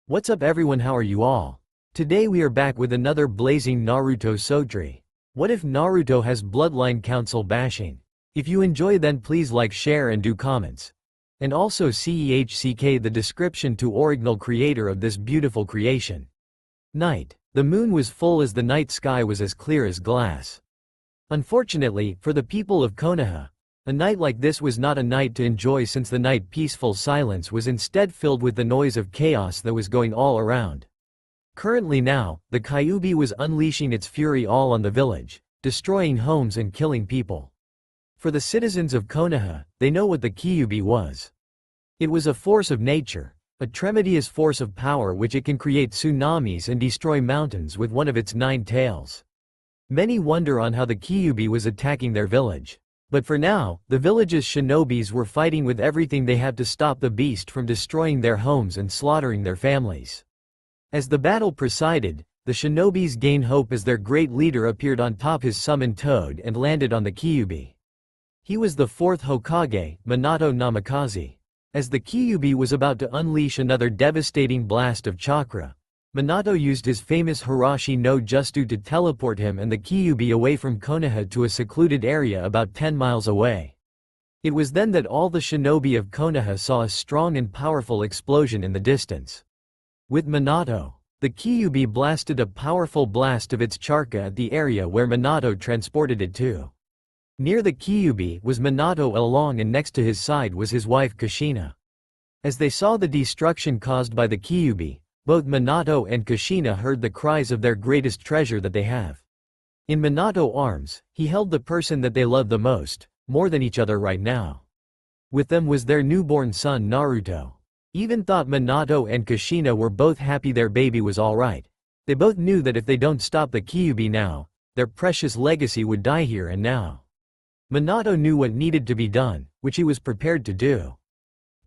What's up everyone, how are you all? Today we are back with another blazing Naruto Sotri. What if Naruto has Bloodline Council bashing? If you enjoy then please like, share and do comments. And also CEHCK the description to original creator of this beautiful creation. Night. The moon was full as the night sky was as clear as glass. Unfortunately, for the people of Konoha, a night like this was not a night to enjoy since the night peaceful silence was instead filled with the noise of chaos that was going all around. Currently now, the Kyuubi was unleashing its fury all on the village, destroying homes and killing people. For the citizens of Konoha, they know what the Kyuubi was. It was a force of nature, a tremendous force of power which it can create tsunamis and destroy mountains with one of its 9 tails. Many wonder on how the Kyuubi was attacking their village. But for now, the village's shinobis were fighting with everything they had to stop the beast from destroying their homes and slaughtering their families. As the battle proceeded, the shinobis gained hope as their great leader appeared on top his summoned toad and landed on the Kyuubi. He was the 4th Hokage, Minato Namikaze. As the Kyuubi was about to unleash another devastating blast of chakra, Minato used his famous Hirashi no Jutsu to teleport him and the Kyuubi away from Konoha to a secluded area about 10 miles away. It was then that all the shinobi of Konoha saw a strong and powerful explosion in the distance. With Minato, the Kyuubi blasted a powerful blast of its chakra at the area where Minato transported it to. Near the Kyuubi was Minato along and next to his side was his wife Kushina. As they saw the destruction caused by the Kyuubi, both Minato and Kushina heard the cries of their greatest treasure that they have. In Minato's arms, he held the person that they love the most, more than each other right now. With them was their newborn son Naruto. Even thought Minato and Kushina were both happy their baby was alright. They both knew that if they don't stop the Kyuubi now, their precious legacy would die here and now. Minato knew what needed to be done, which he was prepared to do.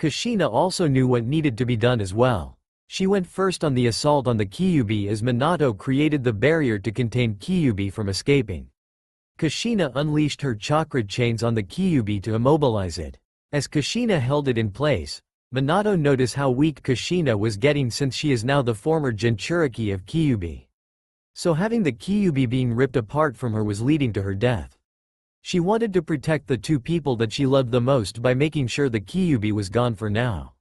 Kushina also knew what needed to be done as well. She went first on the assault on the Kyuubi as Minato created the barrier to contain Kyuubi from escaping. Kushina unleashed her chakra chains on the Kyuubi to immobilize it. As Kushina held it in place, Minato noticed how weak Kushina was getting since she is now the former Jinchuriki of Kyuubi. So having the Kyuubi being ripped apart from her was leading to her death. She wanted to protect the 2 people that she loved the most by making sure the Kyuubi was gone for now.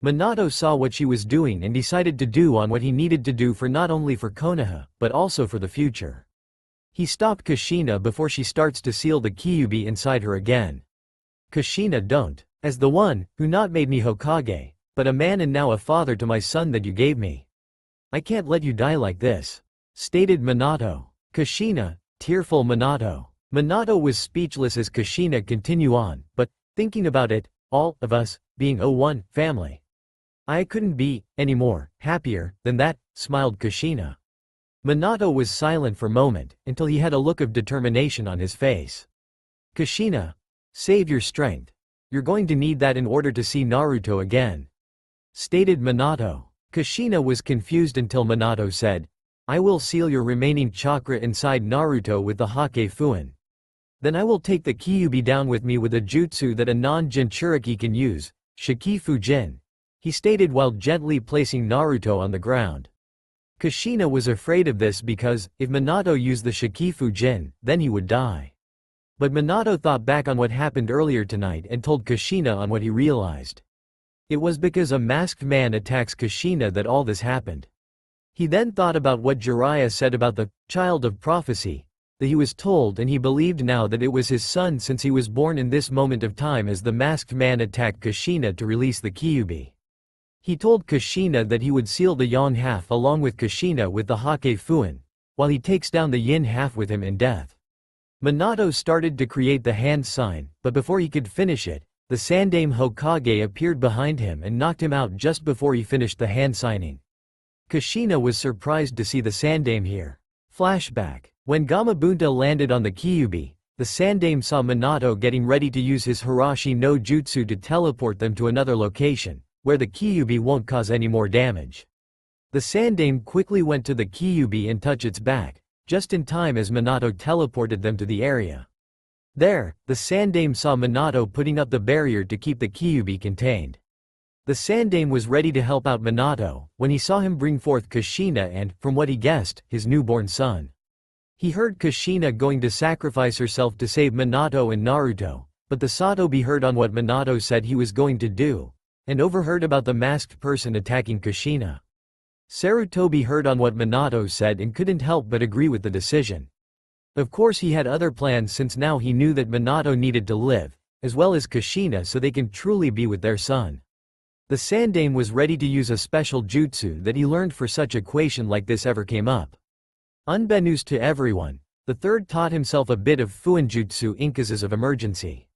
Minato saw what she was doing and decided to do on what he needed to do for not only for Konoha, but also for the future. He stopped Kushina before she starts to seal the Kyuubi inside her again. Kushina, don't. As the one, who not made me Hokage, but a man and now a father to my son that you gave me. I can't let you die like this, stated Minato. Kushina, tearful Minato. Minato was speechless as Kushina continued on, but, thinking about it, all of us, being one family. I couldn't be, any more, happier, than that, smiled Kushina. Minato was silent for a moment, until he had a look of determination on his face. Kushina, save your strength. You're going to need that in order to see Naruto again, stated Minato. Kushina was confused until Minato said, I will seal your remaining chakra inside Naruto with the Hake Fuin. Then I will take the Kyuubi down with me with a jutsu that a non-Jinchuriki can use, Shiki Fujin, he stated while gently placing Naruto on the ground. Kushina was afraid of this because, if Minato used the Shiki Fujin, then he would die. But Minato thought back on what happened earlier tonight and told Kushina on what he realized. It was because a masked man attacks Kushina that all this happened. He then thought about what Jiraiya said about the child of prophecy, that he was told, and he believed now that it was his son since he was born in this moment of time as the masked man attacked Kushina to release the Kyuubi. He told Kushina that he would seal the Yang half along with Kushina with the Hake Fuin, while he takes down the Yin half with him in death. Minato started to create the hand sign, but before he could finish it, the Sandaime Hokage appeared behind him and knocked him out just before he finished the hand signing. Kushina was surprised to see the Sandaime here. Flashback. When Gamabunta landed on the Kyuubi, the Sandaime saw Minato getting ready to use his Hirashi no Jutsu to teleport them to another location, where the Kyuubi won't cause any more damage. The Sandaime quickly went to the Kyuubi and touched its back, just in time as Minato teleported them to the area. There, the Sandaime saw Minato putting up the barrier to keep the Kyuubi contained. The Sandaime was ready to help out Minato, when he saw him bring forth Kushina and, from what he guessed, his newborn son. He heard Kushina going to sacrifice herself to save Minato and Naruto, but the Satobi heard on what Minato said he was going to do, and overheard about the masked person attacking Kushina. Sarutobi heard on what Minato said and couldn't help but agree with the decision. Of course he had other plans since now he knew that Minato needed to live, as well as Kushina so they can truly be with their son. The Sandaime was ready to use a special jutsu that he learned for such equation like this ever came up. Unbeknownst to everyone, the third taught himself a bit of Fuinjutsu in cases of emergency.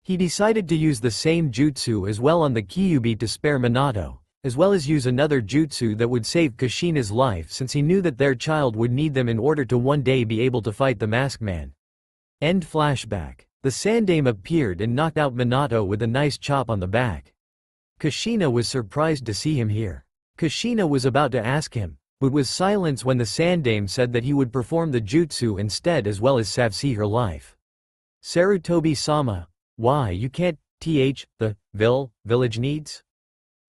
He decided to use the same jutsu as well on the Kyuubi to spare Minato, as well as use another jutsu that would save Kushina's life since he knew that their child would need them in order to one day be able to fight the Masked Man. End flashback. The Sandaime appeared and knocked out Minato with a nice chop on the back. Kushina was surprised to see him here. Kushina was about to ask him, but was silenced when the Sandaime said that he would perform the jutsu instead as well as save her life. Sarutobi-sama, why you can't, the village needs?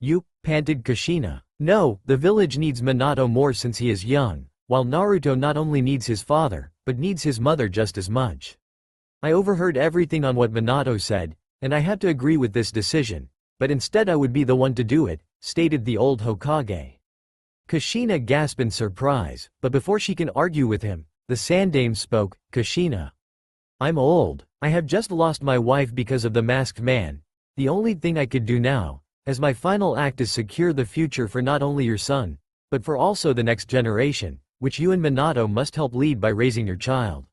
You, panted Kushina. No, the village needs Minato more since he is young, while Naruto not only needs his father, but needs his mother just as much. I overheard everything on what Minato said, and I had to agree with this decision, but instead I would be the one to do it, stated the old Hokage. Kushina gasped in surprise, but before she can argue with him, the Sandaime spoke. Kushina. I'm old, I have just lost my wife because of the Masked Man. The only thing I could do now, as my final act is secure the future for not only your son, but for also the next generation, which you and Minato must help lead by raising your child.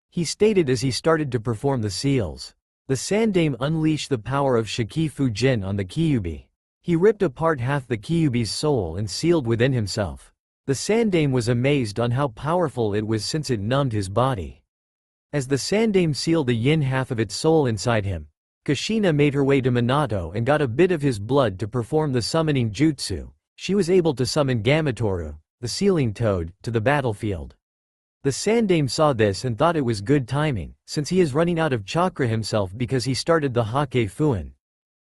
He stated as he started to perform the seals. The Sandaime unleashed the power of Shiki Fujin on the Kyuubi. He ripped apart half the Kyuubi's soul and sealed within himself. The Sandaime was amazed on how powerful it was since it numbed his body. As the Sandaime sealed the yin half of its soul inside him, Kushina made her way to Minato and got a bit of his blood to perform the summoning jutsu. She was able to summon Gamatoru, the sealing toad, to the battlefield. The Sandaime saw this and thought it was good timing, since he is running out of chakra himself because he started the Hake Fuin.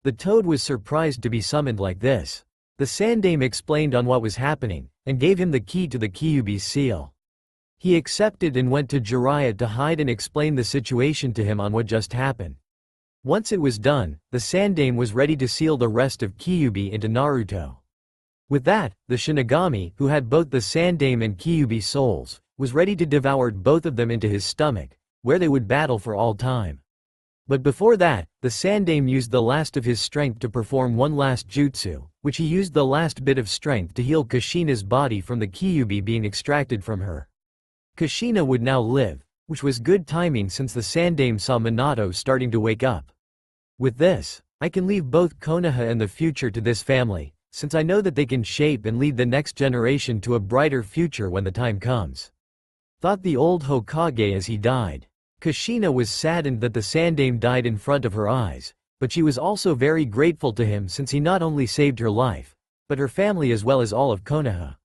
The toad was surprised to be summoned like this. The Sandaime explained on what was happening, and gave him the key to the Kyuubi's seal. He accepted and went to Jiraiya to hide and explain the situation to him on what just happened. Once it was done, the Sandaime was ready to seal the rest of Kyuubi into Naruto. With that, the Shinigami, who had both the Sandaime and Kyuubi souls, was ready to devour both of them into his stomach, where they would battle for all time. But before that, the Sandaime used the last of his strength to perform one last jutsu, which he used the last bit of strength to heal Kushina's body from the Kyuubi being extracted from her. Kushina would now live, which was good timing since the Sandaime saw Minato starting to wake up. With this, I can leave both Konoha and the future to this family, since I know that they can shape and lead the next generation to a brighter future when the time comes. Thought the old Hokage as he died. Kushina was saddened that the Sandaime died in front of her eyes, but she was also very grateful to him since he not only saved her life, but her family as well as all of Konoha.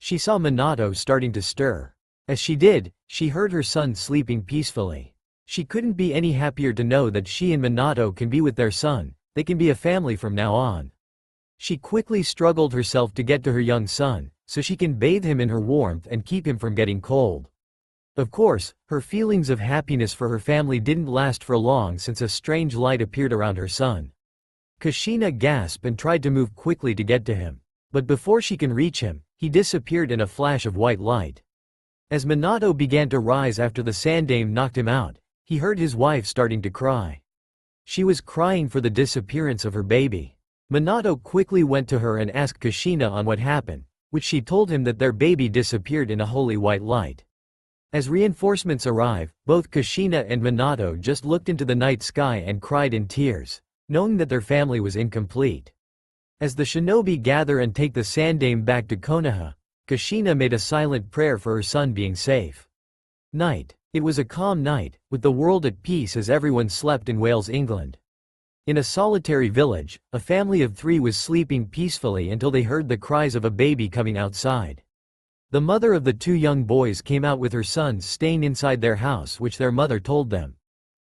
She saw Minato starting to stir. As she did, she heard her son sleeping peacefully. She couldn't be any happier to know that she and Minato can be with their son, they can be a family from now on. She quickly struggled herself to get to her young son, so she can bathe him in her warmth and keep him from getting cold. Of course, her feelings of happiness for her family didn't last for long since a strange light appeared around her son. Kushina gasped and tried to move quickly to get to him, but before she can reach him, he disappeared in a flash of white light. As Minato began to rise after the Sandaime knocked him out, he heard his wife starting to cry. She was crying for the disappearance of her baby. Minato quickly went to her and asked Kushina on what happened, which she told him that their baby disappeared in a holy white light. As reinforcements arrived, both Kushina and Minato just looked into the night sky and cried in tears, knowing that their family was incomplete. As the shinobi gather and take the Sandaime back to Konoha, Kushina made a silent prayer for her son being safe. Night. It was a calm night, with the world at peace as everyone slept in Wales, England. In a solitary village, a family of 3 was sleeping peacefully until they heard the cries of a baby coming outside. The mother of the 2 young boys came out with her sons staying inside their house, which their mother told them.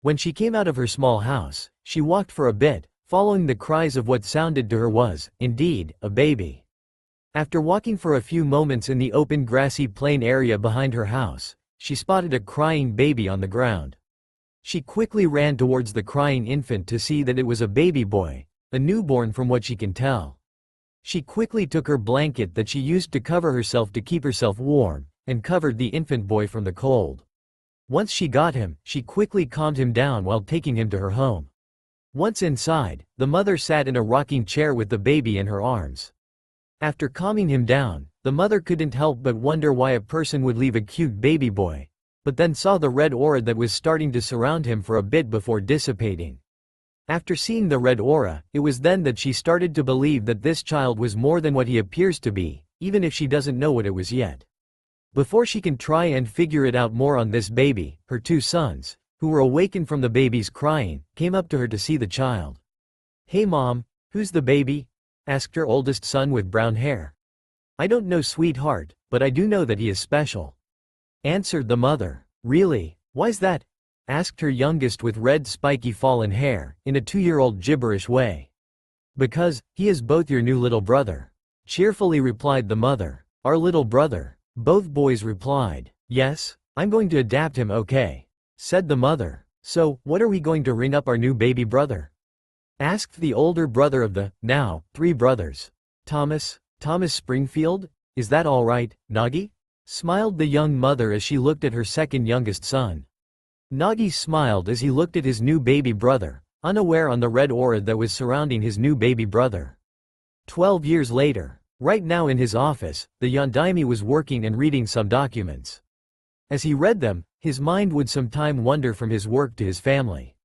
When she came out of her small house, she walked for a bit, following the cries of what sounded to her was, indeed, a baby. After walking for a few moments in the open grassy plain area behind her house, she spotted a crying baby on the ground. She quickly ran towards the crying infant to see that it was a baby boy, a newborn from what she can tell. She quickly took her blanket that she used to cover herself to keep herself warm, and covered the infant boy from the cold. Once she got him, she quickly calmed him down while taking him to her home. Once inside, the mother sat in a rocking chair with the baby in her arms. After calming him down, the mother couldn't help but wonder why a person would leave a cute baby boy, but then saw the red aura that was starting to surround him for a bit before dissipating. After seeing the red aura, it was then that she started to believe that this child was more than what he appears to be, even if she doesn't know what it was yet. Before she can try and figure it out more on this baby, her two sons, who were awakened from the baby's crying, came up to her to see the child. "Hey mom, who's the baby?" asked her oldest son with brown hair. "I don't know, sweetheart, but I do know that he is special," answered the mother. "Really? Why's that?" asked her youngest with red spiky fallen hair, in a 2-year-old gibberish way. "Because, he is both your new little brother," cheerfully replied the mother. "Our little brother," both boys replied. "Yes, I'm going to adapt him, okay," said the mother. "So, what are we going to ring up our new baby brother?" asked the older brother of the, now, 3 brothers. Thomas Springfield? Is that all right, Nagi?" smiled the young mother as she looked at her second youngest son. Nagi smiled as he looked at his new baby brother, unaware on the red aura that was surrounding his new baby brother. 12 years later, right now in his office, the Yondaime was working and reading some documents. As he read them, his mind would sometime wander from his work to his family.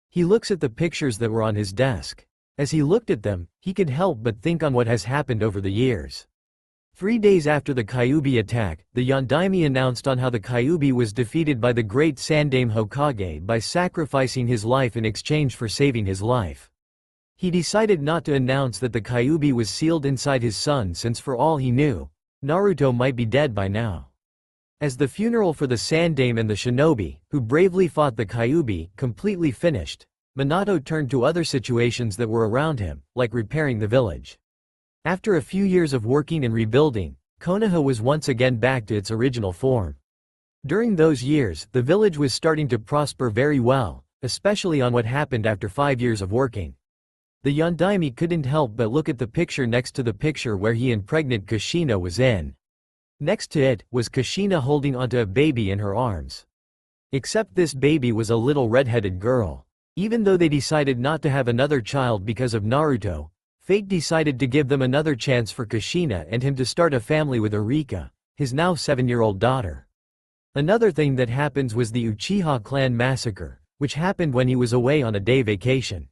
He looks at the pictures that were on his desk. As he looked at them, he could help but think on what has happened over the years. 3 days after the Kyuubi attack, the Yondaime announced on how the Kyuubi was defeated by the great Sandaime Hokage by sacrificing his life in exchange for saving his life. He decided not to announce that the Kyuubi was sealed inside his son since for all he knew, Naruto might be dead by now. As the funeral for the Sandaime and the shinobi, who bravely fought the Kyuubi, completely finished, Minato turned to other situations that were around him, like repairing the village. After a few years of working and rebuilding, Konoha was once again back to its original form. During those years, the village was starting to prosper very well, especially on what happened after 5 years of working. The Yondaime couldn't help but look at the picture next to the picture where he and pregnant Kushina was in. Next to it, was Kushina holding onto a baby in her arms. Except this baby was a little red-headed girl. Even though they decided not to have another child because of Naruto, fate decided to give them another chance for Kushina and him to start a family with Erika, his now 7-year-old daughter. Another thing that happens was the Uchiha clan massacre, which happened when he was away on a day vacation.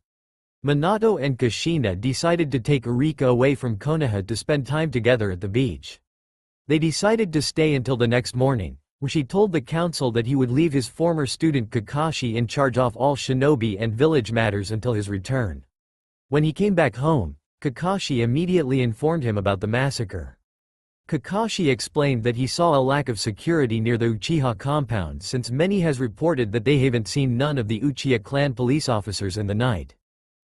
Minato and Kushina decided to take Erika away from Konoha to spend time together at the beach. They decided to stay until the next morning, where she told the council that he would leave his former student Kakashi in charge of all shinobi and village matters until his return. When he came back home, Kakashi immediately informed him about the massacre. Kakashi explained that he saw a lack of security near the Uchiha compound since many has reported that they haven't seen none of the Uchiha clan police officers in the night.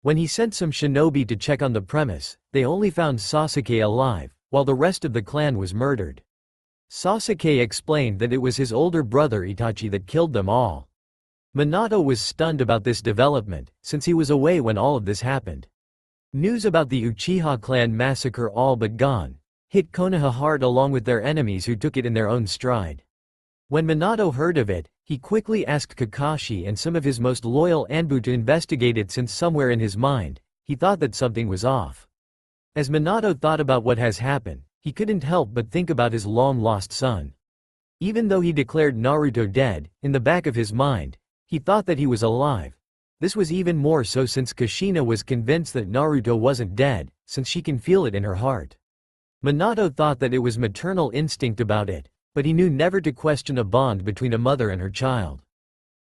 When he sent some shinobi to check on the premise, they only found Sasuke alive, while the rest of the clan was murdered. Sasuke explained that it was his older brother Itachi that killed them all. Minato was stunned about this development, since he was away when all of this happened. News about the Uchiha clan massacre all but gone, hit Konoha hard along with their enemies who took it in their own stride. When Minato heard of it, he quickly asked Kakashi and some of his most loyal Anbu to investigate it since somewhere in his mind, he thought that something was off. As Minato thought about what has happened, he couldn't help but think about his long-lost son. Even though he declared Naruto dead, in the back of his mind, he thought that he was alive. This was even more so since Kushina was convinced that Naruto wasn't dead, since she can feel it in her heart. Minato thought that it was maternal instinct about it, but he knew never to question a bond between a mother and her child.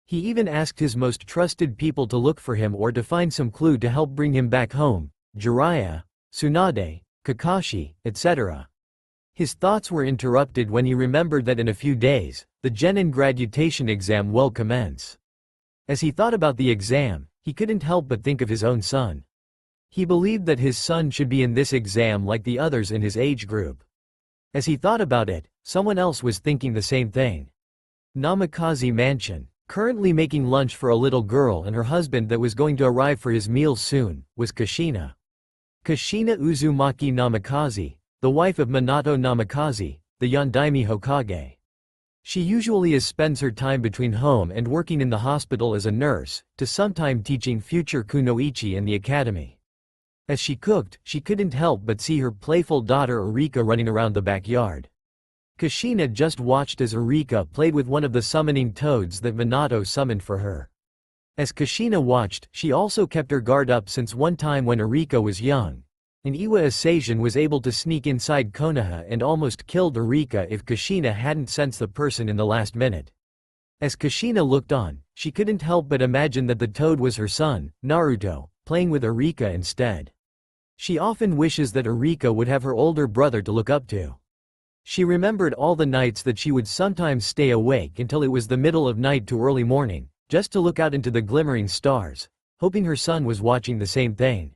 He even asked his most trusted people to look for him or to find some clue to help bring him back home, Jiraiya, Tsunade, Kakashi, etc. His thoughts were interrupted when he remembered that in a few days, the Genin graduation exam will commence. As he thought about the exam, he couldn't help but think of his own son. He believed that his son should be in this exam like the others in his age group. As he thought about it, someone else was thinking the same thing. Namikaze Mansion, currently making lunch for a little girl and her husband that was going to arrive for his meal soon, was Kushina. Kushina Uzumaki Namikaze, the wife of Minato Namikaze, the Yondaime Hokage. She usually spends her time between home and working in the hospital as a nurse, to sometime teaching future kunoichi in the academy. As she cooked, she couldn't help but see her playful daughter Erika running around the backyard. Kushina just watched as Erika played with one of the summoning toads that Minato summoned for her. As Kushina watched, she also kept her guard up since one time when Erika was young, an Iwa Asasian was able to sneak inside Konoha and almost killed Erika if Kushina hadn't sensed the person in the last minute. As Kushina looked on, she couldn't help but imagine that the toad was her son, Naruto, playing with Erika instead. She often wishes that Erika would have her older brother to look up to. She remembered all the nights that she would sometimes stay awake until it was the middle of night to early morning, just to look out into the glimmering stars, hoping her son was watching the same thing.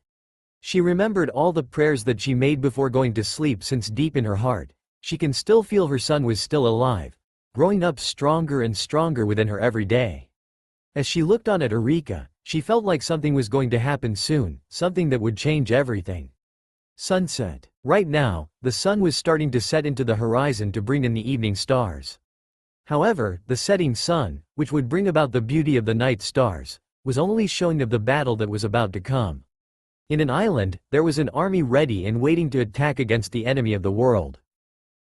She remembered all the prayers that she made before going to sleep since deep in her heart, she can still feel her son was still alive, growing up stronger and stronger within her every day. As she looked on at Erika, she felt like something was going to happen soon, something that would change everything. Sunset. Right now, the sun was starting to set into the horizon to bring in the evening stars. However, the setting sun, which would bring about the beauty of the night stars, was only showing of the battle that was about to come. In an island, there was an army ready and waiting to attack against the enemy of the world.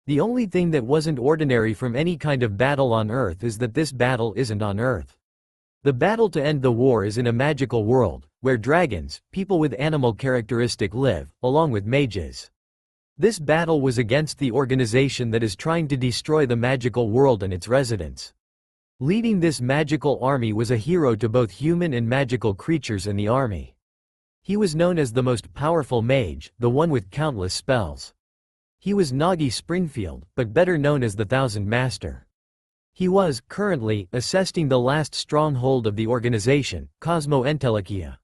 The only thing that wasn't ordinary from any kind of battle on Earth is that this battle isn't on Earth. The battle to end the war is in a magical world, where dragons, people with animal characteristic live, along with mages. This battle was against the organization that is trying to destroy the magical world and its residents. Leading this magical army was a hero to both human and magical creatures in the army. He was known as the most powerful mage, the one with countless spells. He was Nagi Springfield, but better known as the Thousand Master. He was, currently, assessing the last stronghold of the organization, Cosmo Entelekia.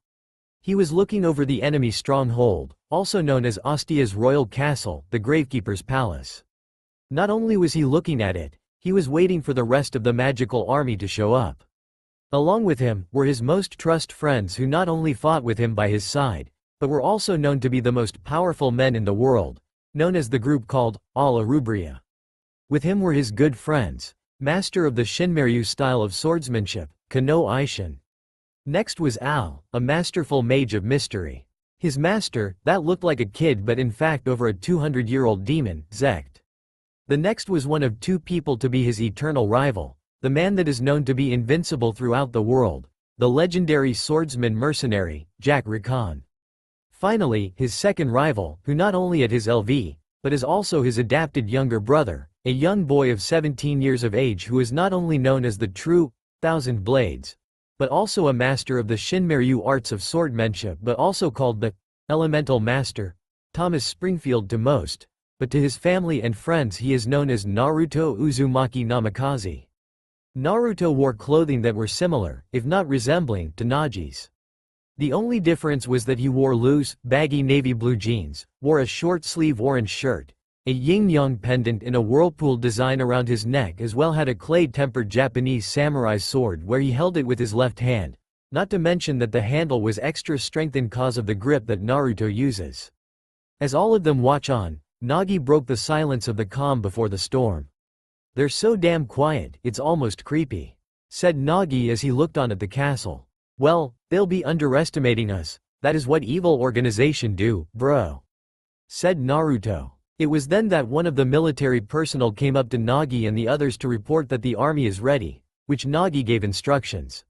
He was looking over the enemy stronghold, also known as Ostia's Royal Castle, the Gravekeeper's Palace. Not only was he looking at it, he was waiting for the rest of the magical army to show up. Along with him were his most trusted friends who not only fought with him by his side, but were also known to be the most powerful men in the world, known as the group called All Arubria. With him were his good friends, master of the Shinryu style of swordsmanship, Kano Aishin. Next was Al, a masterful mage of mystery. His master, that looked like a kid but in fact over a 200-year-old demon, Zect. The next was one of two people to be his eternal rival, the man that is known to be invincible throughout the world, the legendary swordsman mercenary, Jack Rakan. Finally, his second rival, who not only at his LV, but is also his adapted younger brother, a young boy of 17 years of age who is not only known as the true Thousand Blades, but also a master of the Shinryu arts of swordmanship but also called the Elemental Master, Thomas Springfield to most, but to his family and friends he is known as Naruto Uzumaki Namikaze. Naruto wore clothing that were similar, if not resembling, to Nagi's. The only difference was that he wore loose, baggy navy blue jeans, wore a short-sleeve orange shirt, a yin-yang pendant in a whirlpool design around his neck as well had a clay-tempered Japanese samurai sword where he held it with his left hand, not to mention that the handle was extra strengthened cause of the grip that Naruto uses. As all of them watch on, Nagi broke the silence of the calm before the storm. "They're so damn quiet, it's almost creepy," said Nagi as he looked on at the castle. "Well, they'll be underestimating us, that is what evil organization do, bro," said Naruto. It was then that one of the military personnel came up to Nagi and the others to report that the army is ready, which Nagi gave instructions.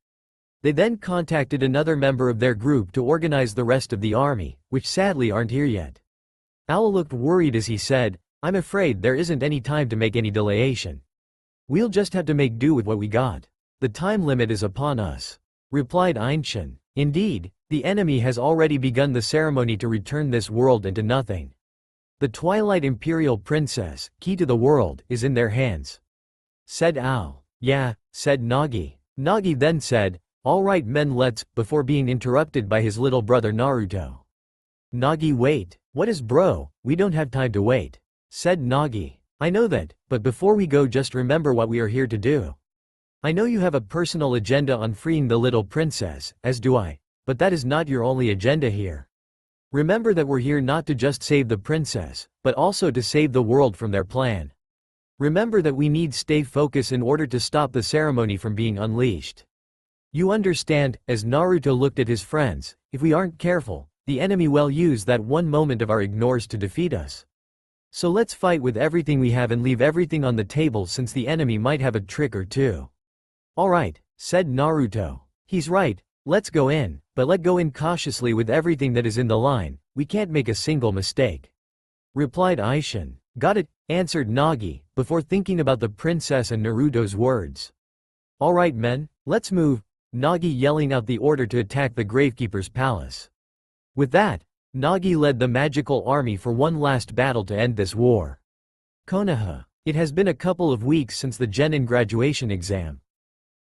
They then contacted another member of their group to organize the rest of the army, which sadly aren't here yet. Al looked worried as he said, "I'm afraid there isn't any time to make any delayation. We'll just have to make do with what we got. The time limit is upon us," replied Ainshin. "Indeed, the enemy has already begun the ceremony to return this world into nothing. The Twilight Imperial Princess, key to the world, is in their hands," said Al. "Yeah," said Nagi. Nagi then said, "All right men, let's," before being interrupted by his little brother Naruto. Nagi, wait. What is bro? We don't have time to wait. Said Nagi. I know that, but before we go just remember what we are here to do. I know you have a personal agenda on freeing the little princess, as do I, but that is not your only agenda here. Remember that we're here not to just save the princess, but also to save the world from their plan. Remember that we need stay focused in order to stop the ceremony from being unleashed. You understand, as Naruto looked at his friends, if we aren't careful, the enemy will use that one moment of our ignores to defeat us. So let's fight with everything we have and leave everything on the table since the enemy might have a trick or two. Alright, said Naruto. He's right, let's go in, but let go in cautiously with everything that is in the line, we can't make a single mistake. Replied Aishin. Got it, answered Nagi, before thinking about the princess and Naruto's words. Alright men, let's move, Nagi yelling out the order to attack the Gravekeeper's palace. With that, Nagi led the magical army for one last battle to end this war. Konoha. It has been a couple of weeks since the Genin graduation exam.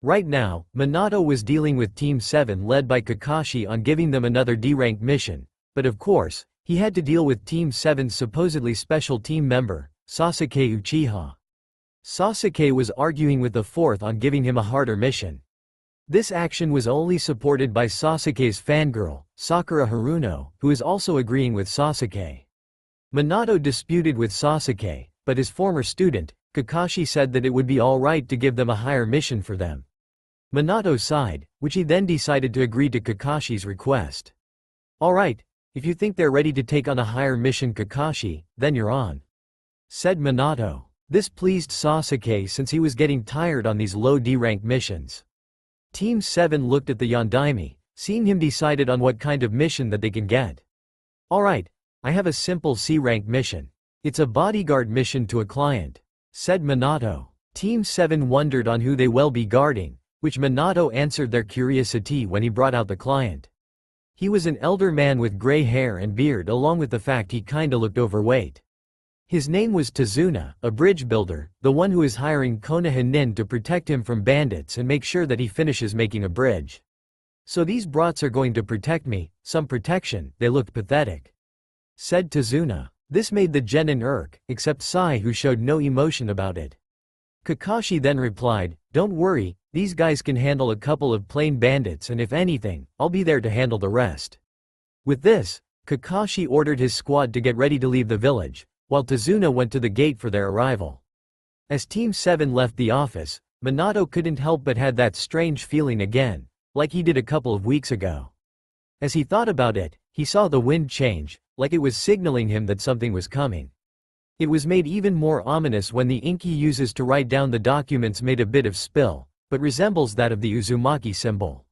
Right now, Minato was dealing with Team 7 led by Kakashi on giving them another D-rank mission, but of course, he had to deal with Team 7's supposedly special team member, Sasuke Uchiha. Sasuke was arguing with the fourth on giving him a harder mission. This action was only supported by Sasuke's fangirl, Sakura Haruno, who is also agreeing with Sasuke. Minato disputed with Sasuke, but his former student, Kakashi said that it would be alright to give them a higher mission for them. Minato sighed, which he then decided to agree to Kakashi's request. Alright, if you think they're ready to take on a higher mission Kakashi, then you're on. Said Minato. This pleased Sasuke since he was getting tired on these low D-rank missions. Team 7 looked at the Yondaime, seeing him decided on what kind of mission that they can get. Alright, I have a simple C-rank mission. It's a bodyguard mission to a client. Said Minato. Team 7 wondered on who they will be guarding, which Minato answered their curiosity when he brought out the client. He was an elder man with gray hair and beard along with the fact he kinda looked overweight. His name was Tazuna, a bridge builder, the one who is hiring Konoha Nin to protect him from bandits and make sure that he finishes making a bridge. So these brats are going to protect me, some protection, they looked pathetic. Said Tazuna. This made the Genin irk, except Sai who showed no emotion about it. Kakashi then replied, don't worry, these guys can handle a couple of plain bandits and if anything, I'll be there to handle the rest. With this, Kakashi ordered his squad to get ready to leave the village, while Tazuna went to the gate for their arrival. As Team 7 left the office, Minato couldn't help but had that strange feeling again, like he did a couple of weeks ago. As he thought about it, he saw the wind change, like it was signaling him that something was coming. It was made even more ominous when the ink he uses to write down the documents made a bit of spill, but resembles that of the Uzumaki symbol.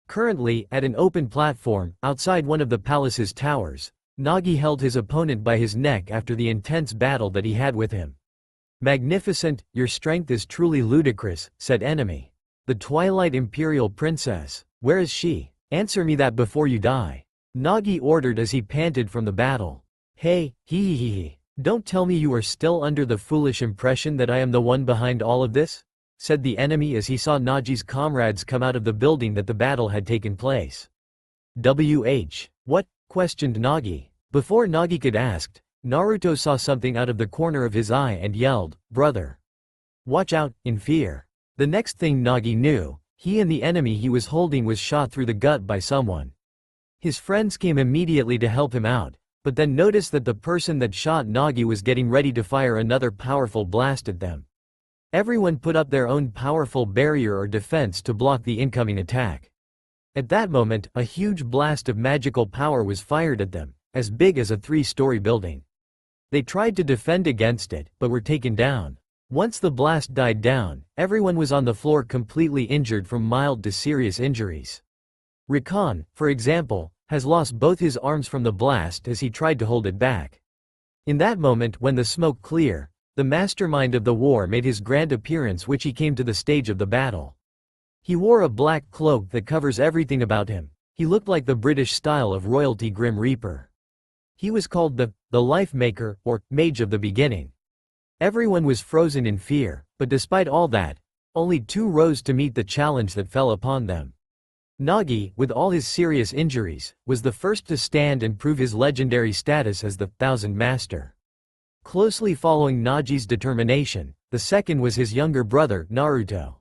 Currently, at an open platform, outside one of the palace's towers, Nagi held his opponent by his neck after the intense battle that he had with him. Magnificent, your strength is truly ludicrous, said enemy. The Twilight Imperial Princess, where is she? Answer me that before you die. Nagi ordered as he panted from the battle. Hey, hee. Don't tell me you are still under the foolish impression that I am the one behind all of this? Said the enemy as he saw Nagi's comrades come out of the building that the battle had taken place. What? Questioned Nagi. Before Nagi could ask, Naruto saw something out of the corner of his eye and yelled, brother. Watch out, in fear. The next thing Nagi knew, he and the enemy he was holding was shot through the gut by someone. His friends came immediately to help him out, but then noticed that the person that shot Nagi was getting ready to fire another powerful blast at them. Everyone put up their own powerful barrier or defense to block the incoming attack. At that moment, a huge blast of magical power was fired at them, as big as a 3-story building. They tried to defend against it, but were taken down. Once the blast died down, everyone was on the floor completely injured from mild to serious injuries. Rakan, for example, has lost both his arms from the blast as he tried to hold it back. In that moment when the smoke cleared, the mastermind of the war made his grand appearance which he came to the stage of the battle. He wore a black cloak that covers everything about him. He looked like the British style of royalty Grim Reaper. He was called the Life Maker, or Mage of the Beginning. Everyone was frozen in fear, but despite all that, only 2 rose to meet the challenge that fell upon them. Nagi, with all his serious injuries, was the first to stand and prove his legendary status as the Thousand Master. Closely following Nagi's determination, the second was his younger brother, Naruto.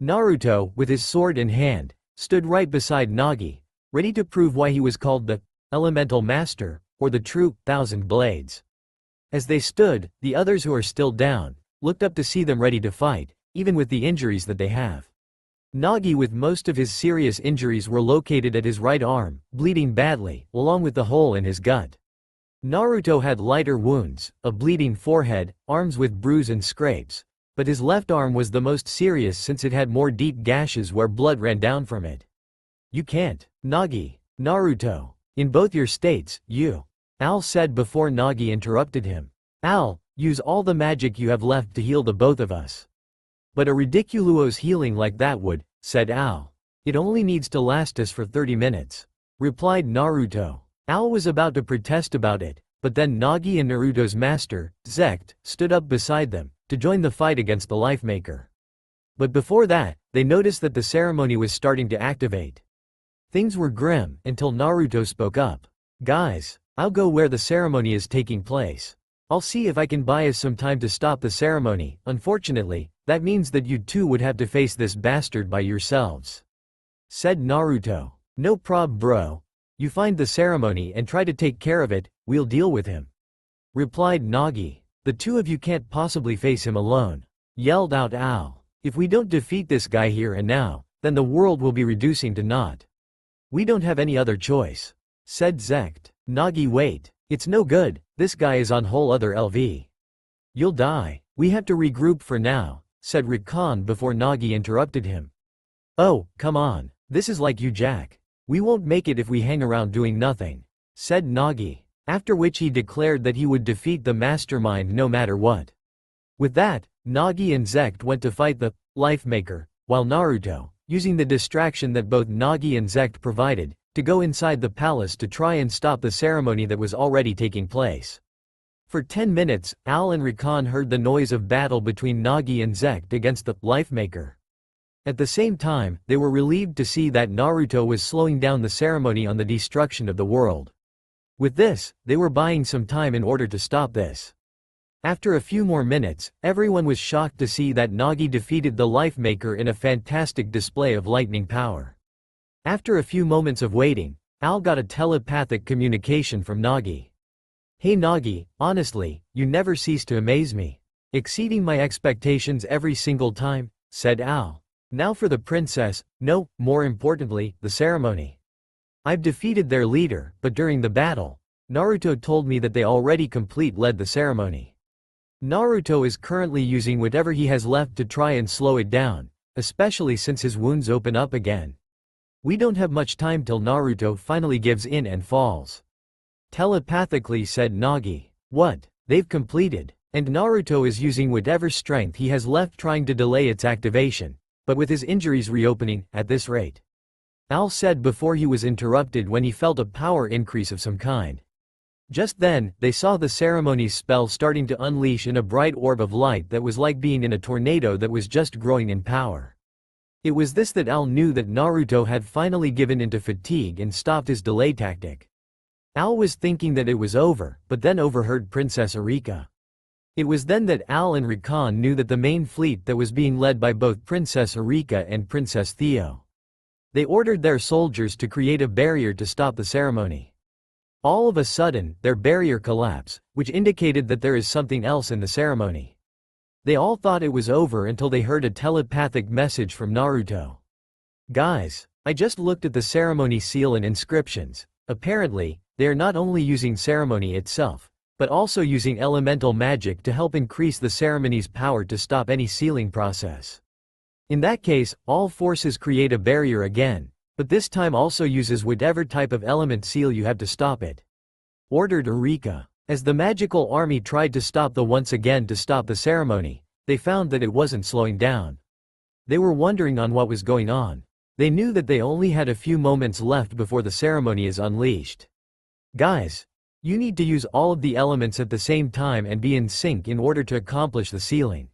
Naruto, with his sword in hand, stood right beside Nagi, ready to prove why he was called the Elemental Master, or the true Thousand Blades. As they stood, the others who are still down, looked up to see them ready to fight, even with the injuries that they have. Nagi, with most of his serious injuries, were located at his right arm, bleeding badly, along with the hole in his gut. Naruto had lighter wounds, a bleeding forehead, arms with bruise and scrapes, but his left arm was the most serious since it had more deep gashes where blood ran down from it. "You can't, Nagi. Naruto. In both your states, you," Al said before Nagi interrupted him. "Al, use all the magic you have left to heal the both of us." "But a ridiculous healing like that would," said Al. "It only needs to last us for 30 minutes. Replied Naruto. Al was about to protest about it, but then Nagi and Naruto's master, Zect, stood up beside them, to join the fight against the Life Maker. But before that, they noticed that the ceremony was starting to activate. Things were grim, until Naruto spoke up. "Guys, I'll go where the ceremony is taking place. I'll see if I can buy us some time to stop the ceremony. Unfortunately, that means that you two would have to face this bastard by yourselves," said Naruto. "No prob, bro. You find the ceremony and try to take care of it, we'll deal with him," replied Nagi. "The two of you can't possibly face him alone," yelled out Al. "If we don't defeat this guy here and now, then the world will be reducing to naught. We don't have any other choice," said Zect. "Nagi, wait. It's no good, this guy is on whole other LV. You'll die. We have to regroup for now," said Rakan before Nagi interrupted him. "Oh, come on. This is like you, Jack. We won't make it if we hang around doing nothing," said Nagi, after which he declared that he would defeat the mastermind no matter what. With that, Nagi and Zect went to fight the Life Maker, while Naruto, using the distraction that both Nagi and Zect provided, to go inside the palace to try and stop the ceremony that was already taking place. For 10 minutes, Al and Rakan heard the noise of battle between Nagi and Zect against the Life Maker. At the same time, they were relieved to see that Naruto was slowing down the ceremony on the destruction of the world. With this, they were buying some time in order to stop this. After a few more minutes, everyone was shocked to see that Nagi defeated the Life Maker in a fantastic display of lightning power. After a few moments of waiting, Al got a telepathic communication from Nagi. "Hey Nagi, honestly, you never cease to amaze me. Exceeding my expectations every single time," said Al. "Now for the princess, no, more importantly, the ceremony. I've defeated their leader, but during the battle, Naruto told me that they already led the ceremony. Naruto is currently using whatever he has left to try and slow it down, especially since his wounds open up again. We don't have much time till Naruto finally gives in and falls," telepathically said Nagi. "What? They've completed, and Naruto is using whatever strength he has left trying to delay its activation, but with his injuries reopening, at this rate," Al said before he was interrupted when he felt a power increase of some kind. Just then, they saw the ceremony's spell starting to unleash in a bright orb of light that was like being in a tornado that was just growing in power. It was this that Al knew that Naruto had finally given into fatigue and stopped his delay tactic. Al was thinking that it was over, but then overheard Princess Erika. It was then that Al and Rakan knew that the main fleet that was being led by both Princess Erika and Princess Theo. They ordered their soldiers to create a barrier to stop the ceremony. All of a sudden, their barrier collapsed, which indicated that there is something else in the ceremony. They all thought it was over until they heard a telepathic message from Naruto. "Guys, I just looked at the ceremony seal and inscriptions. Apparently, they are not only using ceremony itself, but also using elemental magic to help increase the ceremony's power to stop any sealing process. In that case, all forces create a barrier again, but this time also uses whatever type of element seal you have to stop it," ordered Erika. As the magical army tried to stop the ceremony, they found that it wasn't slowing down. They were wondering on what was going on. They knew that they only had a few moments left before the ceremony is unleashed. "Guys, you need to use all of the elements at the same time and be in sync in order to accomplish the sealing,"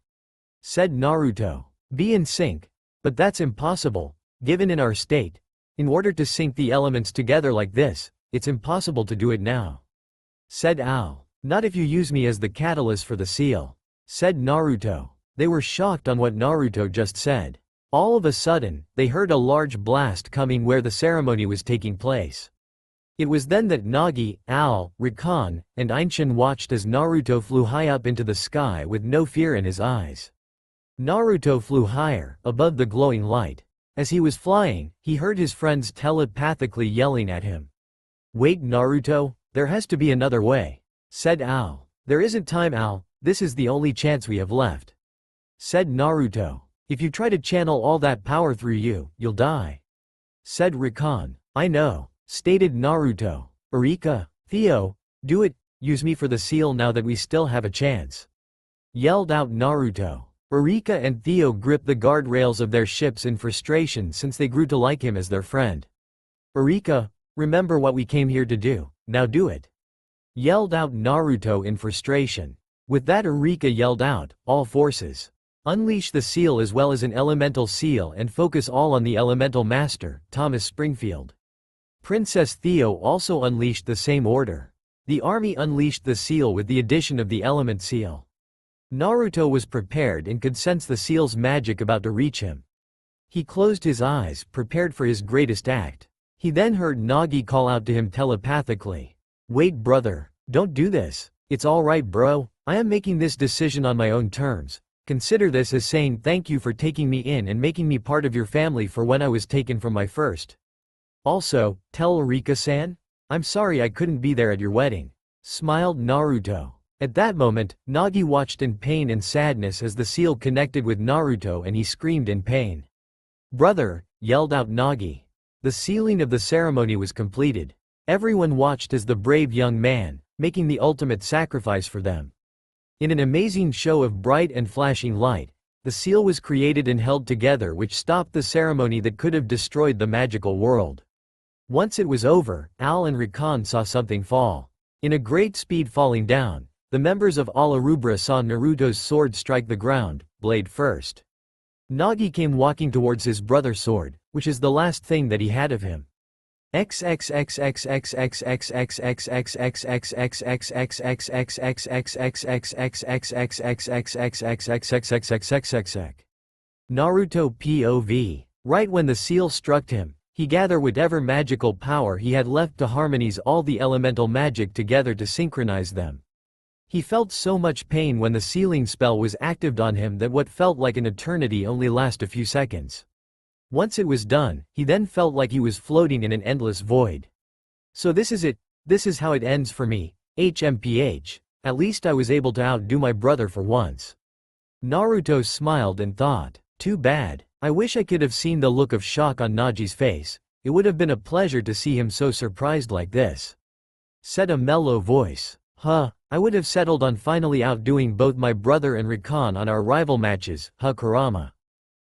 said Naruto. "Be in sync? But that's impossible, given in our state. In order to sync the elements together like this, it's impossible to do it now. Said Ao. Not if you use me as the catalyst for the seal. Said Naruto. They were shocked on what Naruto just said. All of a sudden, they heard a large blast coming where the ceremony was taking place. It was then that Nagi, Ao, Rakan, and Ainshin watched as Naruto flew high up into the sky with no fear in his eyes. Naruto flew higher, above the glowing light. As he was flying, he heard his friends telepathically yelling at him. Wait, Naruto, there has to be another way. Said Ao. There isn't time, Ao, this is the only chance we have left. Said Naruto. If you try to channel all that power through you, you'll die. Said Rakan. I know. Stated Naruto. Eureka, Theo, do it, use me for the seal now that we still have a chance. Yelled out Naruto. Eureka and Theo gripped the guardrails of their ships in frustration since they grew to like him as their friend. Eureka, remember what we came here to do, now do it. Yelled out Naruto in frustration. With that, Eureka yelled out, all forces. Unleash the seal as well as an elemental seal and focus all on the elemental master, Thomas Springfield. Princess Theo also unleashed the same order. The army unleashed the seal with the addition of the element seal. Naruto was prepared and could sense the seal's magic about to reach him. He closed his eyes, prepared for his greatest act. He then heard Nagi call out to him telepathically. Wait, brother, don't do this. It's alright, bro, I am making this decision on my own terms. Consider this as saying thank you for taking me in and making me part of your family for when I was taken from my first. Also, tell Eureka-san? I'm sorry I couldn't be there at your wedding. Smiled Naruto. At that moment, Nagi watched in pain and sadness as the seal connected with Naruto and he screamed in pain. Brother, yelled out Nagi. The sealing of the ceremony was completed. Everyone watched as the brave young man, making the ultimate sacrifice for them. In an amazing show of bright and flashing light, the seal was created and held together which stopped the ceremony that could have destroyed the magical world. Once it was over, Al and Rakan saw something fall. In a great speed falling down, the members of All-Arubra saw Naruto's sword strike the ground, blade first. Nagi came walking towards his brother's sword, which is the last thing that he had of him. Naruto POV. Right when the seal struck him, he gathered whatever magical power he had left to harmonize all the elemental magic together to synchronize them. He felt so much pain when the sealing spell was activated on him that what felt like an eternity only lasted a few seconds. Once it was done, he then felt like he was floating in an endless void. So this is it, this is how it ends for me, HMPH, at least I was able to outdo my brother for once. Naruto smiled and thought, too bad, I wish I could have seen the look of shock on Nagi's face, it would have been a pleasure to see him so surprised like this. Said a mellow voice, I would have settled on finally outdoing both my brother and Rakan on our rival matches, Kurama.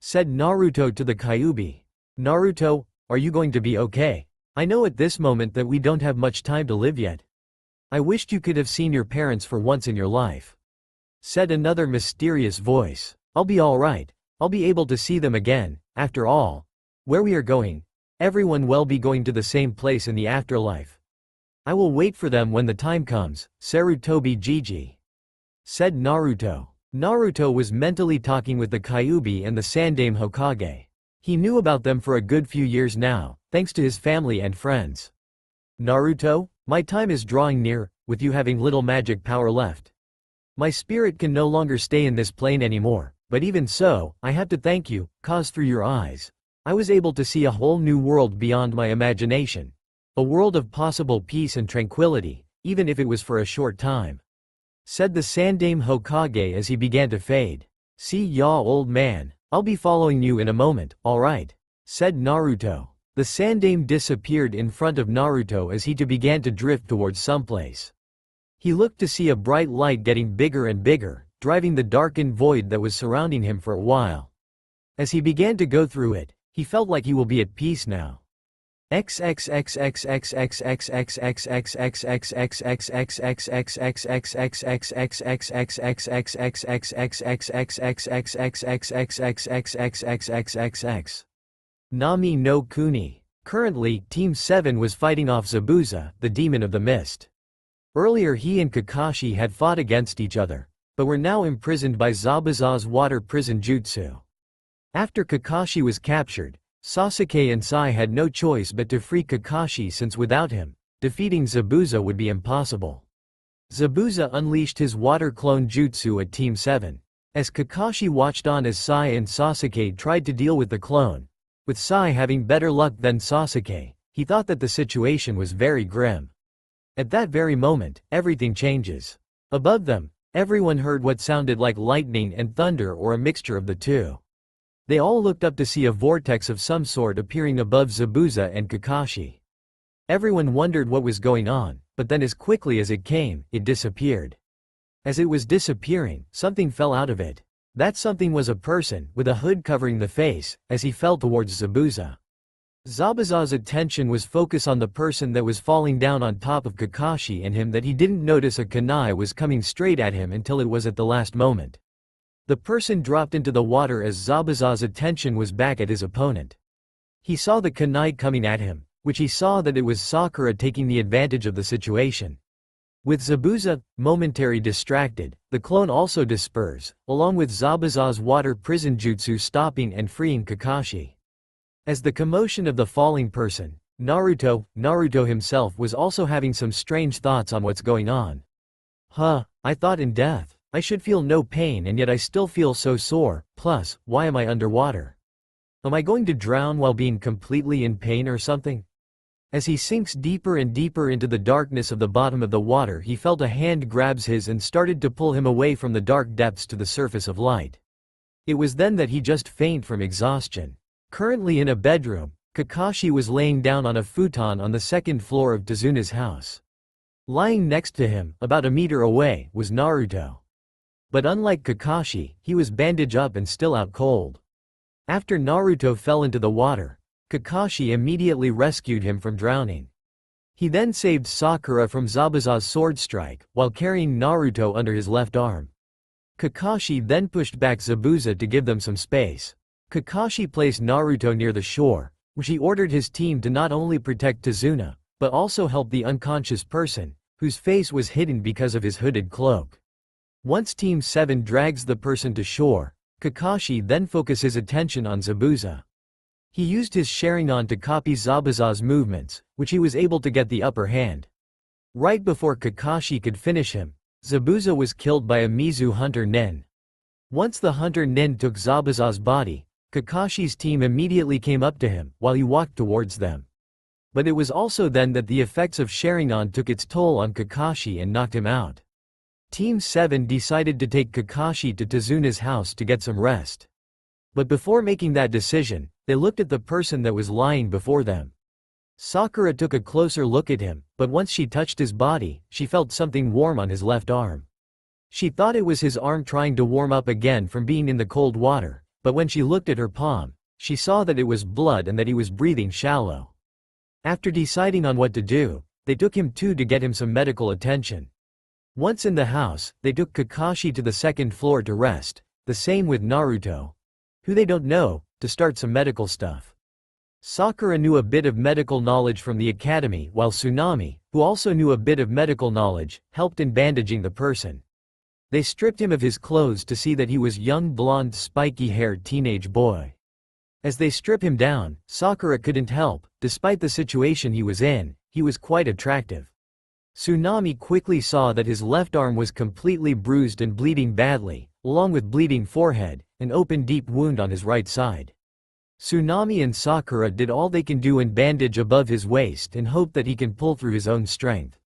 Said Naruto to the Kyuubi. Naruto, are you going to be okay? I know at this moment that we don't have much time to live yet. I wished you could have seen your parents for once in your life. Said another mysterious voice. I'll be alright. I'll be able to see them again, after all. Where we are going, everyone will be going to the same place in the afterlife. I will wait for them when the time comes, Sarutobi Gigi. Said Naruto. Naruto was mentally talking with the Kyuubi and the Sandaime Hokage. He knew about them for a good few years now, thanks to his family and friends. Naruto, my time is drawing near, with you having little magic power left. My spirit can no longer stay in this plane anymore, but even so, I have to thank you, cause through your eyes, I was able to see a whole new world beyond my imagination. A world of possible peace and tranquility, even if it was for a short time. Said the Sandaime Hokage as he began to fade. See ya, old man, I'll be following you in a moment, alright? Said Naruto. The Sandaime disappeared in front of Naruto as he too began to drift towards someplace. He looked to see a bright light getting bigger and bigger, driving the darkened void that was surrounding him for a while. As he began to go through it, he felt like he will be at peace now. Nami no Kuni. Currently, Team 7 was fighting off Zabuza, the demon of the mist. Earlier he and Kakashi had fought against each other, but were now imprisoned by Zabuza's water prison jutsu. After Kakashi was captured, Sasuke and Sai had no choice but to free Kakashi, since without him, defeating Zabuza would be impossible. Zabuza unleashed his water clone jutsu at Team 7. As Kakashi watched on as Sai and Sasuke tried to deal with the clone, with Sai having better luck than Sasuke, he thought that the situation was very grim. At that very moment, everything changes. Above them, everyone heard what sounded like lightning and thunder, or a mixture of the two. They all looked up to see a vortex of some sort appearing above Zabuza and Kakashi. Everyone wondered what was going on, but then as quickly as it came, it disappeared. As it was disappearing, something fell out of it. That something was a person, with a hood covering the face, as he fell towards Zabuza. Zabuza's attention was focused on the person that was falling down on top of Kakashi and him, that he didn't notice a kunai was coming straight at him until it was at the last moment. The person dropped into the water as Zabuza's attention was back at his opponent. He saw the kunai coming at him, which he saw that it was Sakura taking the advantage of the situation. With Zabuza momentarily distracted, the clone also dispersed, along with Zabuza's water prison jutsu stopping and freeing Kakashi. As the commotion of the falling person, Naruto himself was also having some strange thoughts on what's going on. I thought in death, I should feel no pain, and yet I still feel so sore, plus, why am I underwater? Am I going to drown while being completely in pain or something? As he sinks deeper and deeper into the darkness of the bottom of the water, he felt a hand grabs his and started to pull him away from the dark depths to the surface of light. It was then that he just fainted from exhaustion. Currently in a bedroom, Kakashi was laying down on a futon on the second floor of Tazuna's house. Lying next to him, about a meter away, was Naruto. But unlike Kakashi, he was bandaged up and still out cold. After Naruto fell into the water, Kakashi immediately rescued him from drowning. He then saved Sakura from Zabuza's sword strike, while carrying Naruto under his left arm. Kakashi then pushed back Zabuza to give them some space. Kakashi placed Naruto near the shore, which he ordered his team to not only protect Tazuna, but also help the unconscious person, whose face was hidden because of his hooded cloak. Once Team 7 drags the person to shore, Kakashi then focuses his attention on Zabuza. He used his Sharingan to copy Zabuza's movements, which he was able to get the upper hand. Right before Kakashi could finish him, Zabuza was killed by a Mizu Hunter Nin. Once the Hunter Nin took Zabuza's body, Kakashi's team immediately came up to him, while he walked towards them. But it was also then that the effects of Sharingan took its toll on Kakashi and knocked him out. Team 7 decided to take Kakashi to Tazuna's house to get some rest. But before making that decision, they looked at the person that was lying before them. Sakura took a closer look at him, but once she touched his body, she felt something warm on his left arm. She thought it was his arm trying to warm up again from being in the cold water, but when she looked at her palm, she saw that it was blood and that he was breathing shallow. After deciding on what to do, they took him to get him some medical attention. Once in the house, they took Kakashi to the second floor to rest, the same with Naruto, who they don't know, to start some medical stuff. Sakura knew a bit of medical knowledge from the academy, while Tsunami, who also knew a bit of medical knowledge, helped in bandaging the person. They stripped him of his clothes to see that he was young blonde spiky-haired teenage boy. As they strip him down, Sakura couldn't help, despite the situation he was in, he was quite attractive. Tsunami quickly saw that his left arm was completely bruised and bleeding badly, along with bleeding forehead, an open deep wound on his right side. Tsunami and Sakura did all they can do and bandage above his waist and hope that he can pull through his own strength.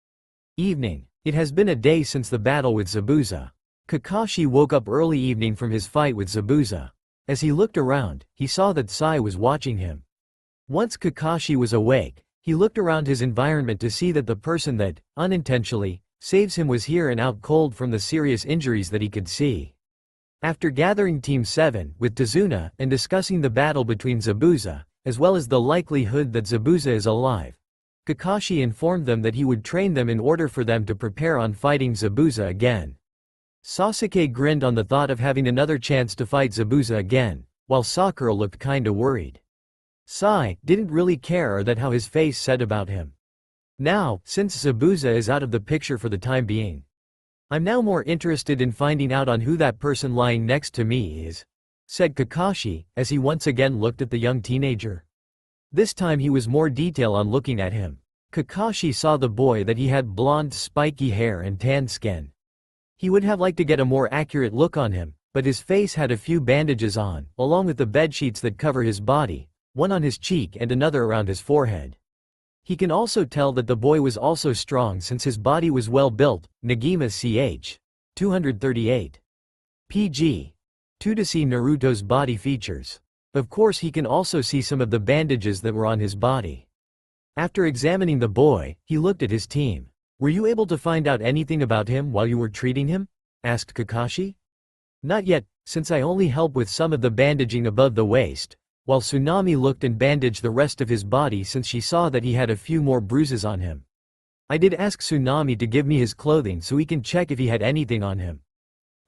Evening. It has been a day since the battle with Zabuza. Kakashi woke up early evening from his fight with Zabuza. As he looked around, he saw that Sai was watching him. Once Kakashi was awake, he looked around his environment to see that the person that, unintentionally, saves him was here and out cold from the serious injuries that he could see. After gathering Team 7 with Tazuna and discussing the battle between Zabuza, as well as the likelihood that Zabuza is alive, Kakashi informed them that he would train them in order for them to prepare on fighting Zabuza again. Sasuke grinned on the thought of having another chance to fight Zabuza again, while Sakura looked kinda worried. Sai didn't really care that how his face said about him. Now, since Zabuza is out of the picture for the time being, I'm now more interested in finding out on who that person lying next to me is, said Kakashi, as he once again looked at the young teenager. This time he was more detailed on looking at him. Kakashi saw the boy that he had blonde spiky hair and tan skin. He would have liked to get a more accurate look on him, but his face had a few bandages on, along with the bedsheets that cover his body, one on his cheek and another around his forehead. He can also tell that the boy was also strong since his body was well built. Nagima ch. 238. pg. 2 to see Naruto's body features. Of course he can also see some of the bandages that were on his body. After examining the boy, he looked at his team. Were you able to find out anything about him while you were treating him? Asked Kakashi. Not yet, since I only help with some of the bandaging above the waist, while Tsunami looked and bandaged the rest of his body since she saw that he had a few more bruises on him. I did ask Tsunami to give me his clothing so we can check if he had anything on him,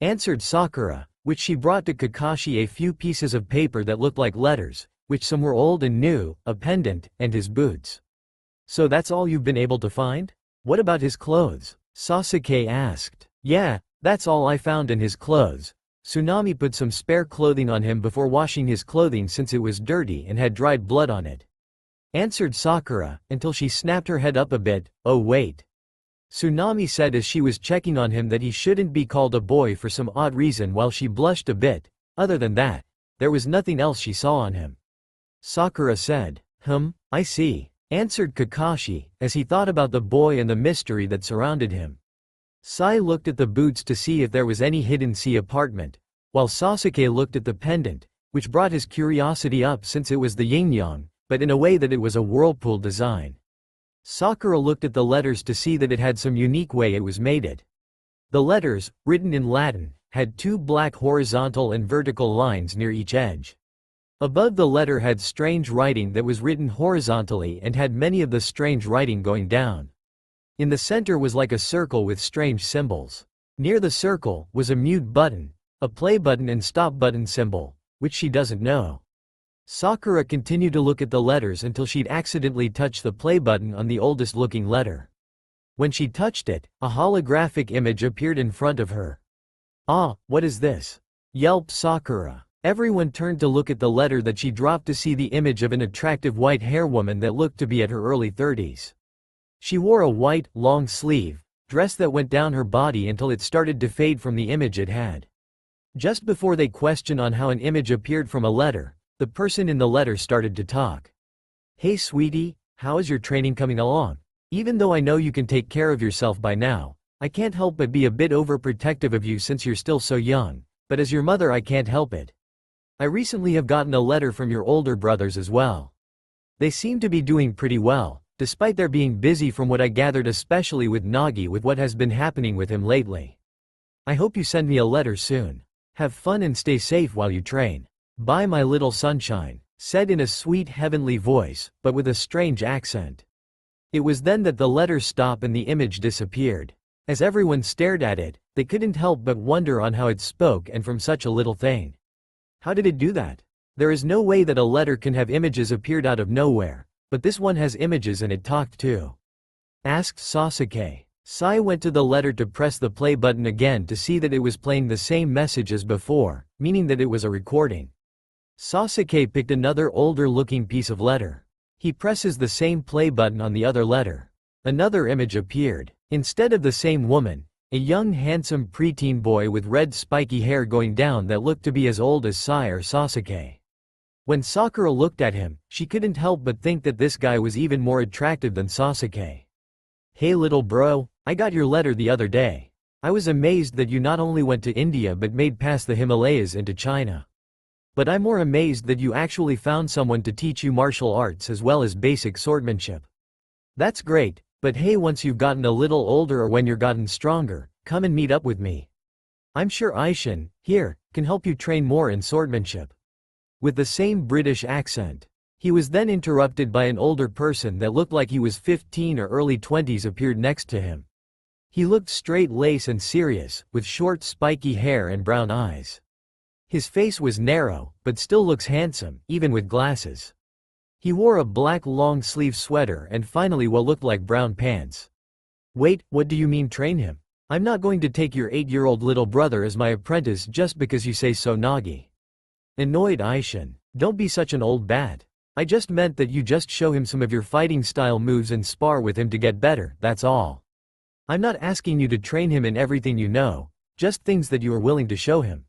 answered Sakura, which she brought to Kakashi a few pieces of paper that looked like letters, which some were old and new, a pendant, and his boots. So that's all you've been able to find? What about his clothes? Sasuke asked. Yeah, that's all I found in his clothes. Tsunami put some spare clothing on him before washing his clothing since it was dirty and had dried blood on it, answered Sakura, until she snapped her head up a bit. Oh wait. Tsunami said as she was checking on him that he shouldn't be called a boy for some odd reason while she blushed a bit. Other than that, there was nothing else she saw on him. Sakura said. I see, answered Kakashi, as he thought about the boy and the mystery that surrounded him. Sai looked at the boots to see if there was any hidden sea apartment, while Sasuke looked at the pendant, which brought his curiosity up since it was the yin-yang, but in a way that it was a whirlpool design. Sakura looked at the letters to see that it had some unique way it was made. The letters, written in Latin, had two black horizontal and vertical lines near each edge. Above the letter had strange writing that was written horizontally and had many of the strange writing going down. In the center was like a circle with strange symbols. Near the circle was a mute button, a play button and stop button symbol, which she doesn't know. Sakura continued to look at the letters until she'd accidentally touched the play button on the oldest looking letter. When she touched it, a holographic image appeared in front of her. Ah, what is this? Yelped Sakura. Everyone turned to look at the letter that she dropped to see the image of an attractive white-haired woman that looked to be at her early 30s. She wore a white, long-sleeve dress that went down her body until it started to fade from the image it had. Just before they questioned on how an image appeared from a letter, the person in the letter started to talk. Hey sweetie, how is your training coming along? Even though I know you can take care of yourself by now, I can't help but be a bit overprotective of you since you're still so young, but as your mother I can't help it. I recently have gotten a letter from your older brothers as well. They seem to be doing pretty well, despite their being busy from what I gathered, especially with Nagi with what has been happening with him lately. I hope you send me a letter soon. Have fun and stay safe while you train. Bye my little sunshine, said in a sweet heavenly voice, but with a strange accent. It was then that the letter stopped and the image disappeared. As everyone stared at it, they couldn't help but wonder on how it spoke and from such a little thing. How did it do that? There is no way that a letter can have images appeared out of nowhere. But this one has images and it talked too, asked Sasuke. Sai went to the letter to press the play button again to see that it was playing the same message as before, meaning that it was a recording. Sasuke picked another older looking piece of letter. He presses the same play button on the other letter. Another image appeared. Instead of the same woman, a young handsome preteen boy with red spiky hair going down that looked to be as old as Sai or Sasuke. When Sakura looked at him, she couldn't help but think that this guy was even more attractive than Sasuke. Hey little bro, I got your letter the other day. I was amazed that you not only went to India but made past the Himalayas into China. But I'm more amazed that you actually found someone to teach you martial arts as well as basic swordsmanship. That's great, but hey, once you've gotten a little older or when you're gotten stronger, come and meet up with me. I'm sure Aishin, here, can help you train more in swordsmanship. With the same British accent. He was then interrupted by an older person that looked like he was 15 or early 20s appeared next to him. He looked straight-laced and serious, with short spiky hair and brown eyes. His face was narrow, but still looks handsome, even with glasses. He wore a black long-sleeve sweater and finally what looked like brown pants. Wait, what do you mean train him? I'm not going to take your 8-year-old little brother as my apprentice just because you say so, Nagi. Annoyed Aishin. Don't be such an old bat. I just meant that you just show him some of your fighting style moves and spar with him to get better, that's all. I'm not asking you to train him in everything you know, just things that you are willing to show him.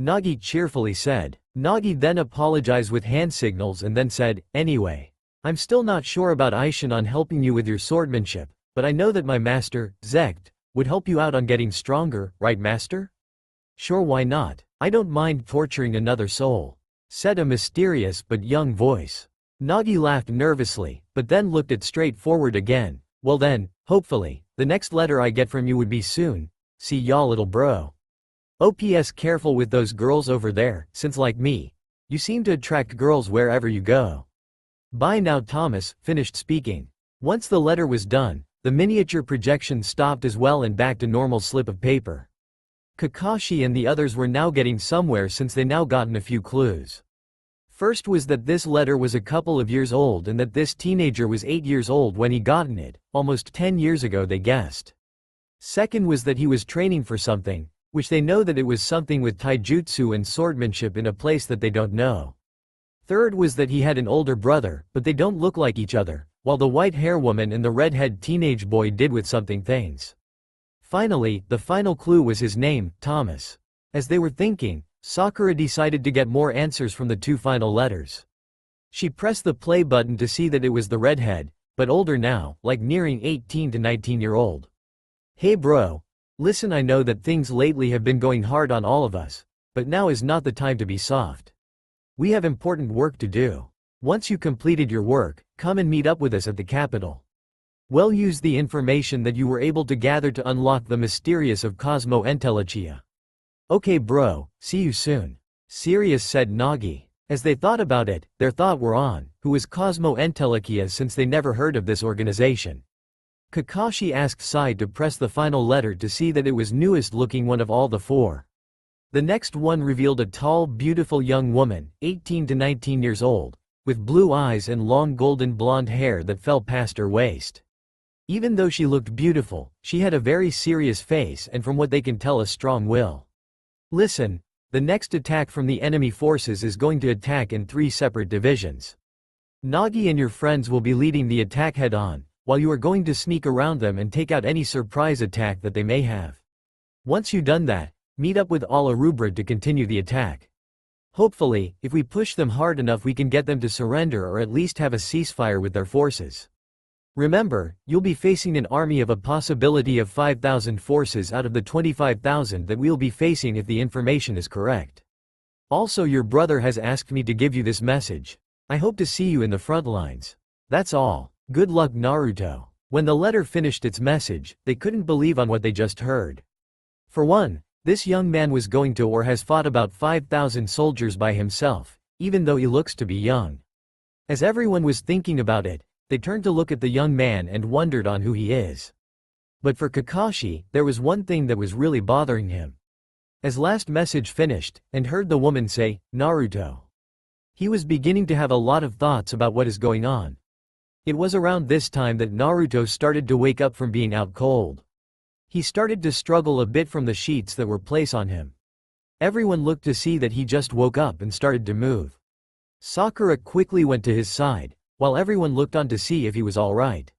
Nagi cheerfully said. Nagi then apologized with hand signals and then said, anyway, I'm still not sure about Aishin on helping you with your swordmanship, but I know that my master, Zect, would help you out on getting stronger, right master? Sure, why not? I don't mind torturing another soul, said a mysterious but young voice. Nagi laughed nervously, but then looked it straight forward again. Well then, hopefully, the next letter I get from you would be soon. See ya, little bro. OPS careful with those girls over there, since like me, you seem to attract girls wherever you go. Bye now. Thomas finished speaking. Once the letter was done, the miniature projection stopped as well and back to normal slip of paper. Kakashi and the others were now getting somewhere since they now gotten a few clues. First was that this letter was a couple of years old and that this teenager was 8 years old when he gotten it, almost 10 years ago they guessed. Second was that he was training for something, which they know that it was something with taijutsu and swordmanship in a place that they don't know. Third was that he had an older brother, but they don't look like each other, while the white-hair woman and the redhead teenage boy did with something things. Finally, the final clue was his name, Thomas. As they were thinking, Sakura decided to get more answers from the 2 final letters. She pressed the play button to see that it was the redhead, but older now, like nearing 18 to 19-year-old. Hey bro. Listen, I know that things lately have been going hard on all of us, but now is not the time to be soft. We have important work to do. Once you completed your work, come and meet up with us at the capital. We'll use the information that you were able to gather to unlock the mysterious of Cosmo Entelechia. Okay bro, see you soon. Serious, said Nagi. As they thought about it, their thought were on, who was Cosmo Entelechia since they never heard of this organization. Kakashi asked Sai to press the final letter to see that it was newest looking one of all the 4. The next one revealed a tall, beautiful young woman, 18 to 19 years old, with blue eyes and long golden blonde hair that fell past her waist. Even though she looked beautiful, she had a very serious face and from what they can tell a strong will. Listen, the next attack from the enemy forces is going to attack in 3 separate divisions. Nagi and your friends will be leading the attack head-on, while you are going to sneak around them and take out any surprise attack that they may have. Once you've done that, meet up with all Arubra to continue the attack. Hopefully, if we push them hard enough we can get them to surrender or at least have a ceasefire with their forces. Remember, you'll be facing an army of a possibility of 5,000 forces out of the 25,000 that we'll be facing if the information is correct. Also, your brother has asked me to give you this message. I hope to see you in the front lines. That's all. Good luck, Naruto. When the letter finished its message, they couldn't believe on what they just heard. For one, this young man was going to or has fought about 5,000 soldiers by himself, even though he looks to be young. As everyone was thinking about it, they turned to look at the young man and wondered on who he is. But for Kakashi, there was one thing that was really bothering him. As last message finished, and heard the woman say, Naruto. He was beginning to have a lot of thoughts about what is going on. It was around this time that Naruto started to wake up from being out cold. He started to struggle a bit from the sheets that were placed on him. Everyone looked to see that he just woke up and started to move. Sakura quickly went to his side, while everyone looked on to see if he was alright.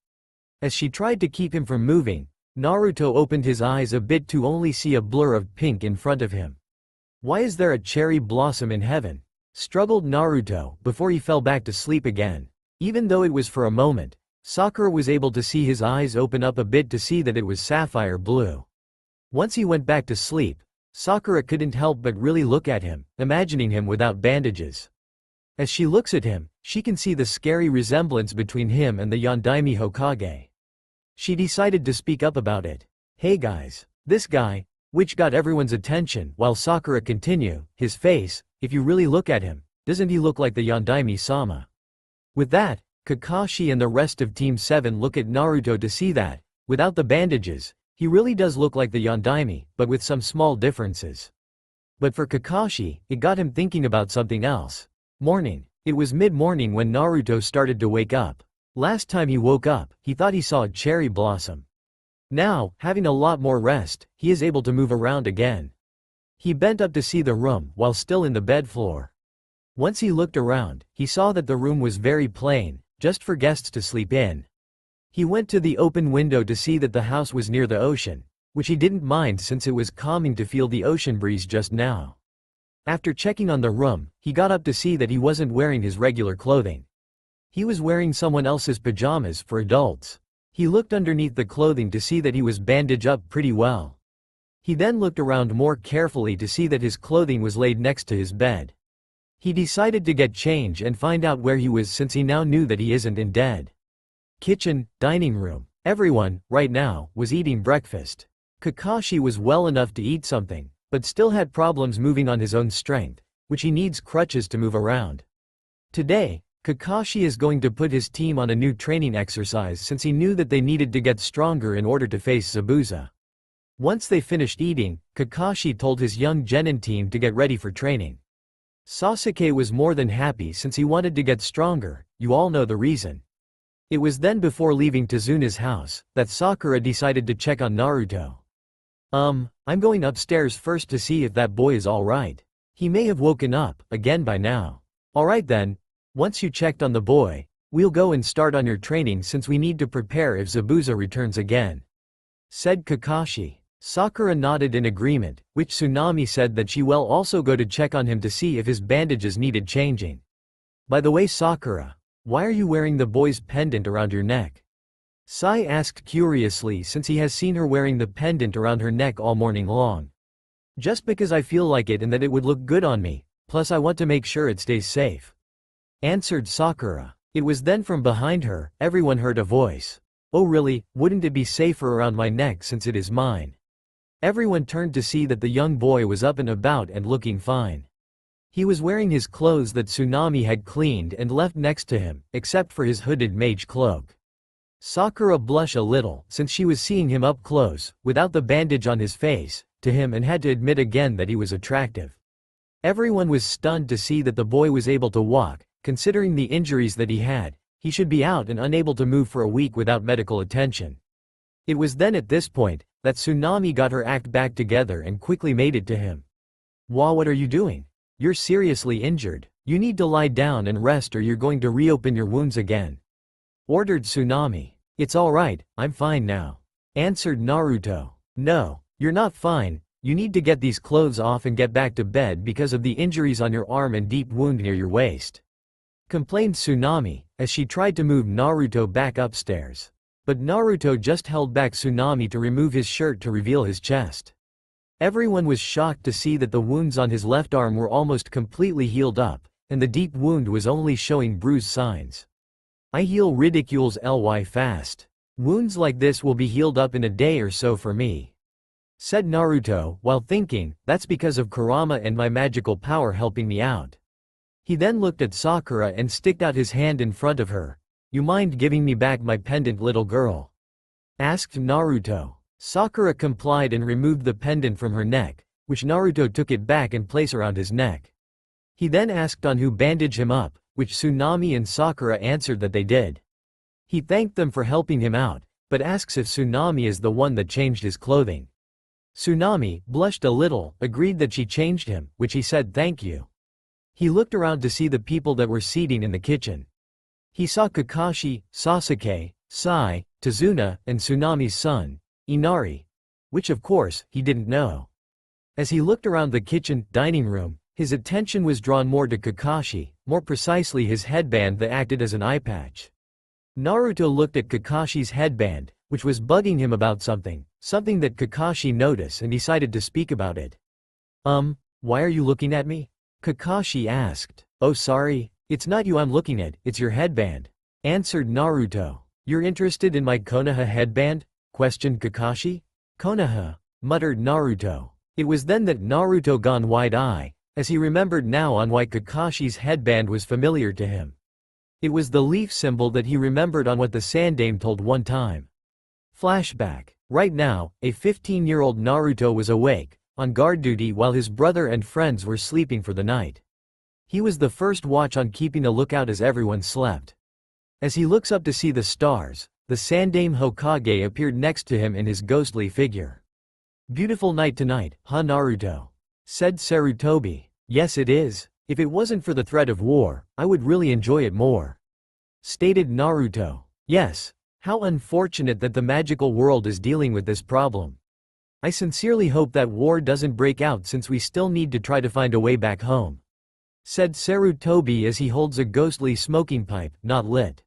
As she tried to keep him from moving, Naruto opened his eyes a bit to only see a blur of pink in front of him. Why is there a cherry blossom in heaven? Struggled Naruto before he fell back to sleep again. Even though it was for a moment, Sakura was able to see his eyes open up a bit to see that it was sapphire blue. Once he went back to sleep, Sakura couldn't help but really look at him, imagining him without bandages. As she looks at him, she can see the scary resemblance between him and the Yondaime Hokage. She decided to speak up about it. Hey guys, this guy, which got everyone's attention while Sakura continued, his face, if you really look at him, doesn't he look like the Yondaime-sama? With that, Kakashi and the rest of Team 7 look at Naruto to see that, without the bandages, he really does look like the Yondaime, but with some small differences. But for Kakashi, it got him thinking about something else. Morning. It was mid-morning when Naruto started to wake up. Last time he woke up, he thought he saw a cherry blossom. Now, having a lot more rest, he is able to move around again. He bent up to see the room while still in the bed floor. Once he looked around, he saw that the room was very plain, just for guests to sleep in. He went to the open window to see that the house was near the ocean, which he didn't mind since it was calming to feel the ocean breeze just now. After checking on the room, he got up to see that he wasn't wearing his regular clothing. He was wearing someone else's pajamas for adults. He looked underneath the clothing to see that he was bandaged up pretty well. He then looked around more carefully to see that his clothing was laid next to his bed. He decided to get change and find out where he was since he now knew that he isn't in dead. Kitchen, dining room. Everyone, right now, was eating breakfast. Kakashi was well enough to eat something, but still had problems moving on his own strength, which he needs crutches to move around. Today, Kakashi is going to put his team on a new training exercise since he knew that they needed to get stronger in order to face Zabuza. Once they finished eating, Kakashi told his young genin team to get ready for training. Sasuke was more than happy since he wanted to get stronger, you all know the reason. It was then before leaving Tazuna's house, that Sakura decided to check on Naruto. I'm going upstairs first to see if that boy is alright. He may have woken up, again by now. Alright then, once you checked on the boy, we'll go and start on your training since we need to prepare if Zabuza returns again," said Kakashi. Sakura nodded in agreement, which Tsunami said that she will also go to check on him to see if his bandages needed changing. "By the way, Sakura, why are you wearing the boy's pendant around your neck?" Sai asked curiously since he has seen her wearing the pendant around her neck all morning long. "Just because I feel like it and that it would look good on me, plus I want to make sure it stays safe," answered Sakura. It was then from behind her, everyone heard a voice. "Oh really, wouldn't it be safer around my neck since it is mine?" Everyone turned to see that the young boy was up and about and looking fine. He was wearing his clothes that Tsunami had cleaned and left next to him, except for his hooded mage cloak. Sakura blushed a little since she was seeing him up close, without the bandage on his face, to him and had to admit again that he was attractive. Everyone was stunned to see that the boy was able to walk. Considering the injuries that he had, he should be out and unable to move for a week without medical attention. It was then at this point, that Tsunami got her act back together and quickly made it to him. What are you doing? You're seriously injured. You need to lie down and rest or you're going to reopen your wounds again," ordered Tsunami. "It's alright, I'm fine now," answered Naruto. "No, you're not fine, you need to get these clothes off and get back to bed because of the injuries on your arm and deep wound near your waist," complained Tsunami, as she tried to move Naruto back upstairs. But Naruto just held back Tsunami to remove his shirt to reveal his chest. Everyone was shocked to see that the wounds on his left arm were almost completely healed up, and the deep wound was only showing bruise signs. "I heal ridicules ly fast. Wounds like this will be healed up in a day or so for me," said Naruto, while thinking, "That's because of Kurama and my magical power helping me out." He then looked at Sakura and sticked out his hand in front of her. "You mind giving me back my pendant, little girl?" asked Naruto. Sakura complied and removed the pendant from her neck, which Naruto took it back and placed around his neck. He then asked on who bandaged him up, which Tsunami and Sakura answered that they did. He thanked them for helping him out, but asks if Tsunami is the one that changed his clothing. Tsunami, blushed a little, agreed that she changed him, which he said thank you. He looked around to see the people that were seating in the kitchen. He saw Kakashi, Sasuke, Sai, Tazuna, and Tsunami's son, Inari, which of course, he didn't know. As he looked around the kitchen, dining room, his attention was drawn more to Kakashi, more precisely his headband that acted as an eye patch. Naruto looked at Kakashi's headband, which was bugging him about something that Kakashi noticed and decided to speak about it. Why are you looking at me?" Kakashi asked. "Oh sorry, it's not you I'm looking at, it's your headband," answered Naruto. "You're interested in my Konoha headband?" questioned Kakashi. "Konoha," muttered Naruto. It was then that Naruto gone wide-eye, as he remembered now on why Kakashi's headband was familiar to him. It was the leaf symbol that he remembered on what the Sandame told one time. Flashback. Right now, a 15-year-old Naruto was awake, on guard duty while his brother and friends were sleeping for the night. He was the first watch on, keeping a lookout as everyone slept. As he looks up to see the stars, the Sandaime Hokage appeared next to him in his ghostly figure. "Beautiful night tonight, huh Naruto?" said Sarutobi. "Yes it is. If it wasn't for the threat of war, I would really enjoy it more," stated Naruto. "Yes. How unfortunate that the magical world is dealing with this problem. I sincerely hope that war doesn't break out, since we still need to try to find a way back home," said Sarutobi as he holds a ghostly smoking pipe, not lit.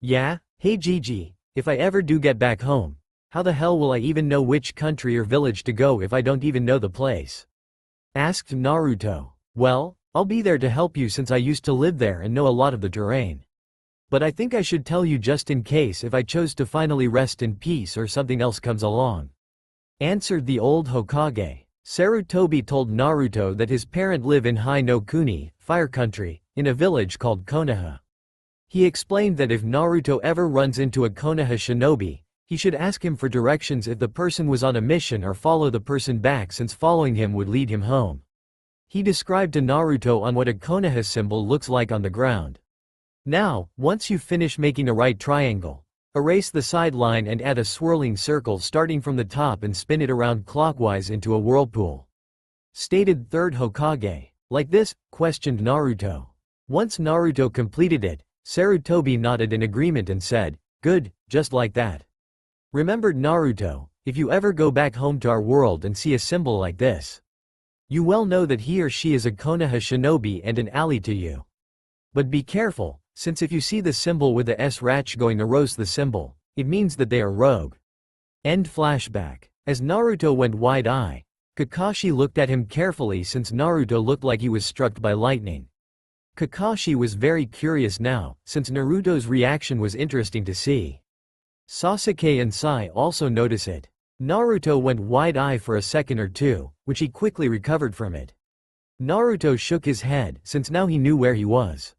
"Yeah? Hey Gigi, if I ever do get back home, how the hell will I even know which country or village to go if I don't even know the place?" asked Naruto. "Well, I'll be there to help you, since I used to live there and know a lot of the terrain. But I think I should tell you just in case if I chose to finally rest in peace or something else comes along," answered the old Hokage. Sarutobi told Naruto that his parents live in Hai no Kuni, Fire Country, in a village called Konoha. He explained that if Naruto ever runs into a Konoha shinobi, he should ask him for directions if the person was on a mission, or follow the person back, since following him would lead him home. He described to Naruto on what a Konoha symbol looks like on the ground. "Now, once you finish making a right triangle, erase the sideline and add a swirling circle starting from the top and spin it around clockwise into a whirlpool," stated third Hokage. "Like this?" questioned Naruto. Once Naruto completed it, Sarutobi nodded in agreement and said, "Good, just like that." Remembered Naruto, "If you ever go back home to our world and see a symbol like this, you well know that he or she is a Konoha shinobi and an ally to you. But be careful, since if you see the symbol with the S-Ratch going to roast the symbol, it means that they are rogue." End flashback. As Naruto went wide-eyed, Kakashi looked at him carefully, since Naruto looked like he was struck by lightning. Kakashi was very curious now, since Naruto's reaction was interesting to see. Sasuke and Sai also notice it. Naruto went wide-eyed for a second or two, which he quickly recovered from it. Naruto shook his head, since now he knew where he was.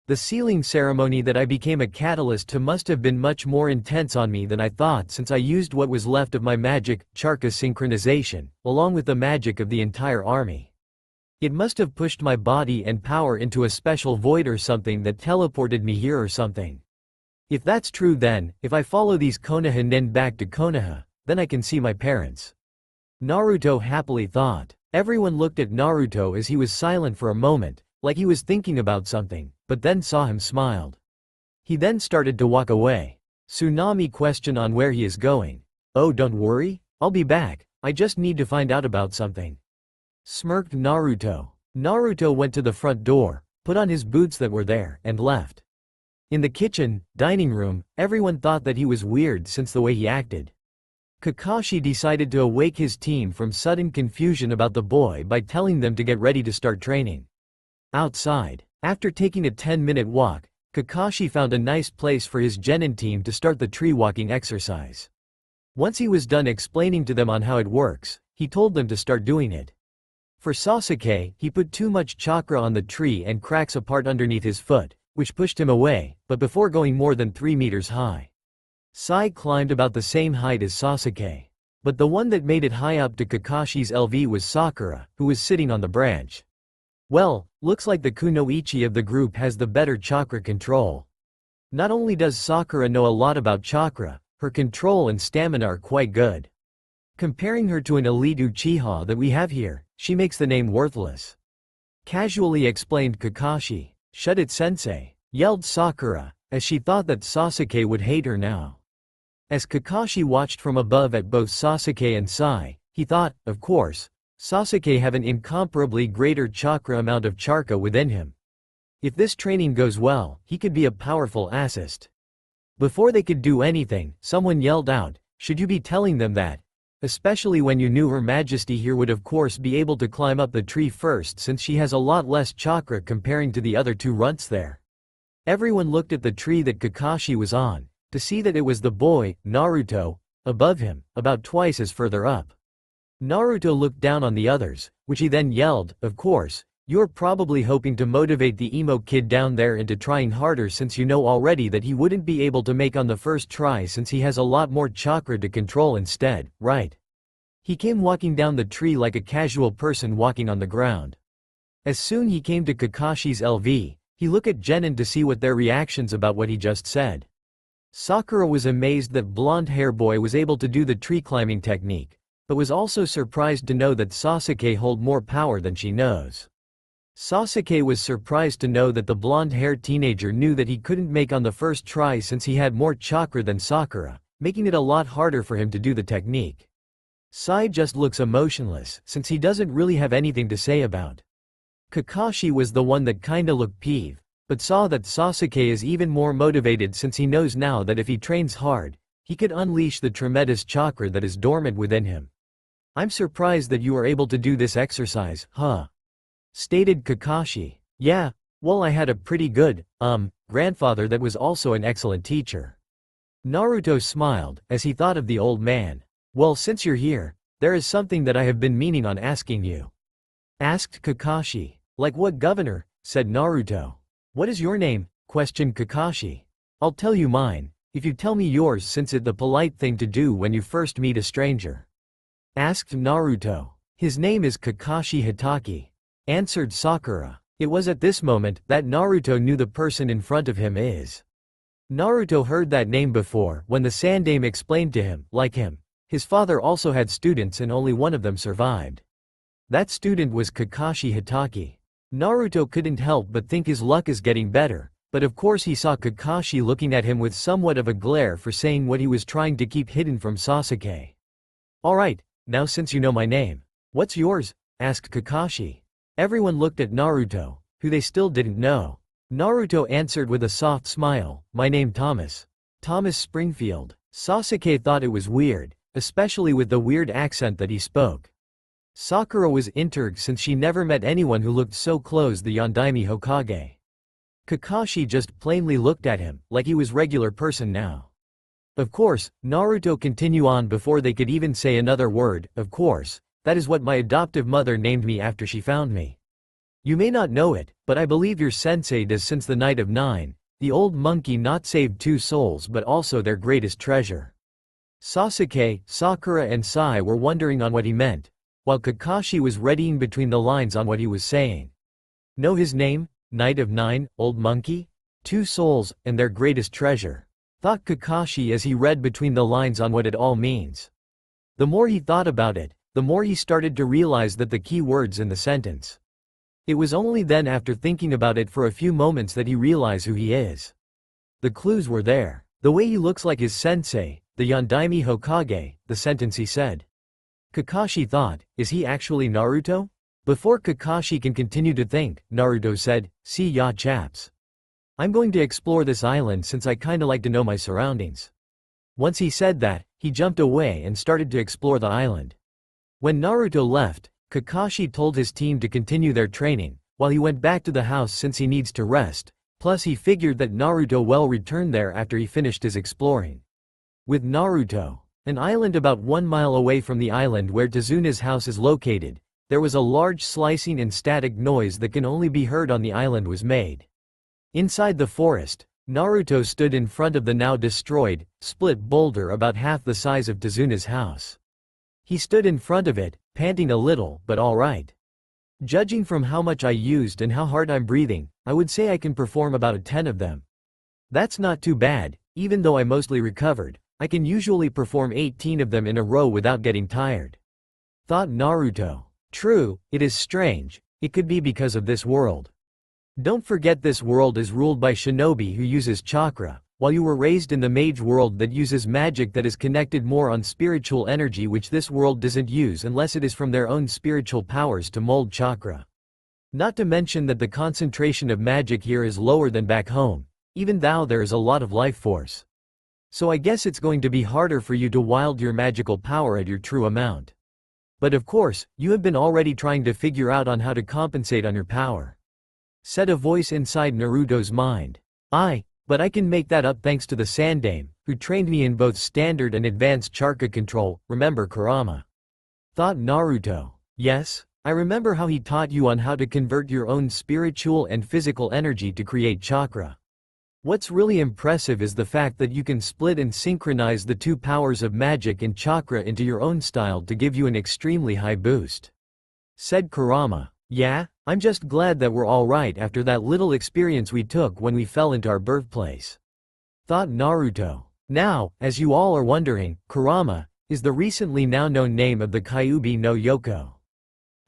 "The sealing ceremony that I became a catalyst to must have been much more intense on me than I thought, since I used what was left of my magic, Charka synchronization, along with the magic of the entire army. It must have pushed my body and power into a special void or something that teleported me here or something. If that's true, then, if I follow these Konoha nin back to Konoha, then I can see my parents," Naruto happily thought. Everyone looked at Naruto as he was silent for a moment, like he was thinking about something, but then saw him smiled. He then started to walk away. Tsunami questioned on where he is going. "Oh, don't worry, I'll be back, I just need to find out about something," smirked Naruto. Naruto went to the front door, put on his boots that were there, and left. In the kitchen, dining room, everyone thought that he was weird since the way he acted. Kakashi decided to awake his team from sudden confusion about the boy by telling them to get ready to start training. Outside, after taking a 10-minute walk, Kakashi found a nice place for his genin team to start the tree walking exercise. Once he was done explaining to them on how it works, he told them to start doing it. For Sasuke, he put too much chakra on the tree and cracks apart underneath his foot, which pushed him away, but before going more than 3 meters high. Sai climbed about the same height as Sasuke. But the one that made it high up to Kakashi's LV was Sakura, who was sitting on the branch. Well, looks like the Kunoichi of the group has the better chakra control. Not only does Sakura know a lot about chakra, her control and stamina are quite good. Comparing her to an elite Uchiha that we have here, she makes the name worthless. Casually explained Kakashi. "Shut it, sensei," yelled Sakura, as she thought that Sasuke would hate her now. As Kakashi watched from above at both Sasuke and Sai, he thought, of course, Sasuke have an incomparably greater chakra amount of charka within him. If this training goes well, he could be a powerful assist. Before they could do anything, someone yelled out, "Should you be telling them that? Especially when you knew Her Majesty here would of course be able to climb up the tree first, since she has a lot less chakra comparing to the other 2 runts there." Everyone looked at the tree that Kakashi was on, to see that it was the boy, Naruto, above him, about twice as further up. Naruto looked down on the others, which he then yelled, "Of course, you're probably hoping to motivate the emo kid down there into trying harder, since you know already that he wouldn't be able to make on the first try since he has a lot more chakra to control instead, right?" He came walking down the tree like a casual person walking on the ground. As soon he came to Kakashi's LV, he looked at Genin to see what their reactions about what he just said. Sakura was amazed that blonde hair boy was able to do the tree climbing technique, but was also surprised to know that Sasuke hold more power than she knows. Sasuke was surprised to know that the blonde-haired teenager knew that he couldn't make on the first try since he had more chakra than Sakura, making it a lot harder for him to do the technique. Sai just looks emotionless since he doesn't really have anything to say about. Kakashi was the one that kinda looked peeved, but saw that Sasuke is even more motivated since he knows now that if he trains hard, he could unleash the tremendous chakra that is dormant within him. I'm surprised that you are able to do this exercise, huh? Stated Kakashi. Yeah, well I had a pretty good, grandfather that was also an excellent teacher. Naruto smiled, as he thought of the old man. Well since you're here, there is something that I have been meaning on asking you. Asked Kakashi. Like what governor? Said Naruto. What is your name? Questioned Kakashi. I'll tell you mine, if you tell me yours since it's the polite thing to do when you first meet a stranger. Asked Naruto. His name is Kakashi Hitaki. Answered Sakura. It was at this moment that Naruto knew the person in front of him is. Naruto heard that name before when the Sandaime explained to him, like him, his father also had students and only one of them survived. That student was Kakashi Hitaki. Naruto couldn't help but think his luck is getting better, but of course he saw Kakashi looking at him with somewhat of a glare for saying what he was trying to keep hidden from Sasuke. Alright, now since you know my name, what's yours? Asked Kakashi. Everyone looked at Naruto, who they still didn't know. Naruto answered with a soft smile, my name Thomas. Thomas Springfield. Sasuke thought it was weird, especially with the weird accent that he spoke. Sakura was intrigued since she never met anyone who looked so close the Yondaime Hokage. Kakashi just plainly looked at him, like he was regular person now. Of course, Naruto continued on before they could even say another word, of course. That is what my adoptive mother named me after she found me. You may not know it, but I believe your sensei does since the night of 9, the old monkey not saved 2 souls but also their greatest treasure. Sasuke, Sakura and Sai were wondering on what he meant, while Kakashi was readying between the lines on what he was saying. Know his name? Night of 9, old monkey? 2 souls, and their greatest treasure. Thought Kakashi as he read between the lines on what it all means. The more he thought about it, the more he started to realize that the key words in the sentence. It was only then after thinking about it for a few moments that he realized who he is. The clues were there. The way he looks like his sensei, the Yondaime Hokage, the sentence he said. Kakashi thought, is he actually Naruto? Before Kakashi can continue to think, Naruto said, see ya chaps. I'm going to explore this island since I kinda like to know my surroundings. Once he said that, he jumped away and started to explore the island. When Naruto left, Kakashi told his team to continue their training, while he went back to the house since he needs to rest, plus he figured that Naruto will return there after he finished his exploring. With Naruto, an island about 1 mile away from the island where Tazuna's house is located, there was a large slicing and static noise that can only be heard on the island was made. Inside the forest, Naruto stood in front of the now destroyed, split boulder about half the size of Tazuna's house. He stood in front of it, panting a little, but alright. Judging from how much I used and how hard I'm breathing, I would say I can perform about 10 of them. That's not too bad, even though I mostly recovered, I can usually perform 18 of them in a row without getting tired. Thought Naruto. True, it is strange, it could be because of this world. Don't forget this world is ruled by shinobi who uses chakra, while you were raised in the mage world that uses magic that is connected more on spiritual energy which this world doesn't use unless it is from their own spiritual powers to mold chakra. Not to mention that the concentration of magic here is lower than back home, even though there is a lot of life force. So I guess it's going to be harder for you to wield your magical power at your true amount. But of course, you have been already trying to figure out on how to compensate on your power. Said a voice inside Naruto's mind. But I can make that up thanks to the Sandaime, who trained me in both standard and advanced chakra control, remember Kurama. Thought Naruto. Yes, I remember how he taught you on how to convert your own spiritual and physical energy to create chakra. What's really impressive is the fact that you can split and synchronize the 2 powers of magic and chakra into your own style to give you an extremely high boost. Said Kurama. Yeah, I'm just glad that we're alright after that little experience we took when we fell into our birthplace. Thought Naruto. Now, as you all are wondering, Kurama is the recently now known name of the Kyuubi no Yoko.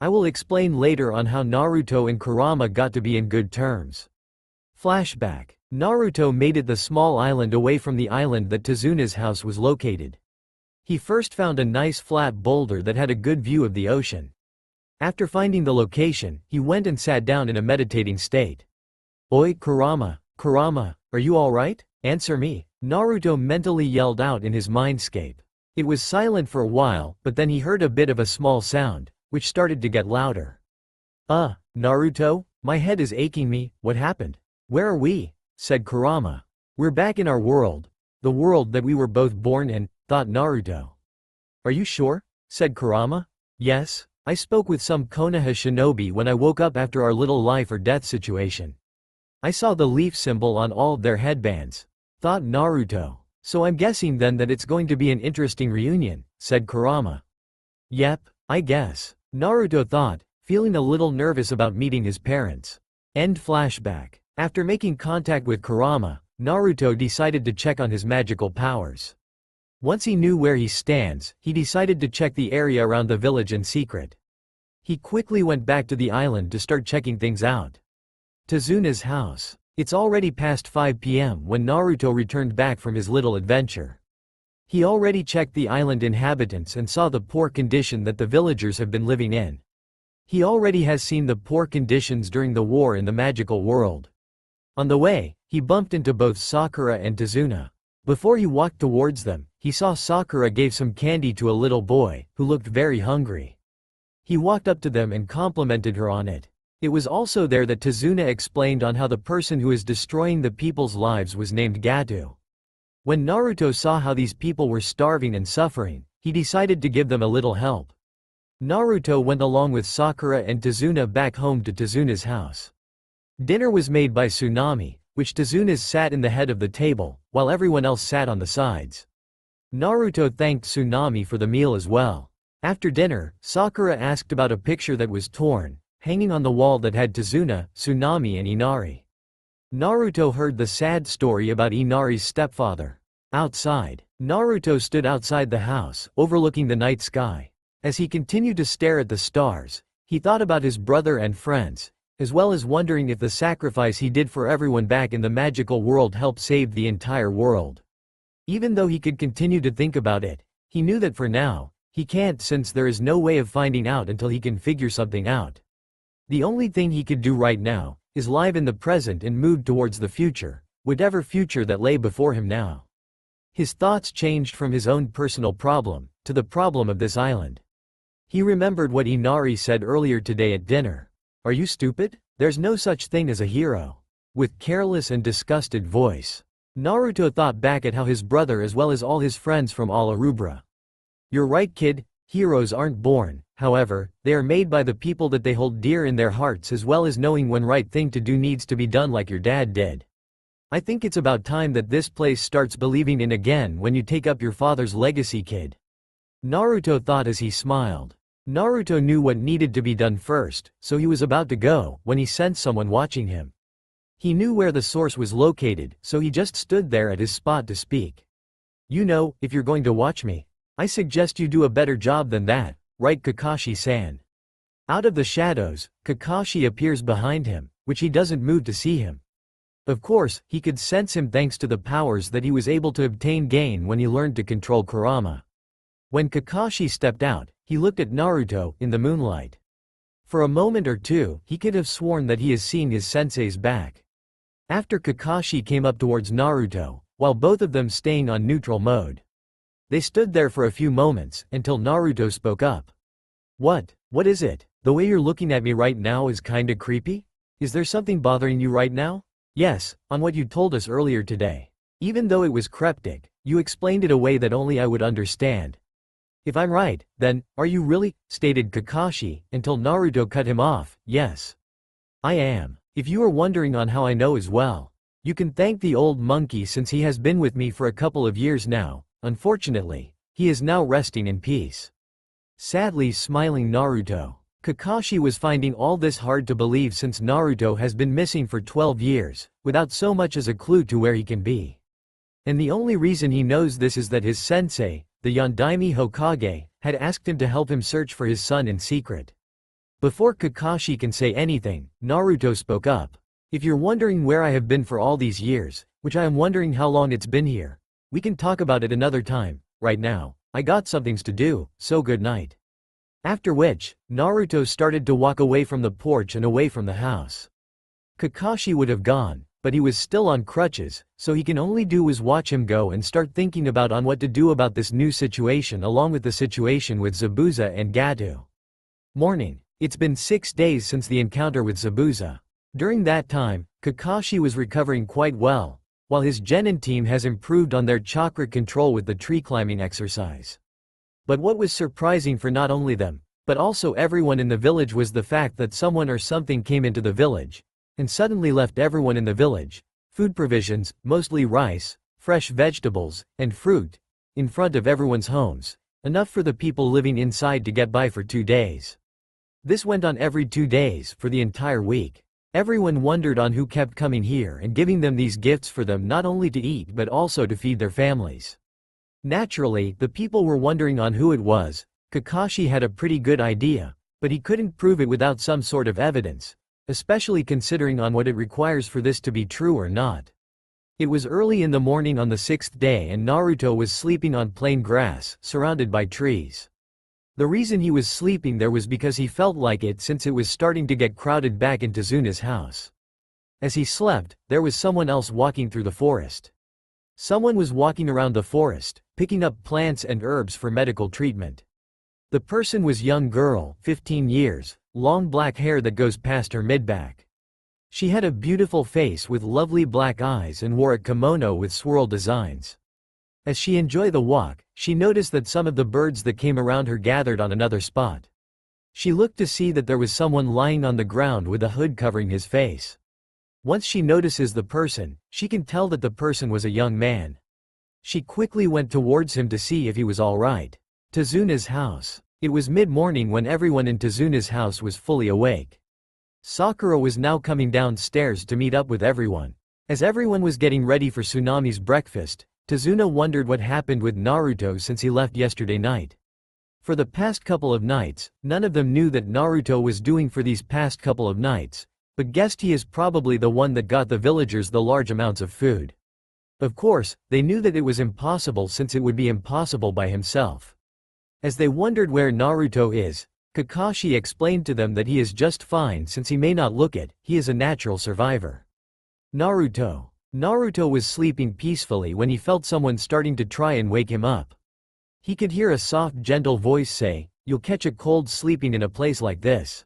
I will explain later on how Naruto and Kurama got to be in good terms. Flashback. Naruto made it the small island away from the island that Tezuna's house was located. He first found a nice flat boulder that had a good view of the ocean. After finding the location, he went and sat down in a meditating state. Oi Kurama, Kurama, are you alright? Answer me, Naruto mentally yelled out in his mindscape. It was silent for a while, but then he heard a bit of a small sound, which started to get louder. Naruto, my head is aching me, what happened? Where are we? Said Kurama. We're back in our world. The world that we were both born in, thought Naruto. Are you sure? Said Kurama. Yes, I spoke with some Konoha shinobi when I woke up after our little life or death situation. I saw the leaf symbol on all of their headbands. Thought Naruto. So I'm guessing then that it's going to be an interesting reunion, said Kurama. Yep, I guess. Naruto thought, feeling a little nervous about meeting his parents. End flashback. After making contact with Kurama, Naruto decided to check on his magical powers. Once he knew where he stands, he decided to check the area around the village in secret. He quickly went back to the island to start checking things out. Tezuna's house. It's already past 5 p.m. when Naruto returned back from his little adventure. He already checked the island inhabitants and saw the poor condition that the villagers have been living in. He already has seen the poor conditions during the war in the magical world. On the way, he bumped into both Sakura and Tezuna. Before he walked towards them, he saw Sakura gave some candy to a little boy, who looked very hungry. He walked up to them and complimented her on it. It was also there that Tezuna explained on how the person who is destroying the people's lives was named Gato. When Naruto saw how these people were starving and suffering, he decided to give them a little help. Naruto went along with Sakura and Tezuna back home to Tezuna's house. Dinner was made by Tsunami, which Tezuna's sat in the head of the table, while everyone else sat on the sides. Naruto thanked Tsunami for the meal as well. After dinner, Sakura asked about a picture that was torn, hanging on the wall that had Tezuna, Tsunami and Inari. Naruto heard the sad story about Inari's stepfather. Outside, Naruto stood outside the house, overlooking the night sky. As he continued to stare at the stars, he thought about his brother and friends, as well as wondering if the sacrifice he did for everyone back in the magical world helped save the entire world. Even though he could continue to think about it, he knew that for now, he can't since there is no way of finding out until he can figure something out. The only thing he could do right now is live in the present and move towards the future, whatever future that lay before him now. His thoughts changed from his own personal problem to the problem of this island. He remembered what Inari said earlier today at dinner. Are you stupid? There's no such thing as a hero. With careless and disgusted voice, Naruto thought back at how his brother as well as all his friends from all Arubra. You're right, kid, heroes aren't born. However, they are made by the people that they hold dear in their hearts, as well as knowing when right thing to do needs to be done like your dad did. I think it's about time that this place starts believing in again when you take up your father's legacy, kid. Naruto thought as he smiled. Naruto knew what needed to be done first, so he was about to go when he sensed someone watching him. He knew where the source was located, so he just stood there at his spot to speak. You know, if you're going to watch me, I suggest you do a better job than that. Right, Kakashi-san. Out of the shadows, Kakashi appears behind him, which he doesn't move to see him. Of course, he could sense him thanks to the powers that he was able to gain when he learned to control Kurama. When Kakashi stepped out, he looked at Naruto in the moonlight. For a moment or two, he could have sworn that he is seeing his sensei's back. After Kakashi came up towards Naruto, while both of them staying on neutral mode. They stood there for a few moments, until Naruto spoke up. What is it? The way you're looking at me right now is kinda creepy? Is there something bothering you right now? Yes, on what you told us earlier today. Even though it was cryptic, you explained it a way that only I would understand. If I'm right, then, are you really? Stated Kakashi, until Naruto cut him off. Yes. I am. If you are wondering on how I know as well, you can thank the old monkey since he has been with me for a couple of years now. Unfortunately, he is now resting in peace. Sadly smiling Naruto. Kakashi was finding all this hard to believe since Naruto has been missing for 12 years, without so much as a clue to where he can be. And the only reason he knows this is that his sensei, the Yondaime Hokage, had asked him to help him search for his son in secret. Before Kakashi can say anything, Naruto spoke up. If you're wondering where I have been for all these years, which I am wondering how long it's been here, we can talk about it another time. Right now, I got some things to do, so good night. After which, Naruto started to walk away from the porch and away from the house. Kakashi would have gone, but he was still on crutches, so he can only do is watch him go and start thinking about on what to do about this new situation along with the situation with Zabuza and Gato. Morning. It's been 6 days since the encounter with Zabuza. During that time, Kakashi was recovering quite well, while his genin team has improved on their chakra control with the tree climbing exercise. But what was surprising for not only them, but also everyone in the village was the fact that someone or something came into the village, and suddenly left everyone in the village, food provisions, mostly rice, fresh vegetables, and fruit, in front of everyone's homes, enough for the people living inside to get by for 2 days. This went on every 2 days for the entire week. Everyone wondered on who kept coming here and giving them these gifts for them not only to eat but also to feed their families. Naturally, the people were wondering on who it was. Kakashi had a pretty good idea, but he couldn't prove it without some sort of evidence, especially considering on what it requires for this to be true or not. It was early in the morning on the 6th day and Naruto was sleeping on plain grass, surrounded by trees. The reason he was sleeping there was because he felt like it since it was starting to get crowded back into Zuna's house. As he slept, there was someone else walking through the forest. Someone was walking around the forest, picking up plants and herbs for medical treatment. The person was young girl, 15 years, long black hair that goes past her mid-back. She had a beautiful face with lovely black eyes and wore a kimono with swirl designs. As she enjoyed the walk, she noticed that some of the birds that came around her gathered on another spot. She looked to see that there was someone lying on the ground with a hood covering his face. Once she notices the person, she can tell that the person was a young man. She quickly went towards him to see if he was alright. Tazuna's house. It was mid-morning when everyone in Tazuna's house was fully awake. Sakura was now coming downstairs to meet up with everyone. As everyone was getting ready for Tsunami's breakfast, Tazuna wondered what happened with Naruto since he left yesterday night. For the past couple of nights, none of them knew that Naruto was doing for these past couple of nights, but guessed he is probably the one that got the villagers the large amounts of food. Of course, they knew that it was impossible since it would be impossible by himself. As they wondered where Naruto is, Kakashi explained to them that he is just fine since he may not look it, he is a natural survivor. Naruto was sleeping peacefully when he felt someone starting to try and wake him up. He could hear a soft gentle voice say, "You'll catch a cold sleeping in a place like this."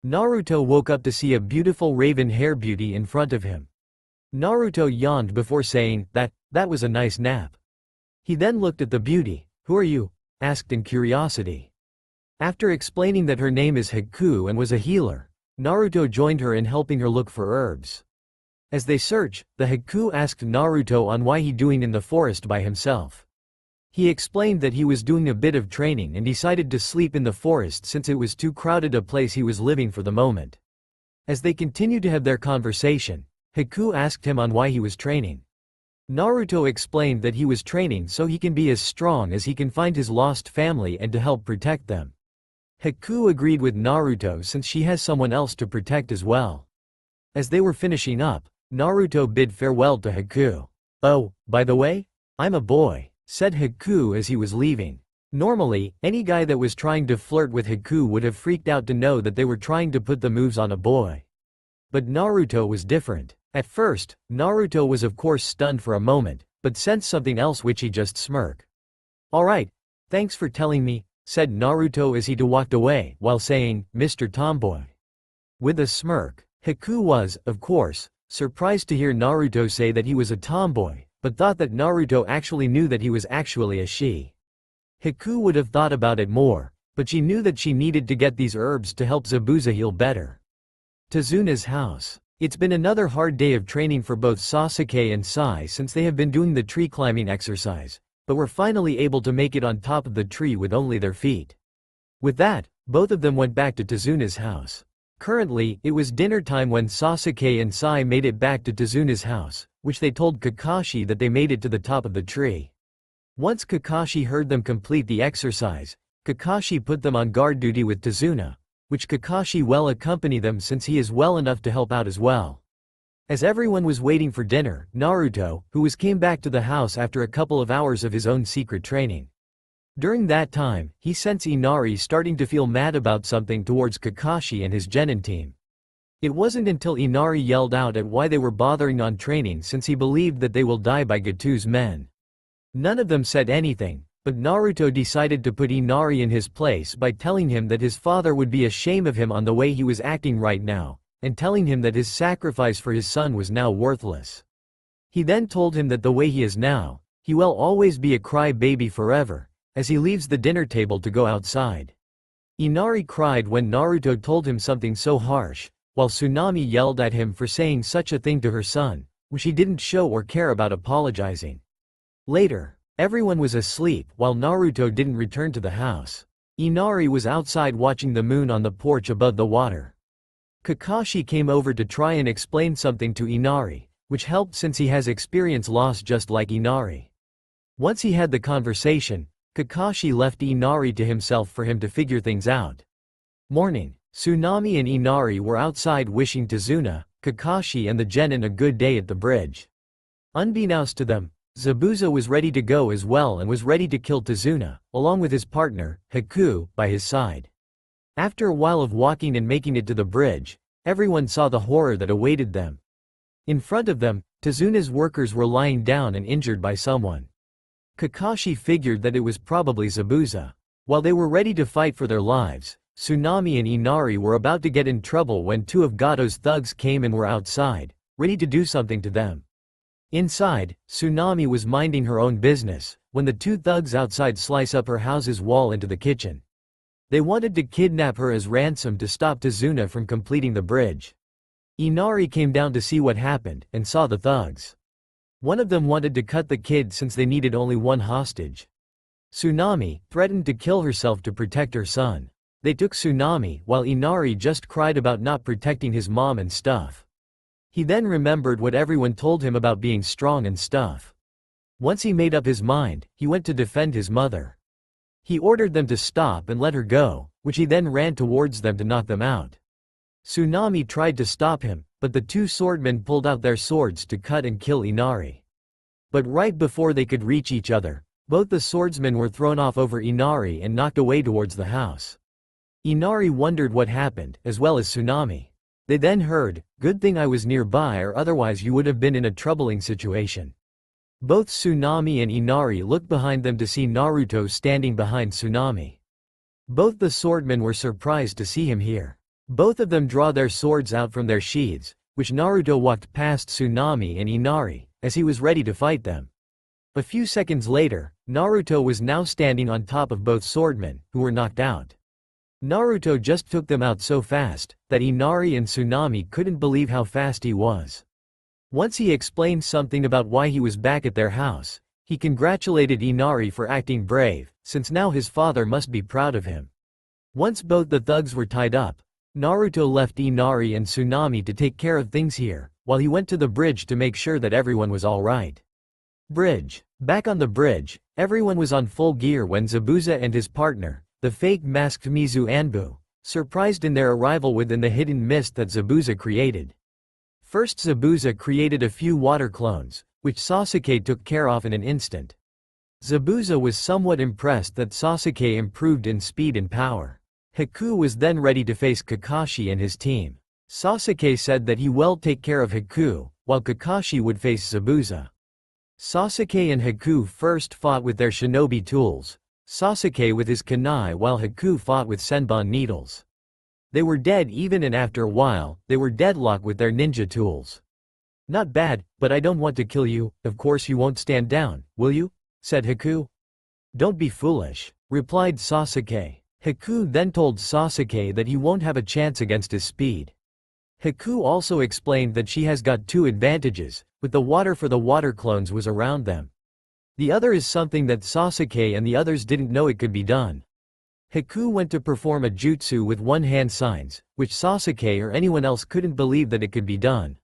Naruto woke up to see a beautiful raven hair beauty in front of him. Naruto yawned before saying, that was a nice nap. He then looked at the beauty. "Who are you?" asked in curiosity. After explaining that her name is Haku and was a healer, Naruto joined her in helping her look for herbs. As they search, the Haku asked Naruto on why he doing in the forest by himself. He explained that he was doing a bit of training and decided to sleep in the forest since it was too crowded a place he was living for the moment. As they continued to have their conversation, Haku asked him on why he was training. Naruto explained that he was training so he can be as strong as he can find his lost family and to help protect them. Haku agreed with Naruto since she has someone else to protect as well. As they were finishing up, Naruto bid farewell to Haku. "Oh, by the way, I'm a boy," said Haku as he was leaving. Normally, any guy that was trying to flirt with Haku would have freaked out to know that they were trying to put the moves on a boy. But Naruto was different. At first, Naruto was of course stunned for a moment, but sensed something else which he just smirked. "Alright, thanks for telling me," said Naruto as he walked away, while saying, "Mr. Tomboy." With a smirk, Haku was, of course, surprised to hear Naruto say that he was a tomboy, but thought that Naruto actually knew that he was actually a she. Haku would have thought about it more, but she knew that she needed to get these herbs to help Zabuza heal better. Tazuna's house. It's been another hard day of training for both Sasuke and Sai since they have been doing the tree climbing exercise, but were finally able to make it on top of the tree with only their feet. With that, Both of them went back to Tezuna's house. Currently, it was dinner time when Sasuke and Sai made it back to Tezuna's house, which they told Kakashi that they made it to the top of the tree. Once Kakashi heard them complete the exercise, Kakashi put them on guard duty with Tezuna, which Kakashi will accompany them since he is well enough to help out as well. As everyone was waiting for dinner, Naruto, came back to the house after a couple of hours of his own secret training. During that time, he sensed Inari starting to feel mad about something towards Kakashi and his genin team. It wasn't until Inari yelled out at why they were bothering on training since he believed that they will die by Gatu's men. None of them said anything, but Naruto decided to put Inari in his place by telling him that his father would be ashamed of him on the way he was acting right now, and telling him that his sacrifice for his son was now worthless. He then told him that the way he is now, he will always be a cry-baby forever, as he leaves the dinner table to go outside. Inari cried when Naruto told him something so harsh, while Tsunami yelled at him for saying such a thing to her son, which he didn't show or care about apologizing. Later, everyone was asleep while Naruto didn't return to the house. Inari was outside watching the moon on the porch above the water. Kakashi came over to try and explain something to Inari, which helped since he has experienced loss just like Inari. Once he had the conversation, Kakashi left Inari to himself for him to figure things out. Morning, Tsunami and Inari were outside wishing Tezuna, Kakashi and the genin a good day at the bridge. Unbeknownst to them, Zabuza was ready to go as well and was ready to kill Tezuna, along with his partner, Haku, by his side. After a while of walking and making it to the bridge, everyone saw the horror that awaited them. In front of them, Tezuna's workers were lying down and injured by someone. Kakashi figured that it was probably Zabuza. While they were ready to fight for their lives, Tsunami and Inari were about to get in trouble when two of Gato's thugs came and were outside, ready to do something to them. Inside, Tsunami was minding her own business, when the two thugs outside slice up her house's wall into the kitchen. They wanted to kidnap her as ransom to stop Tezuna from completing the bridge. Inari came down to see what happened, and saw the thugs. One of them wanted to cut the kid since they needed only one hostage. Tsunami threatened to kill herself to protect her son. They took Tsunami while Inari just cried about not protecting his mom and stuff. He then remembered what everyone told him about being strong and stuff. Once he made up his mind, he went to defend his mother. He ordered them to stop and let her go, which he then ran towards them to knock them out. Tsunami tried to stop him, but the two swordmen pulled out their swords to cut and kill Inari. But right before they could reach each other, both the swordsmen were thrown off over Inari and knocked away towards the house. Inari wondered what happened, as well as Tsunami. They then heard, "Good thing I was nearby or otherwise you would have been in a troubling situation." Both Tsunami and Inari looked behind them to see Naruto standing behind Tsunami. Both the swordmen were surprised to see him here. Both of them draw their swords out from their sheaths, which Naruto walked past Tsunami and Inari, as he was ready to fight them. A few seconds later, Naruto was now standing on top of both swordmen, who were knocked out. Naruto just took them out so fast, that Inari and Tsunami couldn't believe how fast he was. Once he explained something about why he was back at their house, he congratulated Inari for acting brave, since now his father must be proud of him. Once both the thugs were tied up, Naruto left Inari and Tsunami to take care of things here, while he went to the bridge to make sure that everyone was alright. Bridge. Back on the bridge, everyone was on full gear when Zabuza and his partner, the fake masked Mizu Anbu, surprised in their arrival within the hidden mist that Zabuza created. First Zabuza created a few water clones, which Sasuke took care of in an instant. Zabuza was somewhat impressed that Sasuke improved in speed and power. Haku was then ready to face Kakashi and his team. Sasuke said that he will take care of Haku, while Kakashi would face Zabuza. Sasuke and Haku first fought with their shinobi tools, Sasuke with his kunai while Haku fought with senbon needles. They were dead even and after a while, they were deadlocked with their ninja tools. "Not bad, but I don't want to kill you, of course you won't stand down, will you?" said Haku. "Don't be foolish," replied Sasuke. Haku then told Sasuke that he won't have a chance against his speed. Haku also explained that she has got two advantages, with the water for the water clones was around them. The other is something that Sasuke and the others didn't know it could be done. Haku went to perform a jutsu with one-hand signs, which Sasuke or anyone else couldn't believe that it could be done.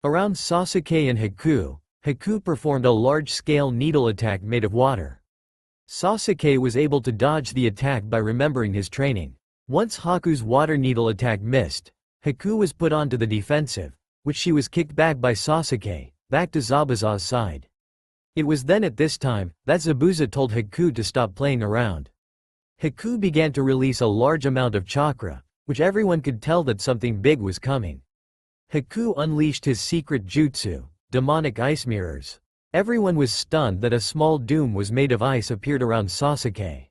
Around Sasuke and Haku performed a large-scale needle attack made of water. Sasuke was able to dodge the attack by remembering his training. Once Haku's water needle attack missed, Haku was put onto the defensive, which she was kicked back by Sasuke, back to Zabuza's side. It was then at this time that Zabuza told Haku to stop playing around. Haku began to release a large amount of chakra, which everyone could tell that something big was coming. Haku unleashed his secret jutsu, demonic ice mirrors. Everyone was stunned that a small dome was made of ice appeared around Sasuke.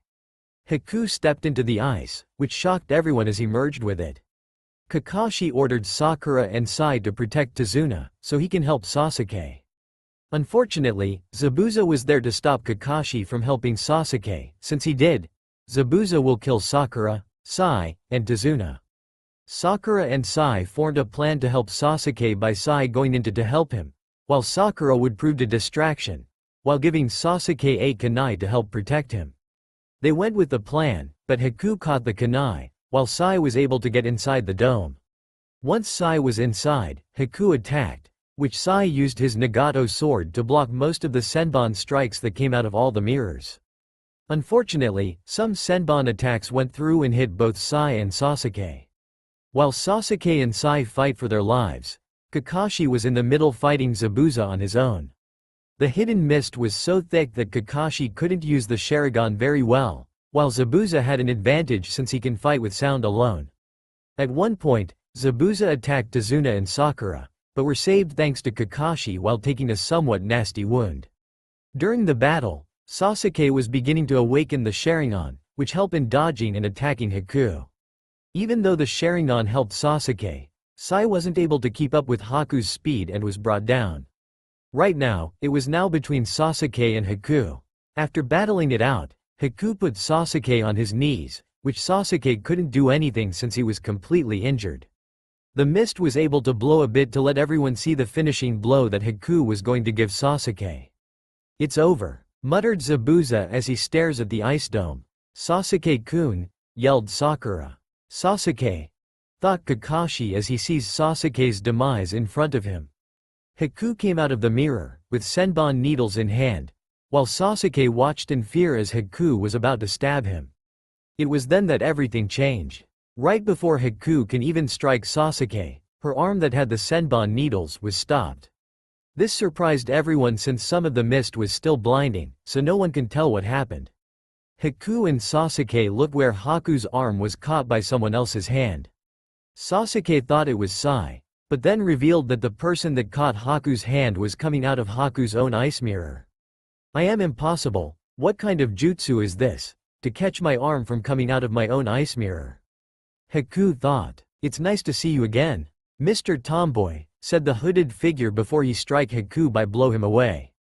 Haku stepped into the ice, which shocked everyone as he merged with it. Kakashi ordered Sakura and Sai to protect Tazuna, so he can help Sasuke. Unfortunately, Zabuza was there to stop Kakashi from helping Sasuke. Since he did, Zabuza will kill Sakura, Sai, and Tazuna. Sakura and Sai formed a plan to help Sasuke by Sai going into to help him, while Sakura would prove a distraction, while giving Sasuke a kunai to help protect him. They went with the plan, but Haku caught the kunai, while Sai was able to get inside the dome. Once Sai was inside, Haku attacked, which Sai used his Nagato sword to block most of the Senbon strikes that came out of all the mirrors. Unfortunately, some Senbon attacks went through and hit both Sai and Sasuke. While Sasuke and Sai fight for their lives, Kakashi was in the middle fighting Zabuza on his own. The hidden mist was so thick that Kakashi couldn't use the Sharingan very well, while Zabuza had an advantage since he can fight with sound alone. At one point, Zabuza attacked Tazuna and Sakura, but were saved thanks to Kakashi while taking a somewhat nasty wound. During the battle, Sasuke was beginning to awaken the Sharingan, which helped in dodging and attacking Haku. Even though the Sharingan helped Sasuke, Sai wasn't able to keep up with Haku's speed and was brought down. Right now, it was now between Sasuke and Haku. After battling it out, Haku put Sasuke on his knees, which Sasuke couldn't do anything since he was completely injured. The mist was able to blow a bit to let everyone see the finishing blow that Haku was going to give Sasuke. "It's over," muttered Zabuza as he stares at the ice dome. "Sasuke-kun," yelled Sakura. "Sasuke," thought Kakashi as he sees Sasuke's demise in front of him. Haku came out of the mirror, with Senbon needles in hand, while Sasuke watched in fear as Haku was about to stab him. It was then that everything changed. Right before Haku can even strike Sasuke, her arm that had the Senbon needles was stopped. This surprised everyone since some of the mist was still blinding, so no one can tell what happened. Haku and Sasuke looked where Haku's arm was caught by someone else's hand. Sasuke thought it was Sai, but then revealed that the person that caught Haku's hand was coming out of Haku's own ice mirror. "I am impossible, what kind of jutsu is this, to catch my arm from coming out of my own ice mirror?" Haku thought. "It's nice to see you again, Mr. Tomboy," said the hooded figure before he struck Haku by blow him away.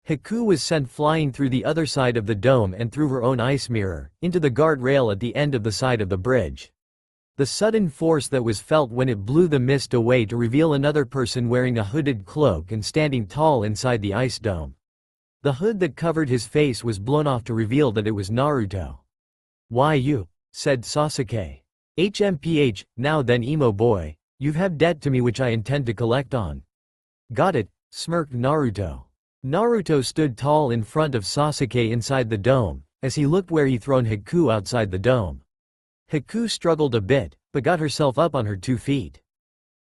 Haku was sent flying through the other side of the dome and through her own ice mirror, into the guardrail at the end of the side of the bridge. The sudden force that was felt when it blew the mist away to reveal another person wearing a hooded cloak and standing tall inside the ice dome. The hood that covered his face was blown off to reveal that it was Naruto. "Why you?" said Sasuke. "HMPH, now then emo boy, you have debt to me which I intend to collect on." "Got it," smirked Naruto. Naruto stood tall in front of Sasuke inside the dome, as he looked where he thrown Haku outside the dome. Haku struggled a bit, but got herself up on her 2 feet.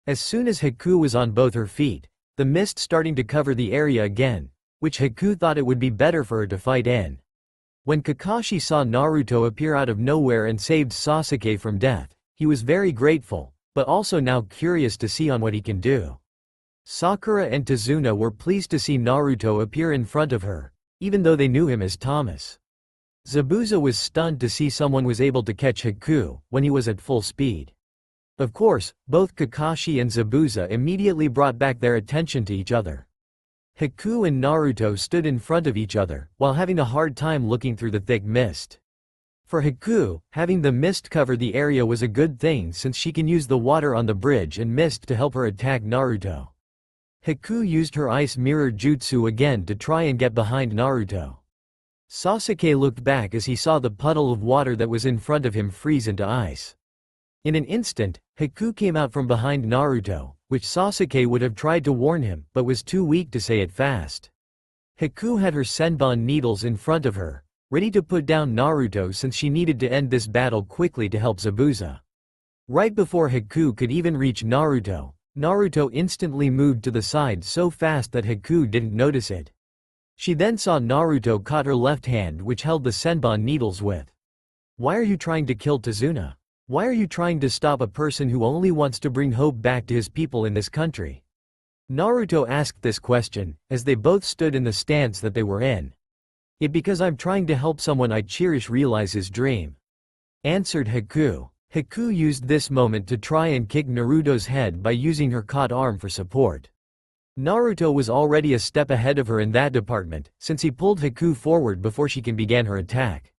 As soon as Haku was on both her feet, the mist starting to cover the area again, which Haku thought it would be better for her to fight in. When Kakashi saw Naruto appear out of nowhere and saved Sasuke from death, he was very grateful, but also now curious to see on what he can do. Sakura and Tazuna were pleased to see Naruto appear in front of her, even though they knew him as Thomas. Zabuza was stunned to see someone was able to catch Haku when he was at full speed. Of course, both Kakashi and Zabuza immediately brought back their attention to each other. Haku and Naruto stood in front of each other, while having a hard time looking through the thick mist. For Haku, having the mist cover the area was a good thing since she can use the water on the bridge and mist to help her attack Naruto. Haku used her ice mirror jutsu again to try and get behind Naruto. Sasuke looked back as he saw the puddle of water that was in front of him freeze into ice. In an instant, Haku came out from behind Naruto, which Sasuke would have tried to warn him but was too weak to say it fast. Haku had her senbon needles in front of her, ready to put down Naruto since she needed to end this battle quickly to help Zabuza. Right before Haku could even reach Naruto, Naruto instantly moved to the side so fast that Haku didn't notice it. She then saw Naruto caught her left hand which held the senbon needles with. Why are you trying to kill Tazuna? Why are you trying to stop a person who only wants to bring hope back to his people in this country? Naruto asked this question, as they both stood in the stance that they were in. It because I'm trying to help someone I cherish realize his dream, answered Haku. Haku used this moment to try and kick Naruto's head by using her caught arm for support. Naruto was already a step ahead of her in that department, since he pulled Haku forward before she can begin her attack.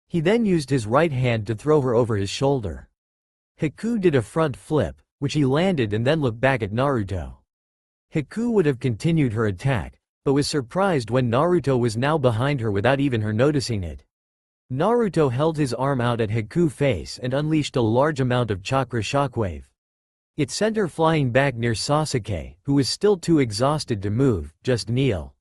He then used his right hand to throw her over his shoulder. Haku did a front flip, which he landed and then looked back at Naruto. Haku would have continued her attack, but was surprised when Naruto was now behind her without even her noticing it. Naruto held his arm out at Haku's face and unleashed a large amount of chakra shockwave. It sent her flying back near Sasuke, who was still too exhausted to move, just kneel.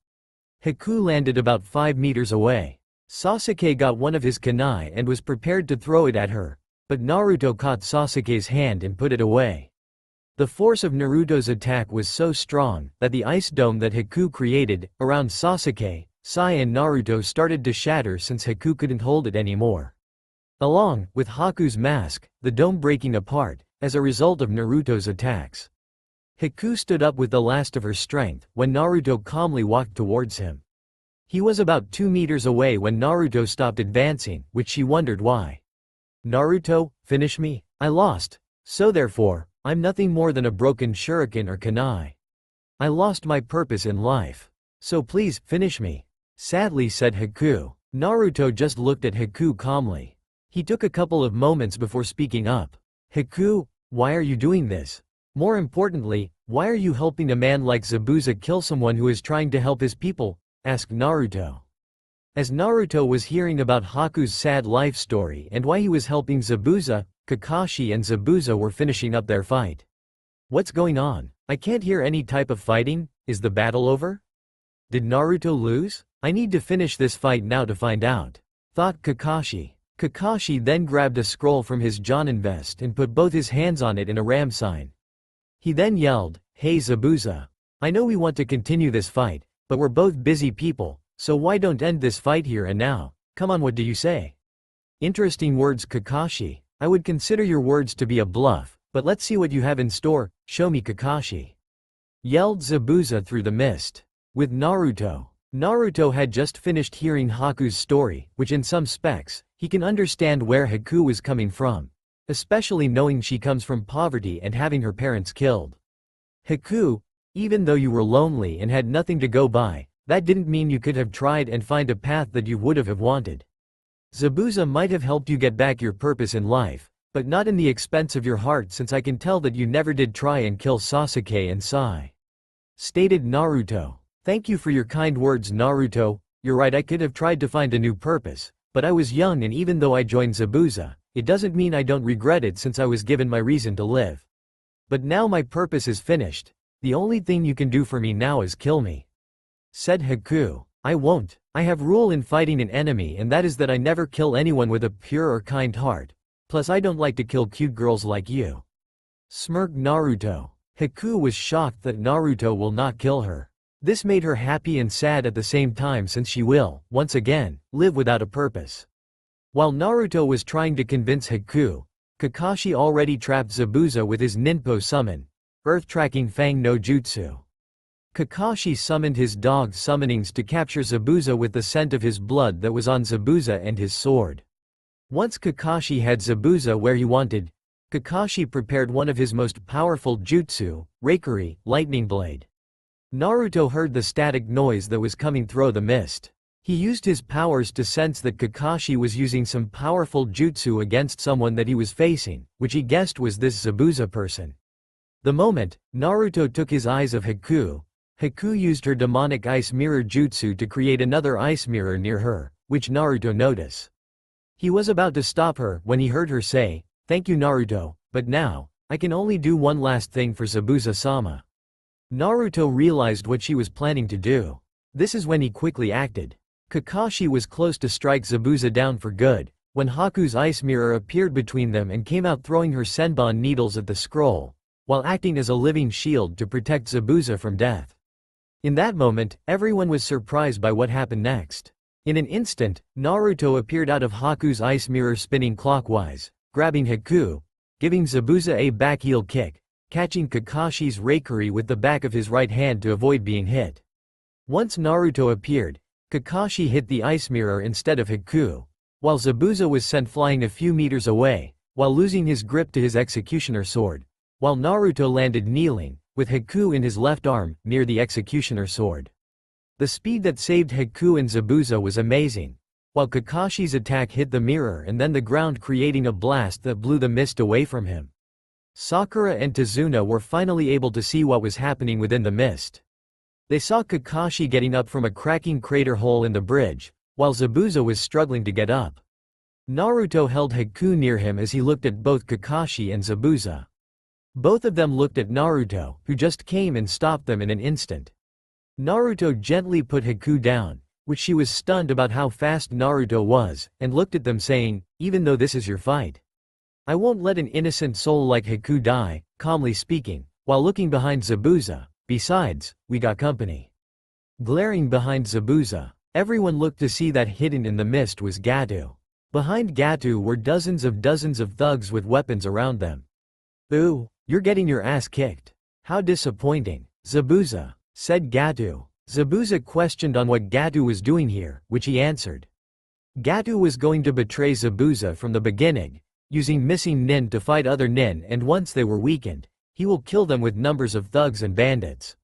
Haku landed about 5 meters away. Sasuke got one of his kunai and was prepared to throw it at her, but Naruto caught Sasuke's hand and put it away. The force of Naruto's attack was so strong that the ice dome that Haku created around Sasuke, Sai and Naruto started to shatter since Haku couldn't hold it anymore. Along with Haku's mask, the dome breaking apart, as a result of Naruto's attacks. Haku stood up with the last of her strength when Naruto calmly walked towards him. He was about 2 meters away when Naruto stopped advancing, which she wondered why. Naruto, finish me, I lost. So therefore, I'm nothing more than a broken shuriken or kunai. I lost my purpose in life. So please, finish me. Sadly said Haku. Naruto just looked at Haku calmly. He took a couple of moments before speaking up. Haku, why are you doing this? More importantly, why are you helping a man like Zabuza kill someone who is trying to help his people? Asked Naruto. As Naruto was hearing about Haku's sad life story and why he was helping Zabuza, Kakashi and Zabuza were finishing up their fight. What's going on? I can't hear any type of fighting. Is the battle over? Did Naruto lose? I need to finish this fight now to find out, thought Kakashi. Kakashi then grabbed a scroll from his Jonin vest and put both his hands on it in a ram sign. He then yelled, "Hey Zabuza. I know we want to continue this fight, but we're both busy people, so why don't end this fight here and now? Come on, what do you say?" Interesting words, Kakashi. I would consider your words to be a bluff, but let's see what you have in store. Show me, Kakashi, yelled Zabuza through the mist. With Naruto. Naruto had just finished hearing Haku's story, which in some specs, he can understand where Haku was coming from, especially knowing she comes from poverty and having her parents killed. Haku, even though you were lonely and had nothing to go by, that didn't mean you could have tried and find a path that you would have wanted. Zabuza might have helped you get back your purpose in life, but not in the expense of your heart, since I can tell that you never did try and kill Sasuke and Sai. Stated Naruto. Thank you for your kind words, Naruto. You're right, I could have tried to find a new purpose, but I was young, and even though I joined Zabuza, it doesn't mean I don't regret it since I was given my reason to live. But now my purpose is finished. The only thing you can do for me now is kill me. Said Haku. I won't. I have rule in fighting an enemy, and that is that I never kill anyone with a pure or kind heart. Plus I don't like to kill cute girls like you. Smirked Naruto. Haku was shocked that Naruto will not kill her. This made her happy and sad at the same time, since she will, once again, live without a purpose. While Naruto was trying to convince Haku, Kakashi already trapped Zabuza with his Ninpo summon, earth-tracking Fang no Jutsu. Kakashi summoned his dog summonings to capture Zabuza with the scent of his blood that was on Zabuza and his sword. Once Kakashi had Zabuza where he wanted, Kakashi prepared one of his most powerful jutsu, Reikiri, Lightning Blade. Naruto heard the static noise that was coming through the mist. He used his powers to sense that Kakashi was using some powerful jutsu against someone that he was facing, which he guessed was this Zabuza person. The moment Naruto took his eyes off Haku, Haku used her demonic ice mirror jutsu to create another ice mirror near her, which Naruto noticed. He was about to stop her when he heard her say, "Thank you Naruto, but now, I can only do one last thing for Zabuza-sama." Naruto realized what she was planning to do. This is when he quickly acted. Kakashi was close to strike Zabuza down for good, when Haku's ice mirror appeared between them and came out throwing her senbon needles at the scroll, while acting as a living shield to protect Zabuza from death. In that moment, everyone was surprised by what happened next. In an instant, Naruto appeared out of Haku's ice mirror spinning clockwise, grabbing Haku, giving Zabuza a back heel kick, catching Kakashi's Reikiri with the back of his right hand to avoid being hit. Once Naruto appeared, Kakashi hit the ice mirror instead of Haku, while Zabuza was sent flying a few meters away, while losing his grip to his executioner sword, while Naruto landed kneeling, with Haku in his left arm, near the executioner sword. The speed that saved Haku and Zabuza was amazing, while Kakashi's attack hit the mirror and then the ground creating a blast that blew the mist away from him. Sakura and Tazuna were finally able to see what was happening within the mist. They saw Kakashi getting up from a cracking crater hole in the bridge, while Zabuza was struggling to get up. Naruto held Haku near him as he looked at both Kakashi and Zabuza. Both of them looked at Naruto, who just came and stopped them in an instant. Naruto gently put Haku down, which she was stunned about how fast Naruto was, and looked at them saying, "Even though this is your fight, I won't let an innocent soul like Haku die," calmly speaking, while looking behind Zabuza. "Besides, we got company." Glaring behind Zabuza, everyone looked to see that hidden in the mist was Gato. Behind Gato were dozens of thugs with weapons around them. "Ooh, you're getting your ass kicked. How disappointing, Zabuza," said Gato. Zabuza questioned on what Gato was doing here, which he answered. Gato was going to betray Zabuza from the beginning, using missing nin to fight other nin, and once they were weakened, he will kill them with numbers of thugs and bandits.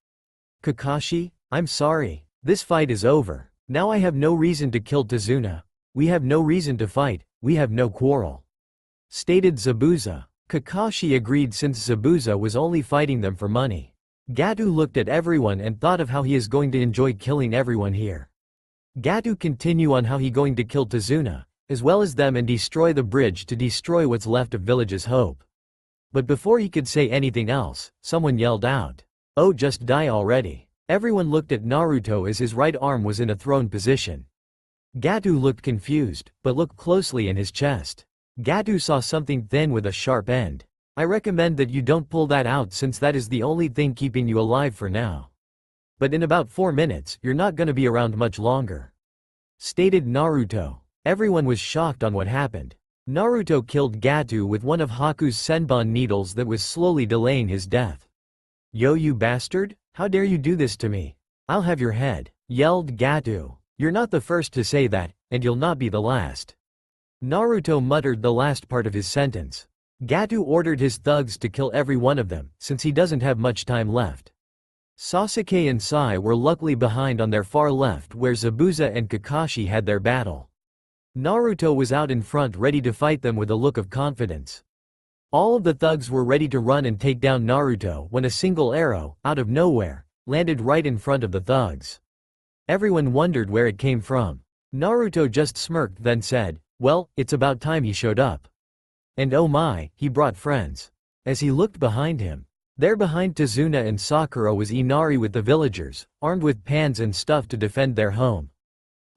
"Kakashi, I'm sorry. This fight is over. Now I have no reason to kill Tazuna. We have no reason to fight, we have no quarrel," stated Zabuza. Kakashi agreed since Zabuza was only fighting them for money. Gato looked at everyone and thought of how he is going to enjoy killing everyone here. Gato continue on how he going to kill Tazuna, as well as them, and destroy the bridge to destroy what's left of Village's hope. But before he could say anything else, someone yelled out, "Oh, just die already." Everyone looked at Naruto as his right arm was in a thrown position. Gato looked confused, but looked closely in his chest. Gato saw something thin with a sharp end. "I recommend that you don't pull that out since that is the only thing keeping you alive for now. But in about 4 minutes, you're not gonna be around much longer," stated Naruto. Everyone was shocked on what happened. Naruto killed Gato with one of Haku's senbon needles that was slowly delaying his death. "Yo, you bastard, how dare you do this to me? I'll have your head," yelled Gato. "You're not the first to say that, and you'll not be the last." Naruto muttered the last part of his sentence. Gato ordered his thugs to kill every one of them, since he doesn't have much time left. Sasuke and Sai were luckily behind on their far left where Zabuza and Kakashi had their battle. Naruto was out in front ready to fight them with a look of confidence. All of the thugs were ready to run and take down Naruto when a single arrow, out of nowhere, landed right in front of the thugs. Everyone wondered where it came from. Naruto just smirked, then said, "Well, it's about time he showed up. And oh my, he brought friends." As he looked behind him, there behind Tazuna and Sakura was Inari with the villagers, armed with pans and stuff to defend their home.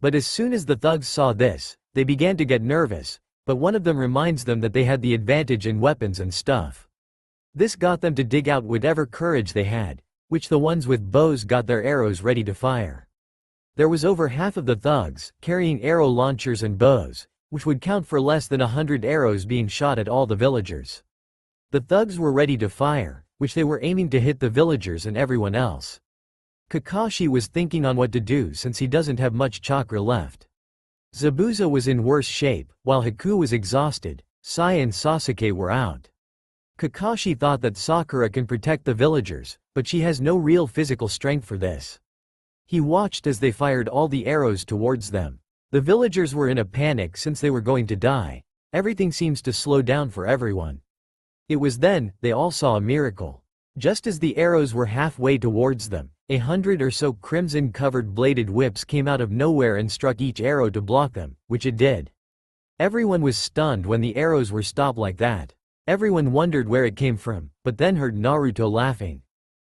But as soon as the thugs saw this, they began to get nervous, but one of them reminds them that they had the advantage in weapons and stuff. This got them to dig out whatever courage they had, which the ones with bows got their arrows ready to fire. There was over half of the thugs carrying arrow launchers and bows, which would count for less than 100 arrows being shot at all the villagers. The thugs were ready to fire, which they were aiming to hit the villagers and everyone else. Kakashi was thinking on what to do since he doesn't have much chakra left. Zabuza was in worse shape, while Haku was exhausted. Sai and Sasuke were out. Kakashi thought that Sakura can protect the villagers, but she has no real physical strength for this. He watched as they fired all the arrows towards them. The villagers were in a panic since they were going to die. Everything seems to slow down for everyone. It was then they all saw a miracle. Just as the arrows were halfway towards them, 100 or so crimson-covered bladed whips came out of nowhere and struck each arrow to block them, which it did. Everyone was stunned when the arrows were stopped like that. Everyone wondered where it came from, but then heard Naruto laughing.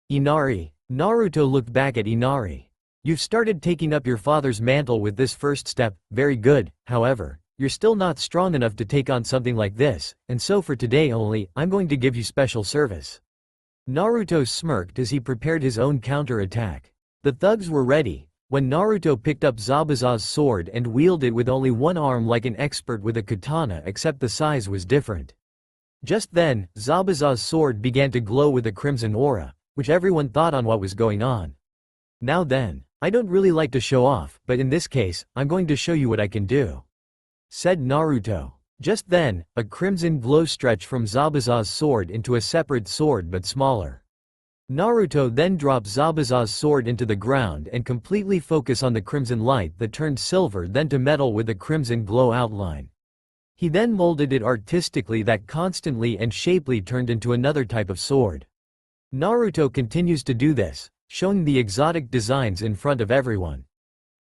Inari. Naruto looked back at Inari. You've started taking up your father's mantle with this first step, very good, however, you're still not strong enough to take on something like this, and so for today only, I'm going to give you special service. Naruto smirked as he prepared his own counter-attack. The thugs were ready. When Naruto picked up Zabuza's sword and wielded it with only one arm like an expert with a katana, except the size was different. Just then, Zabuza's sword began to glow with a crimson aura, which everyone thought on what was going on. Now then, I don't really like to show off, but in this case, I'm going to show you what I can do, said Naruto. Just then, a crimson glow stretched from Zabuza's sword into a separate sword but smaller. Naruto then dropped Zabuza's sword into the ground and completely focused on the crimson light that turned silver then to metal with a crimson glow outline. He then molded it artistically that constantly and shapely turned into another type of sword. Naruto continues to do this, showing the exotic designs in front of everyone.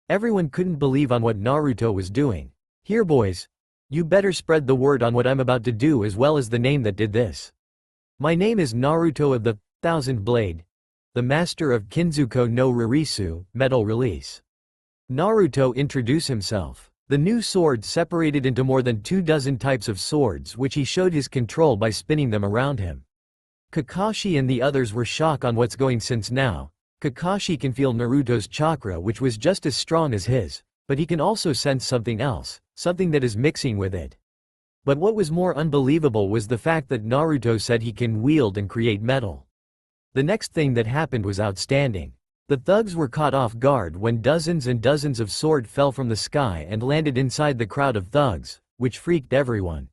Everyone couldn't believe on what Naruto was doing. Here boys, you better spread the word on what I'm about to do as well as the name that did this. My name is Naruto of the Thousand Blade, the master of Kinzuko no Ririsu, metal release. Naruto introduced himself. The new sword separated into more than 24 types of swords which he showed his control by spinning them around him. Kakashi and the others were shocked on what's going since now. Kakashi can feel Naruto's chakra which was just as strong as his, but he can also sense something else, something that is mixing with it. But what was more unbelievable was the fact that Naruto said he can wield and create metal. The next thing that happened was outstanding. The thugs were caught off guard when dozens and dozens of swords fell from the sky and landed inside the crowd of thugs, which freaked everyone.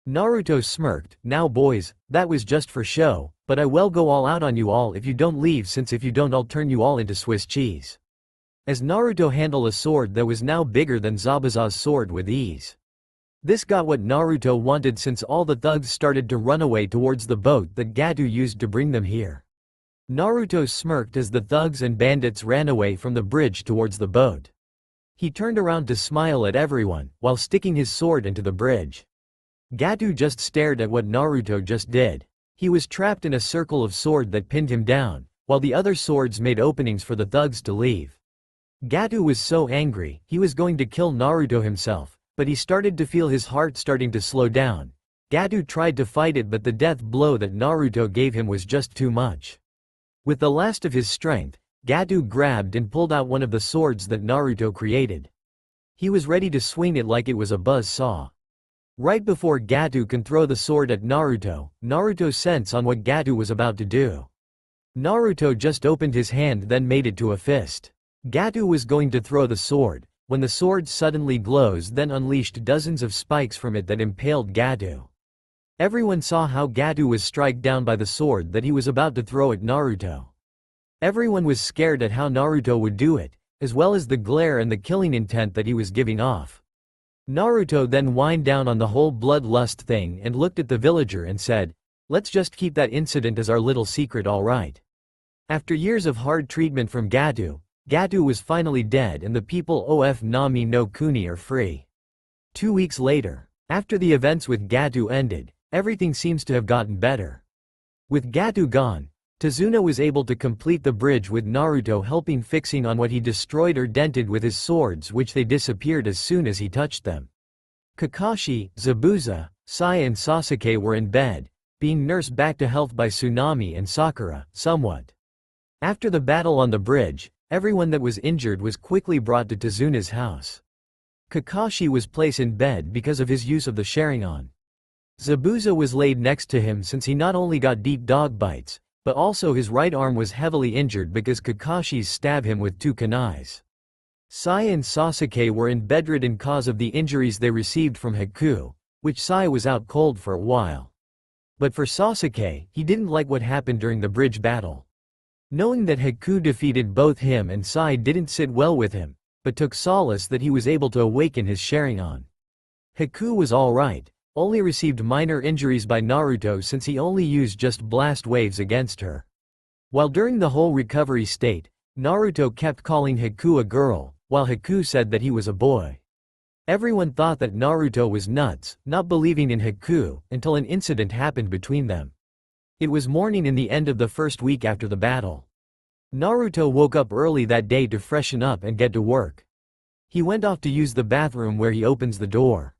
Naruto smirked, now boys, that was just for show, but I will go all out on you all if you don't leave, since if you don't I'll turn you all into Swiss cheese. As Naruto handled a sword that was now bigger than Zabuza's sword with ease. This got what Naruto wanted since all the thugs started to run away towards the boat that Gato used to bring them here. Naruto smirked as the thugs and bandits ran away from the bridge towards the boat. He turned around to smile at everyone, while sticking his sword into the bridge. Gato just stared at what Naruto just did. He was trapped in a circle of sword that pinned him down, while the other swords made openings for the thugs to leave. Gato was so angry, he was going to kill Naruto himself, but he started to feel his heart starting to slow down. Gato tried to fight it, but the death blow that Naruto gave him was just too much. With the last of his strength, Gato grabbed and pulled out one of the swords that Naruto created. He was ready to swing it like it was a buzz saw. Right before Gato can throw the sword at Naruto, Naruto sensed on what Gato was about to do. Naruto just opened his hand then made it to a fist. Gato was going to throw the sword, when the sword suddenly glows then unleashed dozens of spikes from it that impaled Gato. Everyone saw how Gato was struck down by the sword that he was about to throw at Naruto. Everyone was scared at how Naruto would do it, as well as the glare and the killing intent that he was giving off. Naruto then whined down on the whole bloodlust thing and looked at the villager and said, "Let's just keep that incident as our little secret, alright." After years of hard treatment from Gato, Gato was finally dead and the people of Nami no Kuni are free. 2 weeks later, after the events with Gato ended, everything seems to have gotten better. With Gato gone, Tazuna was able to complete the bridge with Naruto helping fixing on what he destroyed or dented with his swords, which they disappeared as soon as he touched them. Kakashi, Zabuza, Sai and Sasuke were in bed, being nursed back to health by Tsunami and Sakura, somewhat. After the battle on the bridge, everyone that was injured was quickly brought to Tazuna's house. Kakashi was placed in bed because of his use of the Sharingan. Zabuza was laid next to him since he not only got deep dog bites, but also his right arm was heavily injured because Kakashi's stabbed him with 2 kunais. Sai and Sasuke were in bedridden cause of the injuries they received from Haku, which Sai was out cold for a while. But for Sasuke, he didn't like what happened during the bridge battle. Knowing that Haku defeated both him and Sai didn't sit well with him, but took solace that he was able to awaken his Sharingan. Haku was alright, only received minor injuries by Naruto since he only used just blast waves against her. While during the whole recovery state, Naruto kept calling Haku a girl, while Haku said that he was a boy. Everyone thought that Naruto was nuts, not believing in Haku, until an incident happened between them. It was morning in the end of the first week after the battle. Naruto woke up early that day to freshen up and get to work. He went off to use the bathroom where he opens the door.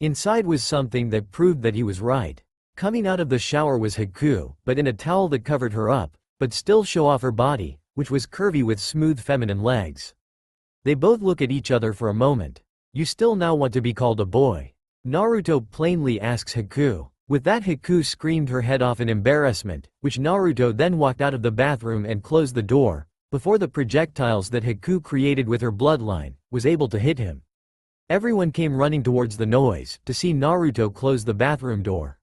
Inside was something that proved that he was right. Coming out of the shower was Haku, but in a towel that covered her up, but still show off her body, which was curvy with smooth feminine legs. They both look at each other for a moment. "You still now want to be called a boy?" Naruto plainly asks Haku. With that, Haku screamed her head off in embarrassment, which Naruto then walked out of the bathroom and closed the door, before the projectiles that Haku created with her bloodline was able to hit him. Everyone came running towards the noise, to see Naruto close the bathroom door.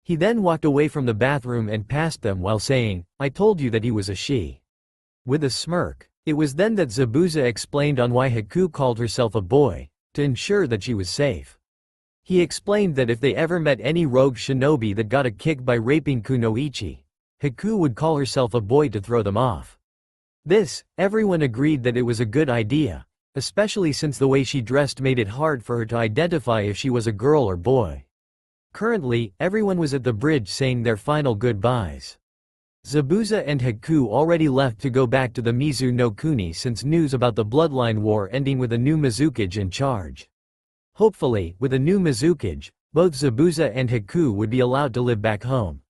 He then walked away from the bathroom and passed them while saying, "I told you that he was a she." With a smirk. It was then that Zabuza explained on why Haku called herself a boy, to ensure that she was safe. He explained that if they ever met any rogue shinobi that got a kick by raping Kunoichi, Haku would call herself a boy to throw them off. This, everyone agreed that it was a good idea, especially since the way she dressed made it hard for her to identify if she was a girl or boy. Currently, everyone was at the bridge saying their final goodbyes. Zabuza and Haku already left to go back to the Mizu no Kuni since news about the Bloodline War ending with a new Mizukage in charge. Hopefully, with a new Mizukage, both Zabuza and Haku would be allowed to live back home.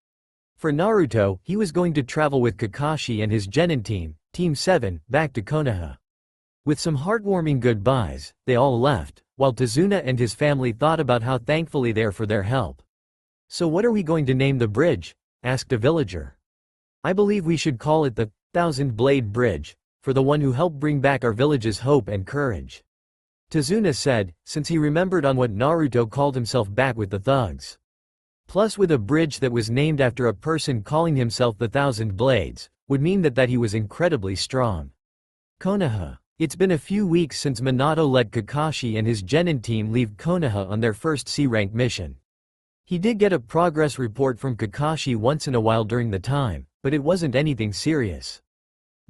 For Naruto, he was going to travel with Kakashi and his genin team, Team 7, back to Konoha. With some heartwarming goodbyes, they all left, while Tazuna and his family thought about how thankfully they are for their help. "So what are we going to name the bridge?" asked a villager. "I believe we should call it the Thousand Blade Bridge, for the one who helped bring back our village's hope and courage," Tazuna said, since he remembered on what Naruto called himself back with the thugs. Plus, with a bridge that was named after a person calling himself the Thousand Blades, would mean that he was incredibly strong. Konoha. It's been a few weeks since Minato let Kakashi and his genin team leave Konoha on their first C-rank mission. He did get a progress report from Kakashi once in a while during the time, but it wasn't anything serious.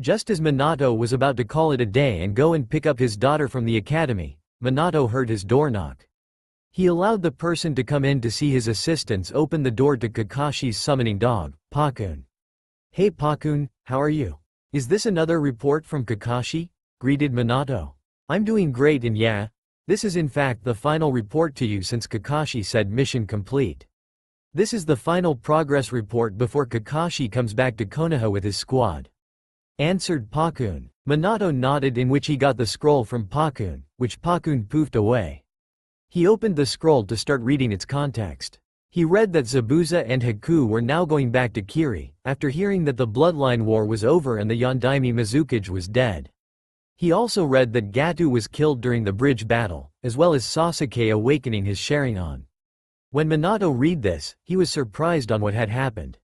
Just as Minato was about to call it a day and go and pick up his daughter from the academy, Minato heard his door knock. He allowed the person to come in to see his assistants open the door to Kakashi's summoning dog, Pakun. "Hey Pakun, how are you? Is this another report from Kakashi?" greeted Minato. "I'm doing great, and yeah, this is in fact the final report to you since Kakashi said mission complete. This is the final progress report before Kakashi comes back to Konoha with his squad," answered Pakun. Minato nodded, in which he got the scroll from Pakun, which Pakun poofed away. He opened the scroll to start reading its context. He read that Zabuza and Haku were now going back to Kiri, after hearing that the Bloodline War was over and the Yondaime Mizukage was dead. He also read that Gato was killed during the bridge battle, as well as Sasuke awakening his Sharingan. When Minato read this, he was surprised on what had happened.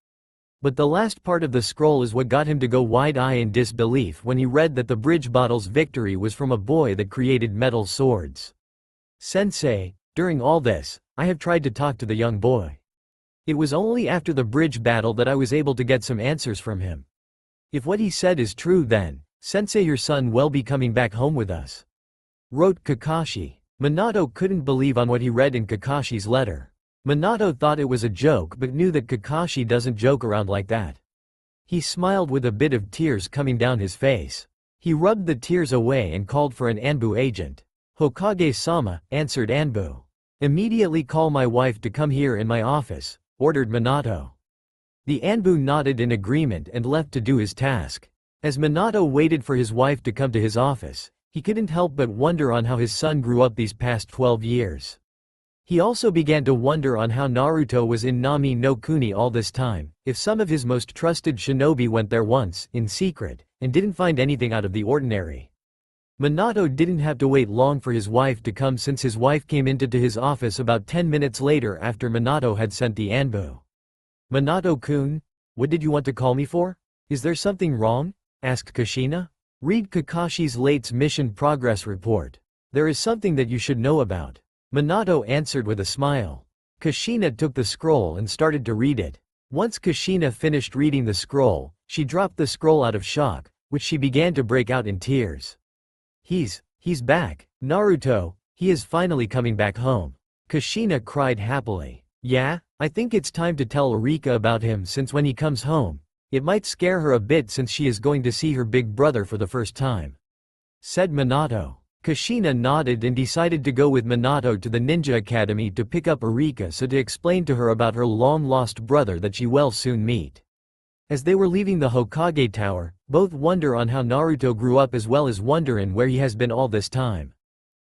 But the last part of the scroll is what got him to go wide-eyed in disbelief when he read that the bridge battle's victory was from a boy that created metal swords. "Sensei, during all this, I have tried to talk to the young boy. It was only after the bridge battle that I was able to get some answers from him. If what he said is true, then Sensei, your son will be coming back home with us," wrote Kakashi. Minato couldn't believe on what he read in Kakashi's letter. Minato thought it was a joke but knew that Kakashi doesn't joke around like that. He smiled with a bit of tears coming down his face. He rubbed the tears away and called for an Anbu agent. "Hokage-sama," answered Anbu. "Immediately call my wife to come here in my office," ordered Minato. The Anbu nodded in agreement and left to do his task. As Minato waited for his wife to come to his office, he couldn't help but wonder on how his son grew up these past 12 years. He also began to wonder on how Naruto was in Nami no Kuni all this time, if some of his most trusted shinobi went there once, in secret, and didn't find anything out of the ordinary. Minato didn't have to wait long for his wife to come, since his wife came into his office about 10 minutes later after Minato had sent the Anbu. "Minato-kun, what did you want to call me for? Is there something wrong?" asked Kushina. "Read Kakashi's latest mission progress report. There is something that you should know about," Minato answered with a smile. Kushina took the scroll and started to read it. Once Kushina finished reading the scroll, she dropped the scroll out of shock, which she began to break out in tears. He's back. Naruto, he is finally coming back home. Kushina cried happily. Yeah, I think it's time to tell Erika about him since when he comes home, it might scare her a bit since she is going to see her big brother for the first time," said Minato. Kushina nodded and decided to go with Minato to the ninja academy to pick up Erika so to explain to her about her long-lost brother that she will soon meet. As they were leaving the Hokage Tower, both wonder on how Naruto grew up as well as wonder in where he has been all this time.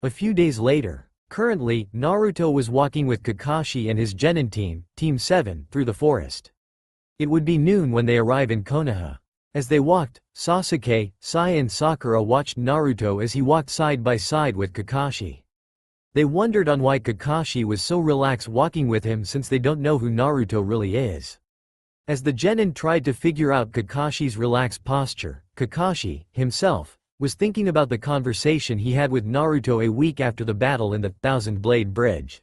A few days later, currently, Naruto was walking with Kakashi and his Genin team, Team 7, through the forest. It would be noon when they arrive in Konoha. As they walked, Sasuke, Sai and Sakura watched Naruto as he walked side by side with Kakashi. They wondered on why Kakashi was so relaxed walking with him since they don't know who Naruto really is. As the Genin tried to figure out Kakashi's relaxed posture, Kakashi, himself, was thinking about the conversation he had with Naruto a week after the battle in the Thousand Blade Bridge.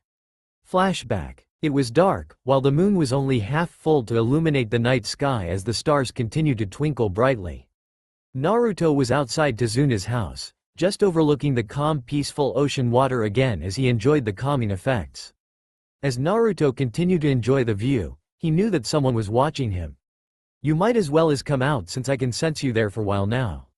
Flashback. It was dark, while the moon was only half full to illuminate the night sky as the stars continued to twinkle brightly. Naruto was outside Tazuna's house, just overlooking the calm peaceful ocean water again as he enjoyed the calming effects. As Naruto continued to enjoy the view, he knew that someone was watching him. "You might as well as come out since I can sense you there for a while now,"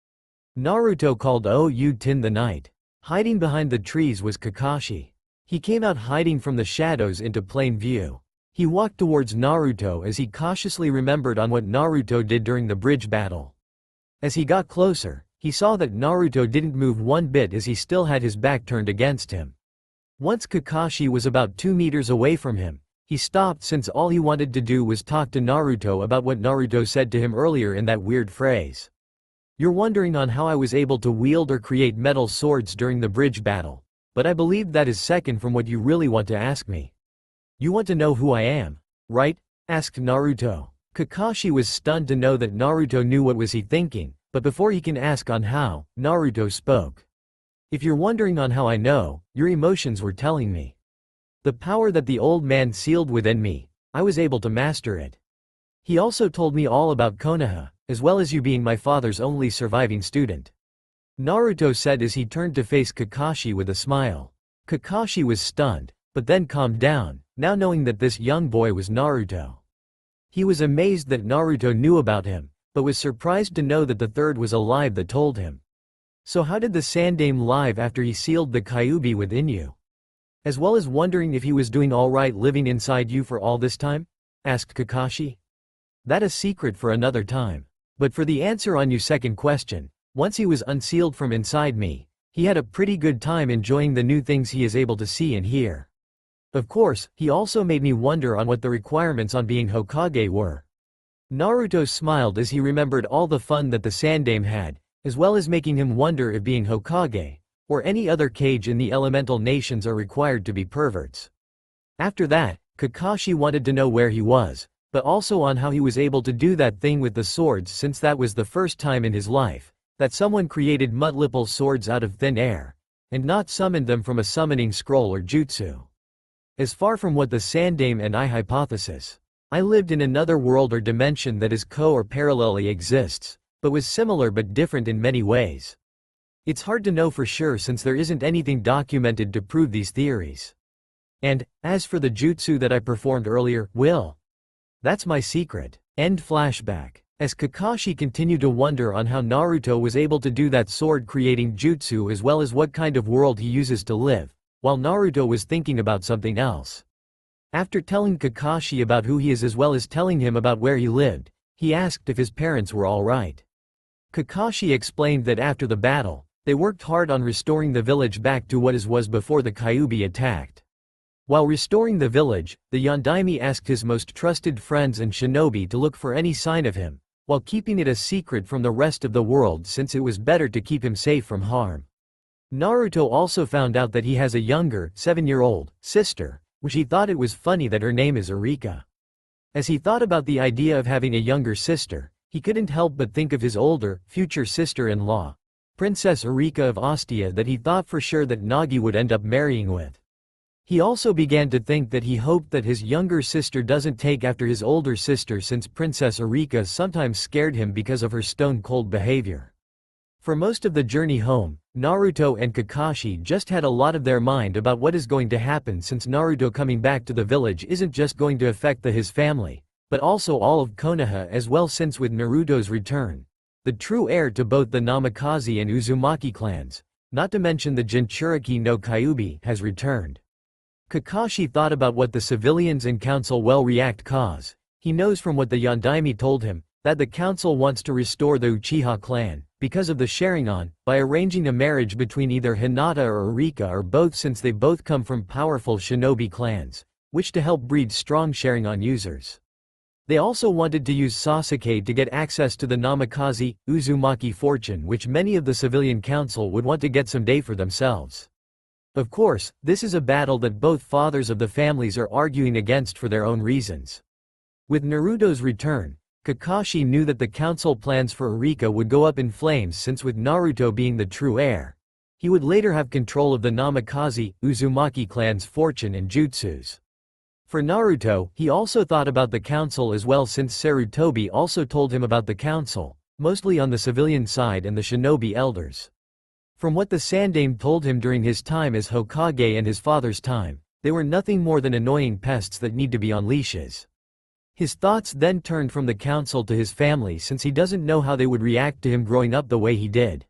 Naruto called. "Oh, you tin the night." Hiding behind the trees was Kakashi. He came out hiding from the shadows into plain view. He walked towards Naruto as he cautiously remembered on what Naruto did during the bridge battle. As he got closer, he saw that Naruto didn't move one bit as he still had his back turned against him. Once Kakashi was about 2 meters away from him, he stopped since all he wanted to do was talk to Naruto about what Naruto said to him earlier in that weird phrase. "You're wondering on how I was able to wield or create metal swords during the bridge battle, but I believe that is second from what you really want to ask me. You want to know who I am, right?" asked Naruto. Kakashi was stunned to know that Naruto knew what was he thinking, but before he can ask on how, Naruto spoke. "If you're wondering on how I know, your emotions were telling me. The power that the old man sealed within me, I was able to master it. He also told me all about Konoha, as well as you being my father's only surviving student," Naruto said as he turned to face Kakashi with a smile. Kakashi was stunned, but then calmed down, now knowing that this young boy was Naruto. He was amazed that Naruto knew about him, but was surprised to know that the third was alive that told him. "So how did the Sandaime live after he sealed the Kyuubi within you? As well as wondering if he was doing alright living inside you for all this time?" asked Kakashi. "That a secret for another time. But for the answer on your second question, once he was unsealed from inside me, he had a pretty good time enjoying the new things he is able to see and hear. Of course, he also made me wonder on what the requirements on being Hokage were." Naruto smiled as he remembered all the fun that the Sandaime had, as well as making him wonder if being Hokage, or any other Kage in the elemental nations are required to be perverts. After that, Kakashi wanted to know where he was, but also on how he was able to do that thing with the swords since that was the first time in his life that someone created multiple swords out of thin air, and not summoned them from a summoning scroll or jutsu. As far from what the Sandaime and I hypothesis, I lived in another world or dimension that is or parallelly exists, but was similar but different in many ways. It's hard to know for sure since there isn't anything documented to prove these theories. And, as for the jutsu that I performed earlier, that's my secret." End flashback. As Kakashi continued to wonder on how Naruto was able to do that sword creating jutsu as well as what kind of world he uses to live, while Naruto was thinking about something else. After telling Kakashi about who he is as well as telling him about where he lived, he asked if his parents were alright. Kakashi explained that after the battle, they worked hard on restoring the village back to what it was before the Kyuubi attacked. While restoring the village, the Yondaime asked his most trusted friends and shinobi to look for any sign of him, while keeping it a secret from the rest of the world since it was better to keep him safe from harm. Naruto also found out that he has a younger, 7-year-old, sister, which he thought it was funny that her name is Erika. As he thought about the idea of having a younger sister, he couldn't help but think of his older, future sister-in-law, Princess Erika of Ostia that he thought for sure that Nagi would end up marrying with. He also began to think that he hoped that his younger sister doesn't take after his older sister, since Princess Erika sometimes scared him because of her stone-cold behavior. For most of the journey home, Naruto and Kakashi just had a lot of their mind about what is going to happen, since Naruto coming back to the village isn't just going to affect his family, but also all of Konoha as well, since with Naruto's return, the true heir to both the Namikaze and Uzumaki clans, not to mention the Jinchuriki no Kyuubi, has returned. Kakashi thought about what the civilians and council will react, cause he knows from what the Yondaime told him, that the council wants to restore the Uchiha clan, because of the Sharingan, by arranging a marriage between either Hinata or Erika or both, since they both come from powerful shinobi clans, which to help breed strong Sharingan users. They also wanted to use Sasuke to get access to the Namikaze, Uzumaki fortune, which many of the civilian council would want to get someday for themselves. Of course, this is a battle that both fathers of the families are arguing against for their own reasons. With Naruto's return, Kakashi knew that the council plans for Erika would go up in flames, since with Naruto being the true heir, he would later have control of the Namikaze, Uzumaki clan's fortune and jutsus. For Naruto, he also thought about the council as well, since Sarutobi also told him about the council, mostly on the civilian side and the shinobi elders. From what the Sandaime told him during his time as Hokage and his father's time, they were nothing more than annoying pests that need to be on leashes. His thoughts then turned from the council to his family, since he doesn't know how they would react to him growing up the way he did.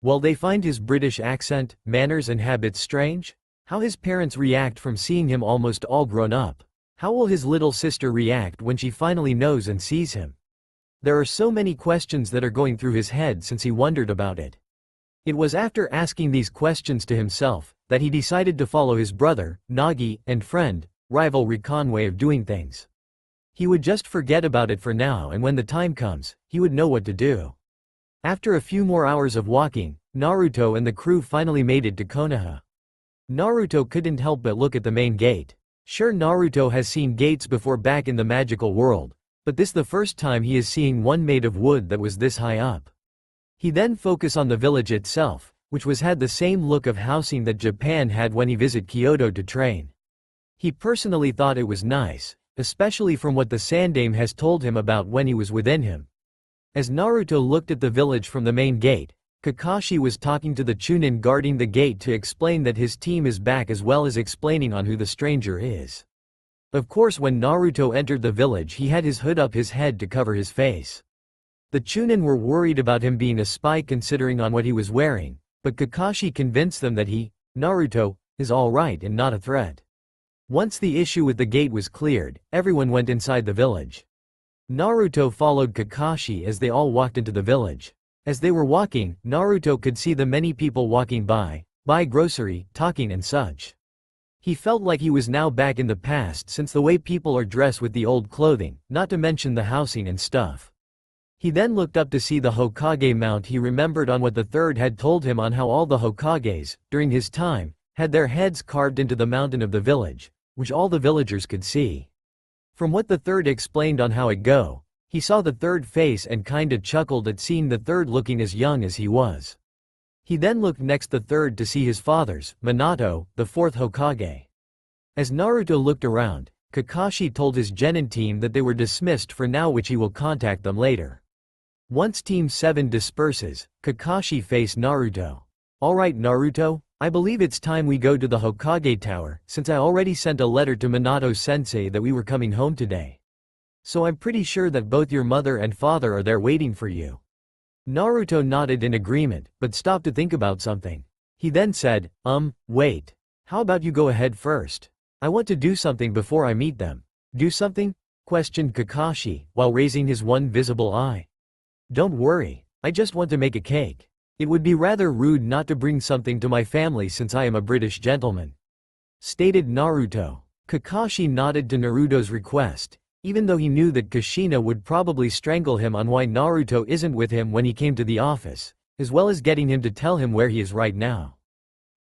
Will they find his British accent, manners and habits strange? How his parents react from seeing him almost all grown up? How will his little sister react when she finally knows and sees him? There are so many questions that are going through his head since he wondered about it. It was after asking these questions to himself, that he decided to follow his brother, Nagi, and friend, rival Rikan way of doing things. He would just forget about it for now, and when the time comes, he would know what to do. After a few more hours of walking, Naruto and the crew finally made it to Konoha. Naruto couldn't help but look at the main gate. Sure, Naruto has seen gates before back in the magical world, but this the first time he is seeing one made of wood that was this high up. He then focused on the village itself, which had the same look of housing that Japan had when he visited Kyoto to train. He personally thought it was nice, especially from what the Sandaime has told him about when he was within him. As Naruto looked at the village from the main gate, Kakashi was talking to the Chunin guarding the gate to explain that his team is back, as well as explaining on who the stranger is. Of course, when Naruto entered the village, he had his hood up his head to cover his face. The Chunin were worried about him being a spy considering on what he was wearing, but Kakashi convinced them that he, Naruto, is alright and not a threat. Once the issue with the gate was cleared, everyone went inside the village. Naruto followed Kakashi as they all walked into the village. As they were walking, Naruto could see the many people walking by, buy grocery, talking and such. He felt like he was now back in the past, since the way people are dressed with the old clothing, not to mention the housing and stuff. He then looked up to see the Hokage mount. He remembered on what the third had told him on how all the Hokages, during his time, had their heads carved into the mountain of the village, which all the villagers could see. From what the third explained on how it go, he saw the third face and kinda chuckled at seeing the third looking as young as he was. He then looked next the third to see his father's, Minato, the fourth Hokage. As Naruto looked around, Kakashi told his Genin team that they were dismissed for now, which he will contact them later. Once Team 7 disperses, Kakashi faced Naruto. Alright Naruto, I believe it's time we go to the Hokage Tower, since I already sent a letter to Minato-sensei that we were coming home today. So I'm pretty sure that both your mother and father are there waiting for you. Naruto nodded in agreement, but stopped to think about something. He then said, wait. How about you go ahead first? I want to do something before I meet them. Do something? Questioned Kakashi, while raising his one visible eye. Don't worry, I just want to make a cake. It would be rather rude not to bring something to my family since I am a British gentleman. Stated Naruto. Kakashi nodded to Naruto's request, even though he knew that Kushina would probably strangle him on why Naruto isn't with him when he came to the office, as well as getting him to tell him where he is right now.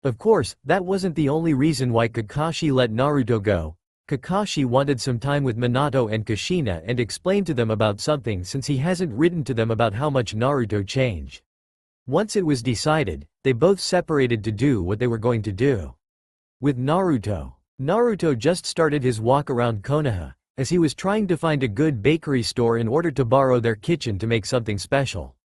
Of course, that wasn't the only reason why Kakashi let Naruto go. Kakashi wanted some time with Minato and Kushina and explain to them about something, since he hasn't written to them about how much Naruto changed. Once it was decided, they both separated to do what they were going to do. With Naruto, Naruto just started his walk around Konoha, as he was trying to find a good bakery store in order to borrow their kitchen to make something special.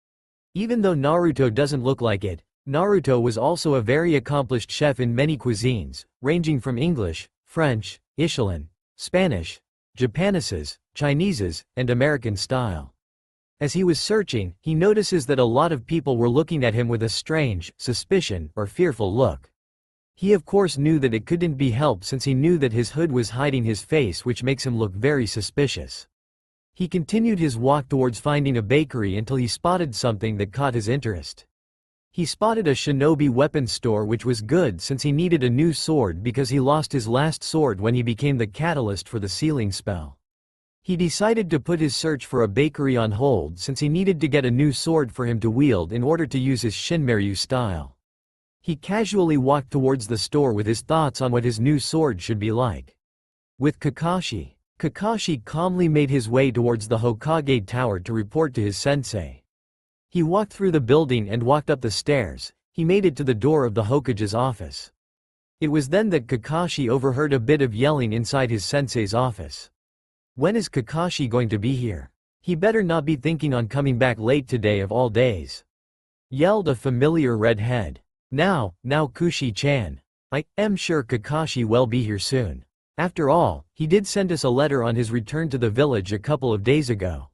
Even though Naruto doesn't look like it, Naruto was also a very accomplished chef in many cuisines, ranging from English, French, Italian, Spanish, Japanese, Chinese, and American style. As he was searching, he notices that a lot of people were looking at him with a strange, suspicion, or fearful look. He of course knew that it couldn't be helped since he knew that his hood was hiding his face, which makes him look very suspicious. He continued his walk towards finding a bakery until he spotted something that caught his interest. He spotted a shinobi weapons store, which was good since he needed a new sword because he lost his last sword when he became the catalyst for the sealing spell. He decided to put his search for a bakery on hold since he needed to get a new sword for him to wield in order to use his Shinryu style. He casually walked towards the store with his thoughts on what his new sword should be like. With Kakashi, Kakashi calmly made his way towards the Hokage tower to report to his sensei. He walked through the building and walked up the stairs. He made it to the door of the Hokage's office. It was then that Kakashi overheard a bit of yelling inside his sensei's office. When is Kakashi going to be here? He better not be thinking on coming back late today of all days, yelled a familiar red head. Now Kushi-chan. I am sure Kakashi will be here soon. After all, he did send us a letter on his return to the village a couple of days ago.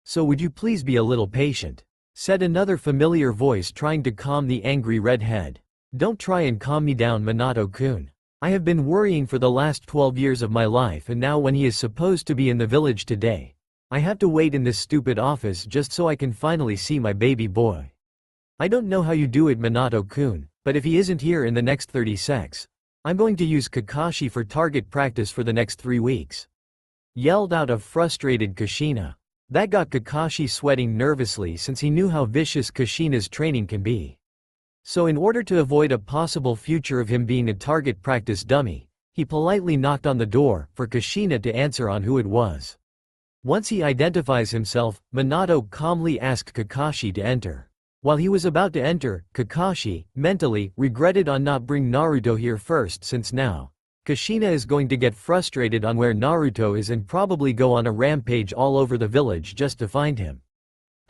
So would you please be a little patient? Said another familiar voice, trying to calm the angry redhead. Don't try and calm me down, Minato-kun. I have been worrying for the last 12 years of my life, and now when he is supposed to be in the village today, I have to wait in this stupid office just so I can finally see my baby boy. I don't know how you do it, Minato-kun, but if he isn't here in the next 30 seconds, I'm going to use Kakashi for target practice for the next 3 weeks. Yelled out a frustrated Kushina. That got Kakashi sweating nervously since he knew how vicious Kushina's training can be. So in order to avoid a possible future of him being a target practice dummy, he politely knocked on the door for Kushina to answer on who it was. Once he identifies himself, Minato calmly asked Kakashi to enter. While he was about to enter, Kakashi, mentally, regretted on not bring Naruto here first, since now, Kushina is going to get frustrated on where Naruto is and probably go on a rampage all over the village just to find him.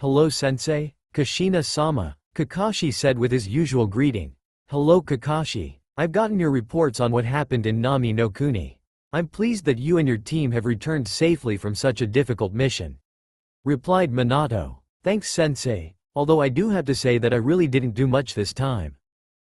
Hello sensei? Kushina-sama, Kakashi said with his usual greeting. Hello Kakashi. I've gotten your reports on what happened in Nami no Kuni. I'm pleased that you and your team have returned safely from such a difficult mission. Replied Minato. Thanks sensei. Although I do have to say that I really didn't do much this time.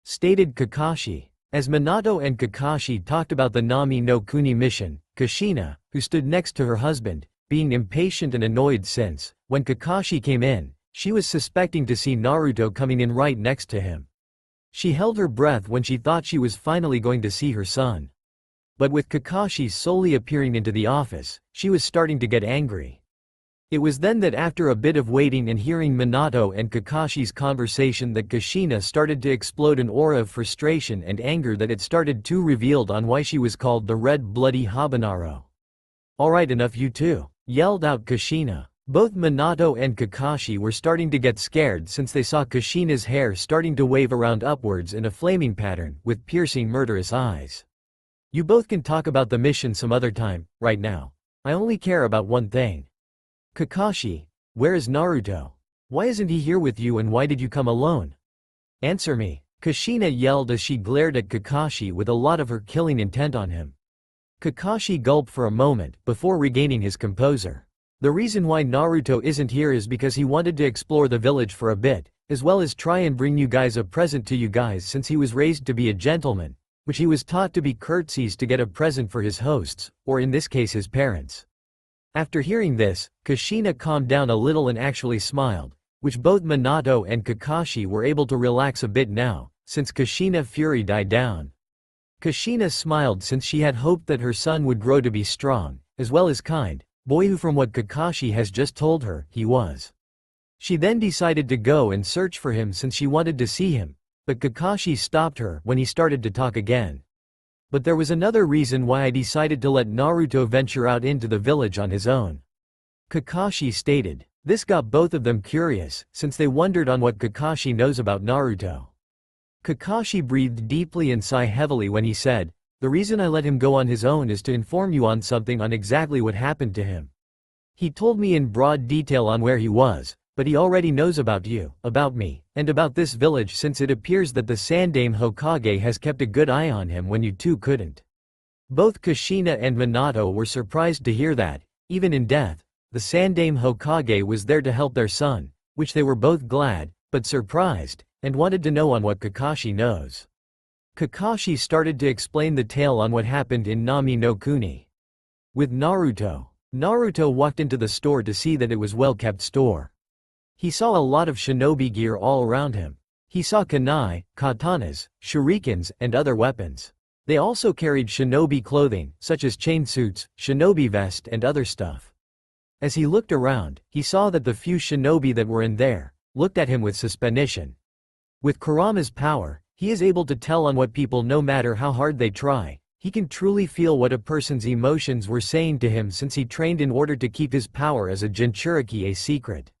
Stated Kakashi. As Minato and Kakashi talked about the Nami no Kuni mission, Kushina, who stood next to her husband, being impatient and annoyed since, when Kakashi came in, she was suspecting to see Naruto coming in right next to him. She held her breath when she thought she was finally going to see her son. But with Kakashi solely appearing into the office, she was starting to get angry. It was then that after a bit of waiting and hearing Minato and Kakashi's conversation that Kushina started to explode an aura of frustration and anger that it started to revealed on why she was called the Red Bloody Habanero. Alright, enough you two, yelled out Kushina. Both Minato and Kakashi were starting to get scared since they saw Kushina's hair starting to wave around upwards in a flaming pattern with piercing murderous eyes. You both can talk about the mission some other time, right now. I only care about one thing. Kakashi, where is Naruto? Why isn't he here with you and why did you come alone? Answer me, Kushina yelled as she glared at Kakashi with a lot of her killing intent on him. Kakashi gulped for a moment before regaining his composure. The reason why Naruto isn't here is because he wanted to explore the village for a bit, as well as try and bring you guys a present to you guys since he was raised to be a gentleman, which he was taught to be curtsies to get a present for his hosts, or in this case his parents. After hearing this, Kushina calmed down a little and actually smiled, which both Minato and Kakashi were able to relax a bit now, since Kushina's fury died down. Kushina smiled since she had hoped that her son would grow to be strong, as well as kind, boy who from what Kakashi has just told her, he was. She then decided to go and search for him since she wanted to see him, but Kakashi stopped her when he started to talk again. But there was another reason why I decided to let Naruto venture out into the village on his own. Kakashi stated. This got both of them curious, since they wondered on what Kakashi knows about Naruto. Kakashi breathed deeply and sighed heavily when he said, The reason I let him go on his own is to inform you on something on exactly what happened to him. He told me in broad detail on where he was, but he already knows about you, about me, and about this village since it appears that the Sandaime Hokage has kept a good eye on him when you two couldn't. Both Kushina and Minato were surprised to hear that, even in death, the Sandaime Hokage was there to help their son, which they were both glad, but surprised, and wanted to know on what Kakashi knows. Kakashi started to explain the tale on what happened in Nami no Kuni. With Naruto. Naruto walked into the store to see that it was well-kept store. He saw a lot of shinobi gear all around him. He saw kunai, katanas, shurikens, and other weapons. They also carried shinobi clothing, such as chain suits, shinobi vest, and other stuff. As he looked around, he saw that the few shinobi that were in there looked at him with suspicion. With Kurama's power, he is able to tell on what people no matter how hard they try. He can truly feel what a person's emotions were saying to him since he trained in order to keep his power as a Jinchuriki a secret.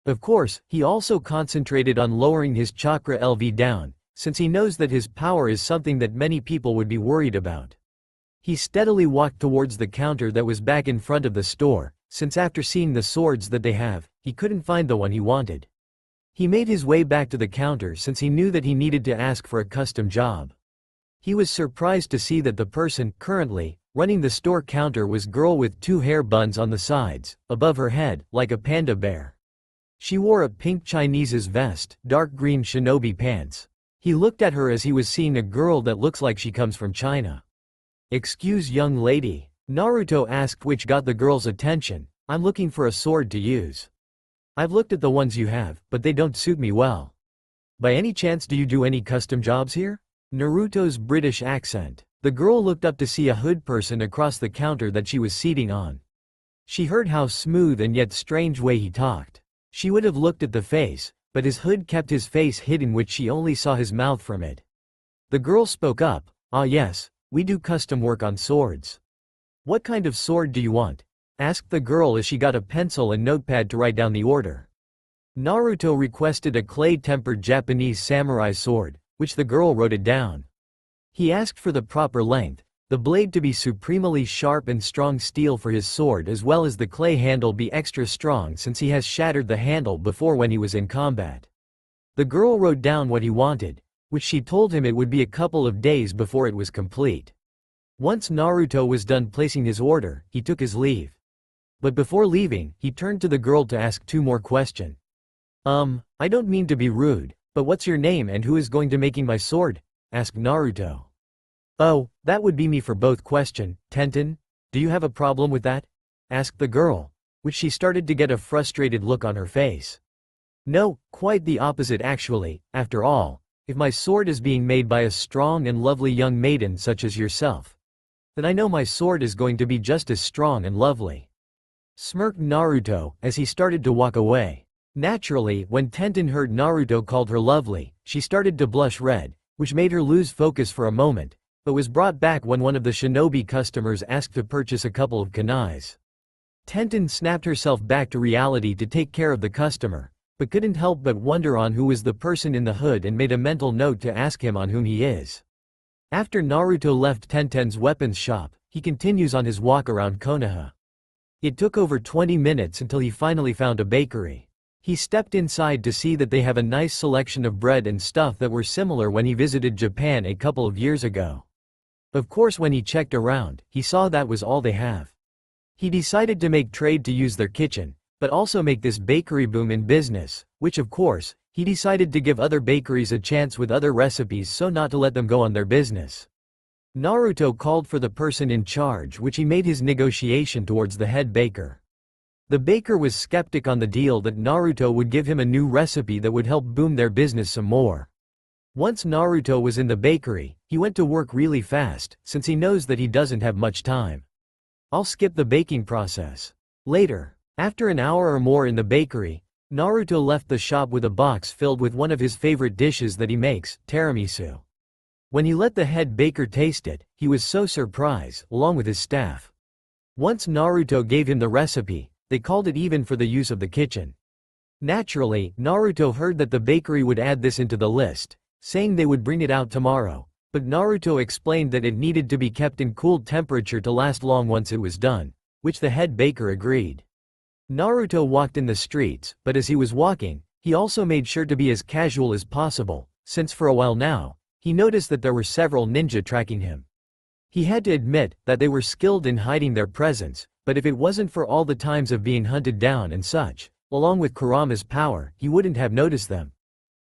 Of course, he also concentrated on lowering his chakra LV down, since he knows that his power is something that many people would be worried about. He steadily walked towards the counter that was back in front of the store, since after seeing the swords that they have, he couldn't find the one he wanted. He made his way back to the counter since he knew that he needed to ask for a custom job. He was surprised to see that the person currently running the store counter was a girl with two hair buns on the sides, above her head, like a panda bear. She wore a pink Chinese's vest, dark green shinobi pants. He looked at her as he was seeing a girl that looks like she comes from China. "Excuse young lady," Naruto asked, which got the girl's attention. "I'm looking for a sword to use. I've looked at the ones you have, but they don't suit me well. By any chance do you do any custom jobs here?" Naruto's British accent. The girl looked up to see a hood person across the counter that she was seating on. She heard how smooth and yet strange way he talked. She would have looked at the face, but his hood kept his face hidden, which she only saw his mouth from it. The girl spoke up. "Ah yes, we do custom work on swords." "What kind of sword do you want?" asked the girl as she got a pencil and notepad to write down the order. Naruto requested a clay-tempered Japanese samurai sword, which the girl wrote it down. He asked for the proper length, the blade to be supremely sharp and strong steel for his sword, as well as the clay handle be extra strong since he has shattered the handle before when he was in combat. The girl wrote down what he wanted, which she told him it would be a couple of days before it was complete. Once Naruto was done placing his order, he took his leave. But before leaving, he turned to the girl to ask two more questions. I don't mean to be rude, but what's your name and who is going to making my sword?" asked Naruto. "Oh, that would be me for both question, Tenten. Do you have a problem with that?" asked the girl, which she started to get a frustrated look on her face. "No, quite the opposite actually. After all, if my sword is being made by a strong and lovely young maiden such as yourself, then I know my sword is going to be just as strong and lovely," smirked Naruto as he started to walk away. Naturally, when Tenten heard Naruto called her lovely, she started to blush red, which made her lose focus for a moment, but was brought back when one of the shinobi customers asked to purchase a couple of kunais. Tenten snapped herself back to reality to take care of the customer, but couldn't help but wonder on who was the person in the hood and made a mental note to ask him on whom he is. After Naruto left Tenten's weapons shop, he continues on his walk around Konoha. It took over 20 minutes until he finally found a bakery. He stepped inside to see that they have a nice selection of bread and stuff that were similar when he visited Japan a couple of years ago. Of course, when he checked around, he saw that was all they have. He decided to make trade to use their kitchen, but also make this bakery boom in business, which of course, he decided to give other bakeries a chance with other recipes so not to let them go on their business. Naruto called for the person in charge, which he made his negotiation towards the head baker. The baker was skeptic on the deal that Naruto would give him a new recipe that would help boom their business some more. Once Naruto was in the bakery, he went to work really fast, since he knows that he doesn't have much time. I'll skip the baking process. Later, after an hour or more in the bakery, Naruto left the shop with a box filled with one of his favorite dishes that he makes, tiramisu. When he let the head baker taste it, he was so surprised, along with his staff. Once Naruto gave him the recipe, they called it even for the use of the kitchen. Naturally, Naruto heard that the bakery would add this into the list, saying they would bring it out tomorrow, But Naruto explained that it needed to be kept in cool temperature to last long once it was done, which the head baker agreed. Naruto walked in the streets, but as he was walking, he also made sure to be as casual as possible, since for a while now, he noticed that there were several ninja tracking him. He had to admit that they were skilled in hiding their presence, but if it wasn't for all the times of being hunted down and such, along with Kurama's power, he wouldn't have noticed them.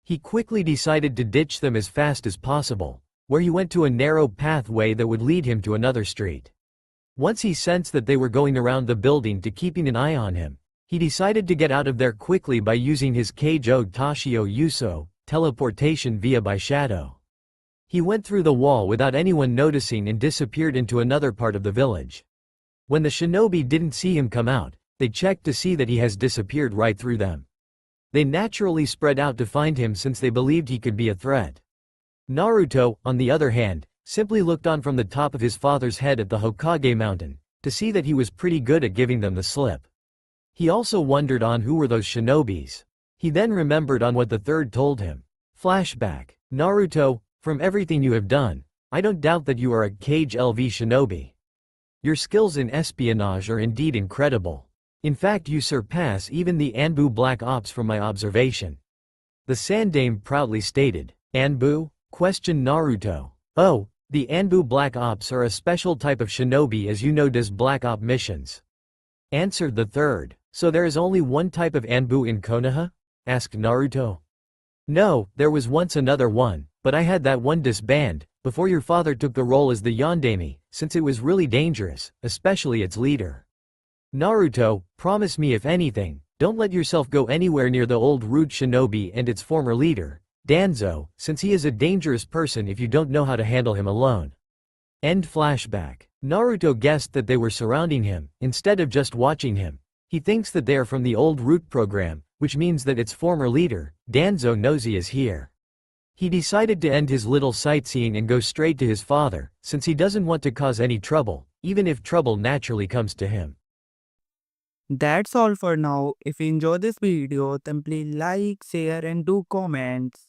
He quickly decided to ditch them as fast as possible, where he went to a narrow pathway that would lead him to another street. Once he sensed that they were going around the building to keeping an eye on him, he decided to get out of there quickly by using his Keijo Tashio Yuso, teleportation via by shadow. He went through the wall without anyone noticing and disappeared into another part of the village. When the shinobi didn't see him come out, they checked to see that he has disappeared right through them. They naturally spread out to find him since they believed he could be a threat. Naruto, on the other hand, simply looked on from the top of his father's head at the Hokage mountain, to see that he was pretty good at giving them the slip. He also wondered on who were those shinobis. He then remembered on what the third told him. Flashback. Naruto, from everything you have done, I don't doubt that you are a Kage LV shinobi. Your skills in espionage are indeed incredible. In fact, you surpass even the Anbu Black Ops from my observation. The Sandaime proudly stated. Anbu? Questioned Naruto. Oh, the Anbu Black Ops are a special type of shinobi as you know does Black Op missions. Answered the third. So there is only one type of Anbu in Konoha? Asked Naruto. No, there was once another one, but I had that one disband, before your father took the role as the Yondaime, since it was really dangerous, especially its leader. Naruto, promise me if anything, don't let yourself go anywhere near the old rude shinobi and its former leader, Danzo, since he is a dangerous person if you don't know how to handle him alone. End flashback. Naruto guessed that they were surrounding him, instead of just watching him. He thinks that they are from the old root program, which means that its former leader, Danzo knows he is here. He decided to end his little sightseeing and go straight to his father, since he doesn't want to cause any trouble, even if trouble naturally comes to him. That's all for now. If you enjoy this video, then please like, share and do comments.